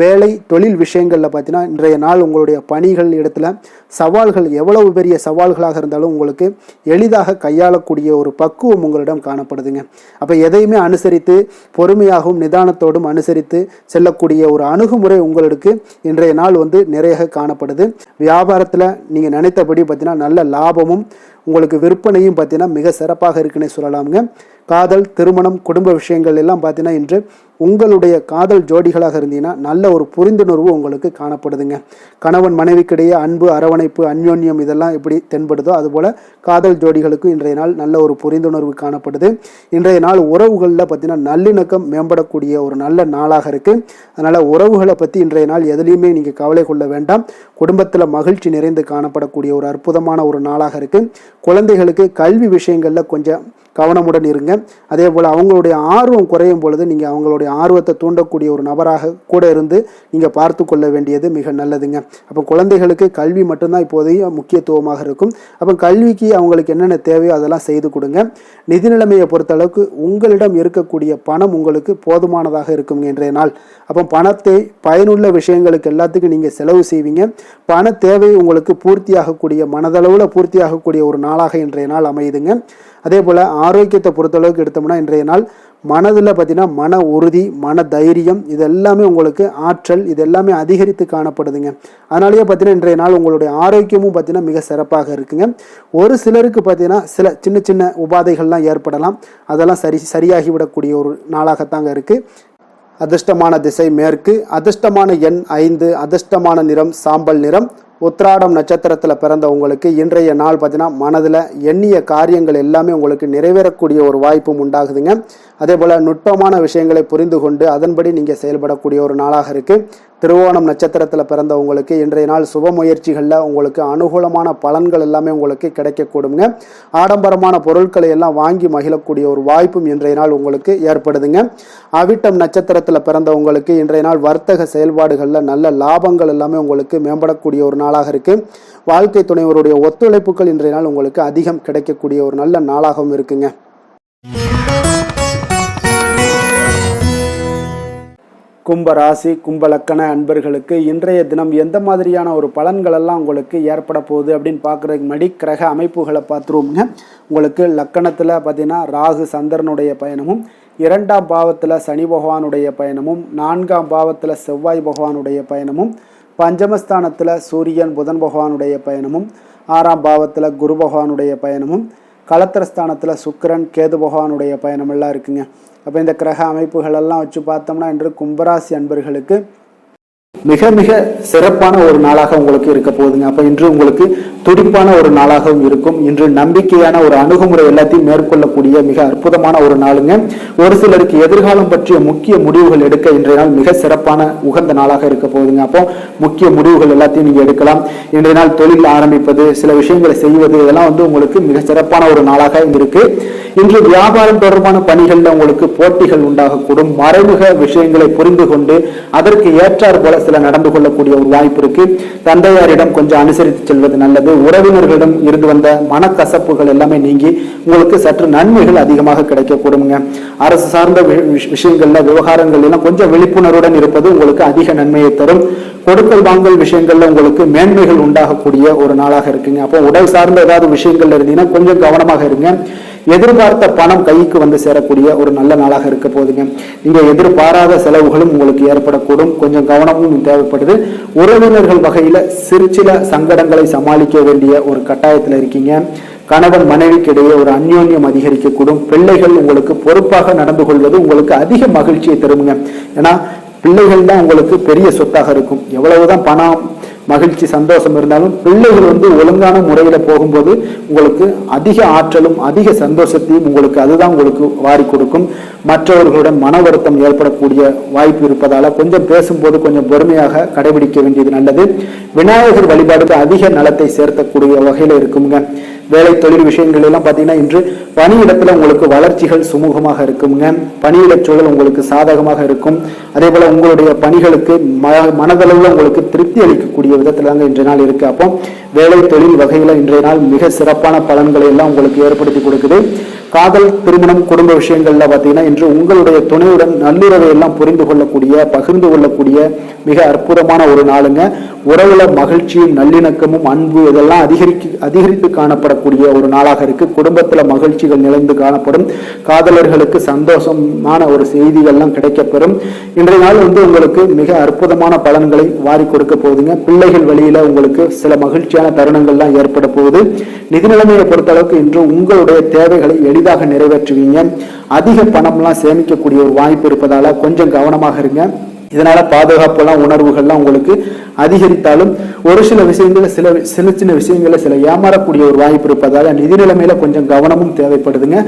S2: வேலை தொழில் விஷயங்களில் பார்த்தீங்கன்னா இன்றைய நாள் உங்களுடைய பணிகள் இடத்துல சவால்கள் எவ்வளவு பெரிய சவால்களாக இருந்தாலும் உங்களுக்கு எளிதாக கையாளக்கூடிய ஒரு பக்குவம் உங்களிடம் காணப்படுதுங்க. அப்போ எதையுமே அனுசரித்து பொறுமையாகவும் நிதானத்தோடும் அனுசரித்து செல்லக்கூடிய ஒரு அணுகுமுறை உங்களுக்கு இன்றைய நாள் நிறைய காணப்படுது. வியாபாரத்தில் நீங்கள் நினைத்தபடி பார்த்தீங்கன்னா நல்ல லாபமும் உங்களுக்கு விற்பனையும் பார்த்தீங்கன்னா மிக சிறப்பாக இருக்குன்னே சொல்லலாமுங்க. காதல் திருமணம் குடும்ப விஷயங்கள் எல்லாம் பார்த்தீங்கன்னா இன்று உங்களுடைய காதல் ஜோடிகளாக இருந்தீங்கன்னா நல்ல ஒரு புரிந்துணர்வு உங்களுக்கு காணப்படுதுங்க. கணவன் மனைவிக்கிடையே அன்பு அரவணைப்பு அந்யோன்யம் இதெல்லாம் எப்படி தென்படுதோ அதுபோல் காதல் ஜோடிகளுக்கு இன்றைய நாள் நல்ல ஒரு புரிந்துணர்வு காணப்படுது. இன்றைய நாள் உறவுகளில் பார்த்தீங்கன்னா நல்லிணக்கம் மேம்படக்கூடிய ஒரு நல்ல நாளாக இருக்குது. அதனால் உறவுகளை பற்றி இன்றைய நாள் எதுலேயுமே நீங்கள் கவலை கொள்ள வேண்டாம். குடும்பத்தில் மகிழ்ச்சி நிறைந்து காணப்படக்கூடிய ஒரு அற்புதமான ஒரு நாளாக இருக்குது. குழந்தைகளுக்கு கல்வி விஷயங்களில் கொஞ்சம் கவனமுடன் இருங்க. அதே போல் அவங்களுடைய ஆர்வம் குறையும் பொழுது நீங்கள் அவங்களுடைய ஆர்வத்தை தூண்டக்கூடிய ஒரு நபராக கூட இருந்து நீங்கள் பார்த்து கொள்ள வேண்டியது மிக நல்லதுங்க. அப்போ குழந்தைகளுக்கு கல்வி மட்டும்தான் இப்போதைய முக்கியத்துவமாக இருக்கும். அப்போ கல்விக்கு அவங்களுக்கு என்னென்ன தேவையோ அதெல்லாம் செய்து கொடுங்க. நிதி நிலைமையை பொறுத்தளவுக்கு உங்களிடம் இருக்கக்கூடிய பணம் உங்களுக்கு போதுமானதாக இருக்குங்க இன்றைய நாள். அப்போ பணத்தை பயனுள்ள விஷயங்களுக்கு எல்லாத்துக்கும் நீங்கள் செலவு செய்வீங்க. பண தேவை உங்களுக்கு பூர்த்தியாகக்கூடிய மனதளவில் பூர்த்தியாகக்கூடிய ஒரு நாளாக இன்றைய நாள் அமையுதுங்க. அதே போல் ஆரோக்கியத்தை பொறுத்தளவுக்கு எடுத்தோம்னா இன்றைய நாள் மனதில் பார்த்தீங்கன்னா மன உறுதி மன தைரியம் இது எல்லாமே உங்களுக்கு ஆற்றல் இது எல்லாமே அதிகரித்து காணப்படுதுங்க. அதனாலேயே பார்த்தீங்கன்னா இன்றைய நாள் உங்களுடைய ஆரோக்கியமும் பார்த்தீங்கன்னா மிக சிறப்பாக இருக்குங்க. ஒரு சிலருக்கு பார்த்தீங்கன்னா சில சின்ன சின்ன உபாதைகள்லாம் ஏற்படலாம். அதெல்லாம் சரியாகிவிடக்கூடிய ஒரு நாளாகத்தாங்க இருக்குது. அதிர்ஷ்டமான திசை மேற்கு, அதிர்ஷ்டமான எண் 5, அதிர்ஷ்டமான நிறம் சாம்பல் நிறம். உத்திராடம் நட்சத்திரத்தில் பிறந்த உங்களுக்கு இன்றைய நாள் பார்த்தீங்கன்னா மனதில் எண்ணிய காரியங்கள் எல்லாமே உங்களுக்கு நிறைவேறக்கூடிய ஒரு வாய்ப்பும் உண்டாகுதுங்க. அதே போல் நுட்பமான விஷயங்களை புரிந்து கொண்டு அதன்படி நீங்கள் செயல்படக்கூடிய ஒரு நாளாக இருக்குது. திருவோணம் நட்சத்திரத்தில் பிறந்தவங்களுக்கு இன்றைய நாள் சுப முயற்சிகளில் உங்களுக்கு அனுகூலமான பலன்கள் எல்லாமே உங்களுக்கு கிடைக்கக்கூடுங்க. ஆடம்பரமான பொருட்களை எல்லாம் வாங்கி மகிழக்கூடிய ஒரு வாய்ப்பும் இன்றைய நாள் உங்களுக்கு ஏற்படுதுங்க. அவிட்டம் நட்சத்திரத்தில் பிறந்தவங்களுக்கு இன்றைய நாள் வர்த்தக செயல்பாடுகளில் நல்ல லாபங்கள் எல்லாமே உங்களுக்கு மேம்படக்கூடிய ஒரு நாளாக இருக்குது. வாழ்க்கை துணைவருடைய ஒத்துழைப்புகள் இன்றைய நாள் உங்களுக்கு அதிகம் கிடைக்கக்கூடிய ஒரு நல்ல நாளாகவும் இருக்குங்க. கும்ப ராசி கும்ப லக்கண அன்பர்களுக்கு இன்றைய தினம் எந்த மாதிரியான ஒரு பலன்கள் எல்லாம் உங்களுக்கு ஏற்பட போகுது அப்படின்னு பார்க்குறதுக்கு முன்னாடி கிரக அமைப்புகளை பார்த்துருவோம்ங்க. உங்களுக்கு லக்கணத்தில் பார்த்தீங்கன்னா ராகு சந்திரனுடைய பயணமும், 2ஆம் பாவத்தில் சனி பகவானுடைய பயணமும், 4ஆம் பாவத்தில் செவ்வாய் பகவானுடைய பயணமும், பஞ்சமஸ்தானத்தில் சூரியன் புதன் பகவானுடைய பயணமும், 6ஆம் பாவத்தில் குரு பகவானுடைய பயணமும், களத்திரஸ்தானத்தில் சுக்கிரன் கேது பகவானுடைய பயணம் எல்லாம் இருக்குங்க. அப்போ இந்த கிரக அமைப்புகள் எல்லாம் வச்சு பார்த்தோம்னா இன்று கும்பராசி அன்பர்களுக்கு மிக மிக சிறப்பான ஒரு நாளாக உங்களுக்கு இருக்க போகுதுங்க. அப்போ இன்று உங்களுக்கு துடிப்பான ஒரு நாளாகவும் இருக்கும். இன்று நம்பிக்கையான ஒரு அணுகுமுறை எல்லாத்தையும் மேற்கொள்ளக்கூடிய மிக அற்புதமான ஒரு நாளுங்க. ஒரு சிலருக்கு எதிர்காலம் பற்றிய முக்கிய முடிவுகள் எடுக்க இன்றைய நாள் மிக சிறப்பான உகந்த நாளாக இருக்க போகுதுங்க. அப்போ முக்கிய முடிவுகள் எல்லாத்தையும் நீங்க எடுக்கலாம். இன்றைய நாள் தொழில் ஆரம்பிப்பது, சில விஷயங்களை செய்வது, இதெல்லாம் உங்களுக்கு மிக சிறப்பான ஒரு நாளாக இருக்கு. இன்று வியாபாரம் தொடர்பான பணிகள்ல உங்களுக்கு போட்டிகள் உண்டாகக்கூடும். மறைமுக விஷயங்களை புரிந்து கொண்டு அதற்கு ஏற்றார் போல சில நடந்து கொள்ளக்கூடிய ஒரு வாய்ப்பு இருக்கு. தந்தையாரிடம் கொஞ்சம் அனுசரித்து செல்வது நல்லது. உறவினர்களிடம் இருந்து வந்த மனக்கசப்புகள் எல்லாமே நீங்கி உங்களுக்கு சற்று நன்மைகள் அதிகமாக கிடைக்கக்கூடுங்க. அரசு சார்ந்த விஷயங்கள்ல விவகாரங்கள் எல்லாம் கொஞ்சம் விழிப்புணர்வுடன் இருப்பது உங்களுக்கு அதிக நன்மையை தரும். கொடுக்கல் வாங்கல் விஷயங்கள்ல உங்களுக்கு மேன்மைகள் உண்டாகக்கூடிய ஒரு நாளாக இருக்குங்க. அப்போ உடல் சார்ந்த ஏதாவது விஷயங்கள்ல இருந்தீங்கன்னா கொஞ்சம் கவனமாக இருங்க. எதிர்பார்த்த பணம் கைக்கு வந்து சேரக்கூடிய ஒரு நல்ல நாளாக இருக்க போகுதுங்க. நீங்க எதிர்பாராத செலவுகளும் உங்களுக்கு ஏற்படக்கூடும். கொஞ்சம் கவனமும் தேவைப்படுது. உறவினர்கள் வகையில சில சங்கடங்களை சமாளிக்க வேண்டிய ஒரு கட்டாயத்துல இருக்கீங்க. கணவன் மனைவிக்கு இடையே ஒரு அந்யோன்யம் அதிகரிக்கக்கூடும். பிள்ளைகள் உங்களுக்கு பொறுப்பாக நடந்து கொள்வது உங்களுக்கு அதிக மகிழ்ச்சியை தருங்க. ஏன்னா பிள்ளைகள் தான் உங்களுக்கு பெரிய சொத்தாக இருக்கும். எவ்வளவுதான் பணம் மகிழ்ச்சி சந்தோஷம் இருந்தாலும் பிள்ளைகள் ஒழுங்கான முறையில போகும்போது உங்களுக்கு அதிக ஆற்றலும் அதிக சந்தோஷத்தையும் உங்களுக்கு அதுதான் உங்களுக்கு வாரி கொடுக்கும். மற்றவர்களுடன் மன வருத்தம் ஏற்படக்கூடிய வாய்ப்பு இருப்பதால கொஞ்சம் பேசும்போது கொஞ்சம் பொறுமையாக கடைபிடிக்க வேண்டியது நல்லது. விநாயகர் வழிபாடுக்கு அதிக நலத்தை சேர்த்தக்கூடிய வகையில இருக்குங்க. வேலை தொழில் விஷயங்கள் எல்லாம் பார்த்தீங்கன்னா இன்று பணியிடத்துல உங்களுக்கு வளர்ச்சிகள் சுமூகமாக இருக்குங்க. பணியிட சூழல் உங்களுக்கு சாதகமாக இருக்கும். அதே போல உங்களுடைய பணிகளுக்கு மனதளவில் உங்களுக்கு திருப்தி அளிக்கக்கூடிய விதத்துல தாங்க இன்றைய நாள் இருக்கு. அப்போ வேலை தொழில் வகையில இன்றைய நாள் மிக சிறப்பான பலன்களை எல்லாம் உங்களுக்கு ஏற்படுத்தி கொடுக்குது. காதல், திருமணம், குடும்ப விஷயங்கள்ல பார்த்தீங்கன்னா இன்று உங்களுடைய துணையுடன் நல்லுறவை எல்லாம் புரிந்து கொள்ளக்கூடிய பகிர்ந்து கொள்ளக்கூடிய மிக அற்புதமான ஒரு நாளுங்க. உறவுல மகிழ்ச்சியும் நல்லிணக்கமும் அன்பு இதெல்லாம் அதிகரித்து காணப்படக்கூடிய ஒரு நாளாக இருக்கு. குடும்பத்துல மகிழ்ச்சிகள் நிறைந்து காணப்படும். காதலர்களுக்கு சந்தோஷமான ஒரு செய்திகள்லாம் கிடைக்கப்பெறும். இன்றைய நாள் உங்களுக்கு மிக அற்புதமான பலன்களை வாரி கொடுக்க போகுதுங்க. பிள்ளைகள் வழியில உங்களுக்கு சில மகிழ்ச்சியான தருணங்கள்லாம் ஏற்பட போகுது. நிதி நிலைமையை பொறுத்த அளவுக்கு இன்று உங்களுடைய தேவைகளை எளிதாக நிறைவேற்றுவீங்க. அதிக பணம்லாம் சேமிக்கக்கூடிய ஒரு வாய்ப்பு இருப்பதால கொஞ்சம் கவனமாக இருங்க. இதனால பாதுகாப்புலாம் உணர்வுகள்லாம் உங்களுக்கு அதிகரித்தாலும் ஒரு சில விஷயங்கள்ல சின்ன விஷயங்கள்ல சில ஏமாறக்கூடிய ஒரு வாய்ப்பு இருப்பதால நிதி நிலைமையில கொஞ்சம் கவனமும் தேவைப்படுதுங்க.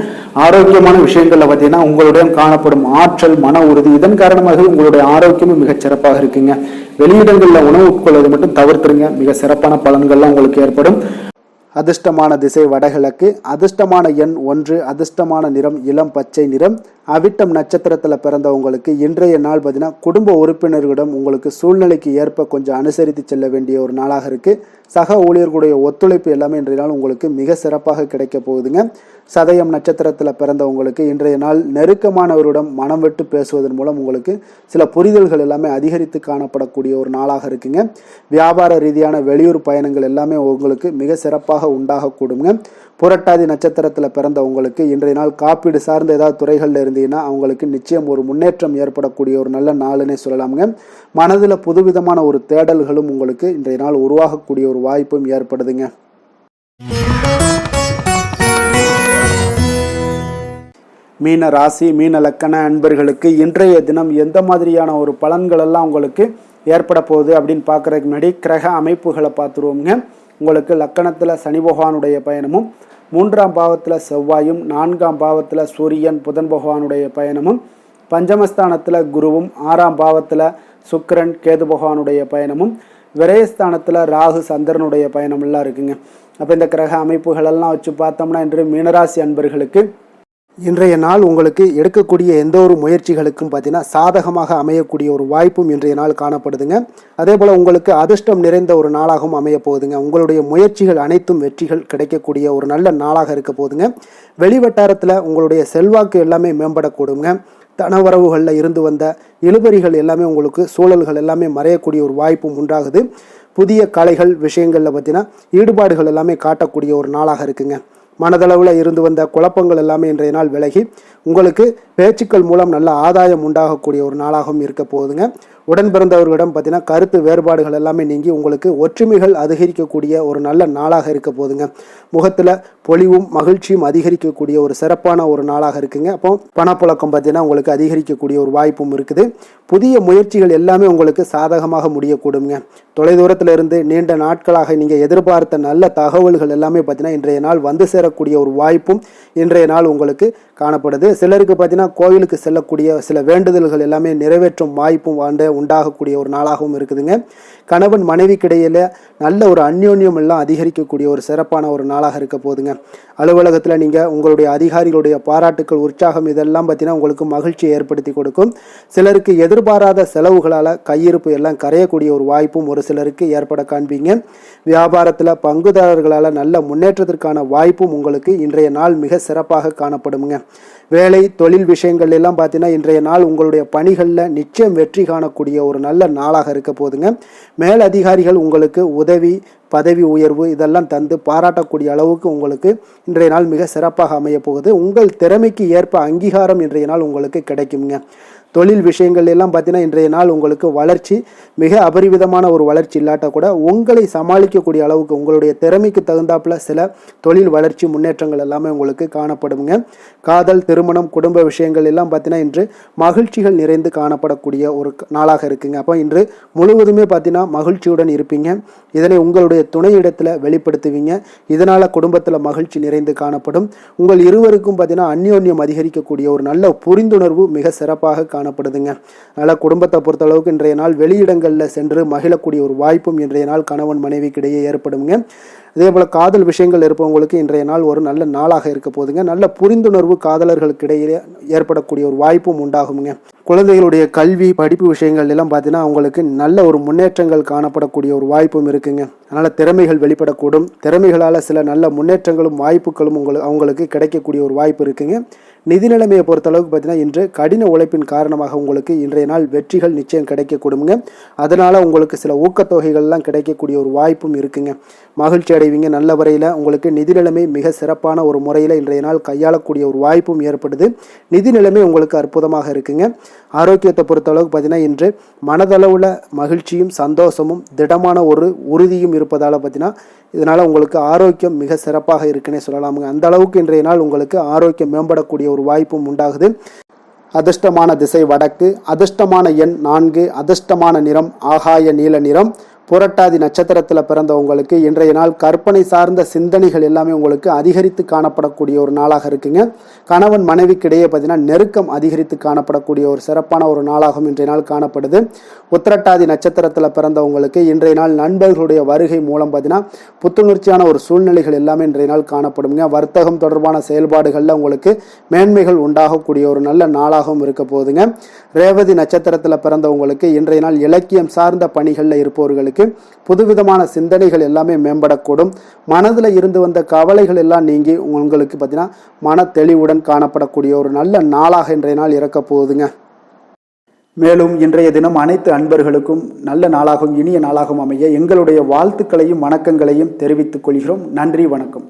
S2: ஆரோக்கியமான விஷயங்கள்ல பார்த்தீங்கன்னா உங்களுடன் காணப்படும் ஆற்றல், மன உறுதி இதன் காரணமாக உங்களுடைய ஆரோக்கியமும் மிகச் சிறப்பாக இருக்குங்க. வெளியிடங்கள்ல உணவு உட்கொள்வதை மட்டும் தவிர்த்துருங்க. மிக சிறப்பான பலன்கள்லாம் உங்களுக்கு ஏற்படும். அதிர்ஷ்டமான திசை வடகிழக்கு, அதிர்ஷ்டமான எண் 1, அதிர்ஷ்டமான நிறம் இளம் பச்சை நிறம். அவிட்டம் நட்சத்திரத்தில் பிறந்தவங்களுக்கு இன்றைய நாள் பார்த்தீங்கன்னா குடும்ப உறுப்பினர்களிடம் உங்களுக்கு சூழ்நிலைக்கு ஏற்ப கொஞ்சம் அனுசரித்து செல்ல வேண்டிய ஒரு நாளாக இருக்குது. சக ஊழியர்களுடைய ஒத்துழைப்பு எல்லாமே இன்றைய நாள் உங்களுக்கு மிக சிறப்பாக கிடைக்க போகுதுங்க. சதயம் நட்சத்திரத்தில் பிறந்தவங்களுக்கு இன்றைய நாள் நெருக்கமானவரிடம் மனம் விட்டு பேசுவதன் மூலம் உங்களுக்கு சில புரிதல்கள் எல்லாமே அதிகரித்து காணப்படக்கூடிய ஒரு நாளாக இருக்குங்க. வியாபார ரீதியான வெளியூர் பயணங்கள் எல்லாமே உங்களுக்கு மிக சிறப்பாக உண்டாகக்கூடுங்க. புரட்டாதி நட்சத்திரத்தில் பிறந்தவங்களுக்கு இன்றைய நாள் காப்பீடு சார்ந்த ஏதாவது துறைகளில் இருந்தீங்கன்னா அவங்களுக்கு நிச்சயம் ஒரு முன்னேற்றம் ஏற்படக்கூடிய ஒரு நல்ல நாளுன்னே சொல்லலாமுங்க. மனதில் புதுவிதமான ஒரு தேடல்களும் உங்களுக்கு இன்றைய நாள் உருவாகக்கூடிய ஒரு வாய்ப்பும் ஏற்படுதுங்க. மீன ராசி மீன லக்கண அன்பர்களுக்கு இன்றைய தினம் எந்த மாதிரியான ஒரு பலன்கள் எல்லாம் உங்களுக்கு ஏற்பட போகுது அப்படின்னு பார்க்குறதுக்கு முன்னாடி கிரக அமைப்புகளை பார்த்துருவோங்க. உங்களுக்கு லக்கணத்தில் சனி பகவானுடைய பயணமும், 3ஆம் பாவத்தில் செவ்வாயும் 4ஆம் பாவத்தில் சூரியன் புதன் பகவானுடைய பயணமும், பஞ்சமஸ்தானத்தில் குருவும் 6ஆம் பாவத்தில் சுக்கிரன் கேது பகவானுடைய பயணமும், விரயஸ்தானத்தில் ராகு சந்திரனுடைய பயணமெல்லாம் இருக்குங்க. அப்போ இந்த கிரக அமைப்புகளெல்லாம் வச்சு பார்த்தோம்னா இன்று மீனராசி அன்பர்களுக்கு இன்றைய நாள் உங்களுக்கு எடுக்கக்கூடிய எந்த ஒரு முயற்சிகளுக்கும் பார்த்தீங்கன்னா சாதகமாக அமையக்கூடிய ஒரு வாய்ப்பும் இன்றைய நாள் காணப்படுதுங்க. அதே போல் உங்களுக்கு அதிர்ஷ்டம் நிறைந்த ஒரு நாளாகவும் அமைய போகுதுங்க. உங்களுடைய முயற்சிகள் அனைத்தும் வெற்றிகள் கிடைக்கக்கூடிய ஒரு நல்ல நாளாக இருக்க போகுதுங்க. வெளிவட்டாரத்தில் உங்களுடைய செல்வாக்கு எல்லாமே மேம்படக்கூடுங்க. தனவரவுகளில் இருந்து வந்த இழுபறிகள் எல்லாமே உங்களுக்கு சூழல்கள் எல்லாமே மறையக்கூடிய ஒரு வாய்ப்பும் உண்டாகுது. புதிய கலைகள் விஷயங்களில் பார்த்தீங்கன்னா ஈடுபாடுகள் எல்லாமே காட்டக்கூடிய ஒரு நாளாக இருக்குங்க. மனதளவில் இருந்து வந்த குழப்பங்கள் எல்லாமே இன்றைய நாள் விலகி உங்களுக்கு பேச்சுக்கள் மூலம் நல்ல ஆதாயம் உண்டாகக்கூடிய ஒரு நாளாகவும் இருக்க போகுதுங்க. உடன் பிறந்தவர்களிடம் பார்த்தீங்கன்னா கருத்து வேறுபாடுகள் எல்லாமே நீங்கி உங்களுக்கு ஒற்றுமைகள் அதிகரிக்கக்கூடிய ஒரு நல்ல நாளாக இருக்க போகுதுங்க. முகத்தில் பொலிவும் மகிழ்ச்சியும் அதிகரிக்கக்கூடிய ஒரு சிறப்பான ஒரு நாளாக இருக்குங்க. அப்போ பணப்புழக்கம் பார்த்தீங்கன்னா உங்களுக்கு அதிகரிக்கக்கூடிய ஒரு வாய்ப்பும் இருக்குது. புதிய முயற்சிகள் எல்லாமே உங்களுக்கு சாதகமாக முடியக்கூடுங்க. தொலைதூரத்தில் இருந்து நீண்ட நாட்களாக நீங்கள் எதிர்பார்த்த நல்ல தகவல்கள் எல்லாமே பார்த்தீங்கன்னா இன்றைய நாள் வந்து சேரக்கூடிய ஒரு வாய்ப்பும் இன்றைய நாள் உங்களுக்கு காணப்படுது. சிலருக்கு பார்த்தீங்கன்னா கோவிலுக்கு செல்லக்கூடிய சில வேண்டுதல்கள் எல்லாமே நிறைவேற்றும் வாய்ப்பும் உண்டாகக்கூடிய ஒரு நாளாகவும் இருக்குதுங்க. கணவன் மனைவிக்கிடையில நல்ல ஒரு அந்யோன்யம் எல்லாம் அதிகரிக்கக்கூடிய ஒரு சிறப்பான ஒரு நாளாக இருக்க போகுதுங்க. அலுவலகத்தில் நீங்கள் உங்களுடைய அதிகாரிகளுடைய பாராட்டுக்கள் உற்சாகம் இதெல்லாம் பார்த்தீங்கன்னா உங்களுக்கு மகிழ்ச்சியை ஏற்படுத்தி கொடுக்கும். சிலருக்கு எதிர்பாராத செலவுகளால் கையிருப்பு எல்லாம் கரையக்கூடிய ஒரு வாய்ப்பும் ஒரு சிலருக்கு ஏற்பட காண்பீங்க. வியாபாரத்தில் பங்குதாரர்களால் நல்ல முன்னேற்றத்திற்கான வாய்ப்பும் உங்களுக்கு இன்றைய நாள் மிக சிறப்பாக காணப்படுங்க. வேலை தொழில் விஷயங்கள் எல்லாம் பார்த்தீங்கன்னா இன்றைய நாள் உங்களுடைய பணிகளில் நிச்சயம் வெற்றி காணக்கூடிய ஒரு நல்ல நாளாக இருக்க போகுதுங்க. மேல் அதிகாரிகள் உங்களுக்கு உதவி பதவி உயர்வு இதெல்லாம் தந்து பாராட்டக்கூடிய அளவுக்கு உங்களுக்கு இன்றைய நாள் மிக சிறப்பாக அமைய போகுது. உங்கள் திறமைக்கு ஏற்ப அங்கீகாரம் இன்றைய நாள் உங்களுக்கு கிடைக்குங்க. தொழில் விஷயங்கள் எல்லாம் பார்த்தீங்கன்னா இன்றைய நாள் உங்களுக்கு வளர்ச்சி மிக அபரிவிதமான ஒரு வளர்ச்சி இல்லாட்ட கூட உங்களை சமாளிக்கக்கூடிய அளவுக்கு உங்களுடைய திறமைக்கு தகுந்தாப்புல சில தொழில் வளர்ச்சி முன்னேற்றங்கள் எல்லாமே உங்களுக்கு காணப்படுங்க. காதல் திருமணம் குடும்ப விஷயங்கள் எல்லாம் பார்த்தீங்கன்னா இன்று மகிழ்ச்சிகள் நிறைந்து காணப்படக்கூடிய ஒரு நாளாக இருக்குங்க. அப்போ இன்று முழுவதுமே பார்த்தீங்கன்னா மகிழ்ச்சியுடன் இருப்பீங்க. இதனை உங்களுடைய துணையிடத்தில் வெளிப்படுத்துவீங்க. இதனால் குடும்பத்தில் மகிழ்ச்சி நிறைந்து காணப்படும். உங்கள் இருவருக்கும் பார்த்தீங்கன்னா அந்யோன்யம் அதிகரிக்கக்கூடிய ஒரு நல்ல புரிந்துணர்வு மிக சிறப்பாக காணப்படுதுங்க. அதனால் குடும்பத்தை பொறுத்தளவுக்கு இன்றைய நாள் வெளியிடங்களில் சென்று மகிழக்கூடிய ஒரு வாய்ப்பும் இன்றைய நாள் கணவன் மனைவிக்கிடையே ஏற்படுங்க. அதே போல் காதல் விஷயங்கள் இருப்பவங்களுக்கு இன்றைய நாள் ஒரு நல்ல நாளாக இருக்க போதுங்க. நல்ல புரிந்துணர்வு காதலர்களுக்கு இடையே ஏற்படக்கூடிய ஒரு வாய்ப்பும் உண்டாகுங்க. குழந்தைகளுடைய கல்வி படிப்பு விஷயங்கள் எல்லாம் பார்த்தீங்கன்னா அவங்களுக்கு நல்ல ஒரு முன்னேற்றங்கள் காணப்படக்கூடிய ஒரு வாய்ப்பும் இருக்குங்க. அதனால் திறமைகள் வெளிப்படக்கூடும். திறமைகளால் சில நல்ல முன்னேற்றங்களும் வாய்ப்புகளும் அவங்களுக்கு கிடைக்கக்கூடிய ஒரு வாய்ப்பு இருக்குங்க. நிதி நிலைமையை பொறுத்தளவுக்கு பார்த்தீங்கன்னா இன்று கடின உழைப்பின் காரணமாக உங்களுக்கு இன்றைய நாள் வெற்றிகள் நிச்சயம் கிடைக்கக்கூடுங்க. அதனால் உங்களுக்கு சில ஊக்கத்தொகைகள்லாம் கிடைக்கக்கூடிய ஒரு வாய்ப்பும் இருக்குங்க. மகிழ்ச்சி அடைவீங்க. நல்ல வரையில் உங்களுக்கு நிதி நிலைமை மிக சிறப்பான ஒரு முறையில் இன்றைய நாள் கையாளக்கூடிய ஒரு வாய்ப்பும் ஏற்படுது. நிதி நிலைமை உங்களுக்கு அற்புதமாக இருக்குங்க. ஆரோக்கியத்தை பொறுத்தளவுக்கு பார்த்தீங்கன்னா இன்று மனதளவில் மகிழ்ச்சியும் சந்தோஷமும் திடமான ஒரு உறுதியும் இருப்பதால் பார்த்தீங்கன்னா இதனால் உங்களுக்கு ஆரோக்கியம் மிக சிறப்பாக இருக்குன்னே சொல்லலாமுங்க. அந்த அளவுக்கு இன்றைய நாள் உங்களுக்கு ஆரோக்கியம் மேம்படக்கூடிய ஒரு வாய்ப்பும் உண்டாகுது. அதிர்ஷ்டமான திசை வடக்கு, அதிர்ஷ்டமான எண் 4, அதிர்ஷ்டமான நிறம் ஆகாய நீல நிறம். புரட்டாதி நட்சத்திரத்தில் பிறந்தவங்களுக்கு இன்றைய நாள் கற்பனை சார்ந்த சிந்தனைகள் எல்லாமே உங்களுக்கு அதிகரித்து காணப்படக்கூடிய ஒரு நாளாக இருக்குங்க. கணவன் மனைவிக்கிடையே பார்த்தீங்கன்னா நெருக்கம் அதிகரித்து காணப்படக்கூடிய ஒரு சிறப்பான ஒரு நாளாகவும் இன்றைய நாள் காணப்படுது. உத்திரட்டாதி நட்சத்திரத்தில் பிறந்தவங்களுக்கு இன்றைய நாள் நண்பர்களுடைய வருகை மூலம் பார்த்தீங்கன்னா புத்துணர்ச்சியான ஒரு சூழ்நிலைகள் எல்லாமே இன்றைய நாள் காணப்படுங்க. வர்த்தகம் தொடர்பான செயல்பாடுகளில் உங்களுக்கு மேன்மைகள் உண்டாகக்கூடிய ஒரு நல்ல நாளாகவும் இருக்க போகுதுங்க. ரேவதி நட்சத்திரத்தில் பிறந்தவங்களுக்கு இன்றைய நாள் இலக்கியம் சார்ந்த பணிகளில் இருப்பவர்களுக்கு புதுவிதமான சிந்தனைகள் எல்லாமே மேம்படக்கூடும். மனதில் இருந்து வந்த கவலைகள் எல்லாம் நீங்கி உங்களுக்கு பார்த்தீங்கன்னா மன தெளிவுடன் காணப்படக்கூடிய ஒரு நல்ல நாளாக இன்றைய நாள் இருக்க போகுதுங்க. மேலும் இன்றைய தினம் அனைத்து அன்பர்களுக்கும் நல்ல நாளாகவும் இனிய நாளாகவும் அமைய எங்களுடைய வாழ்த்துக்களையும் வணக்கங்களையும் தெரிவித்துக் கொள்கிறோம். நன்றி, வணக்கம்.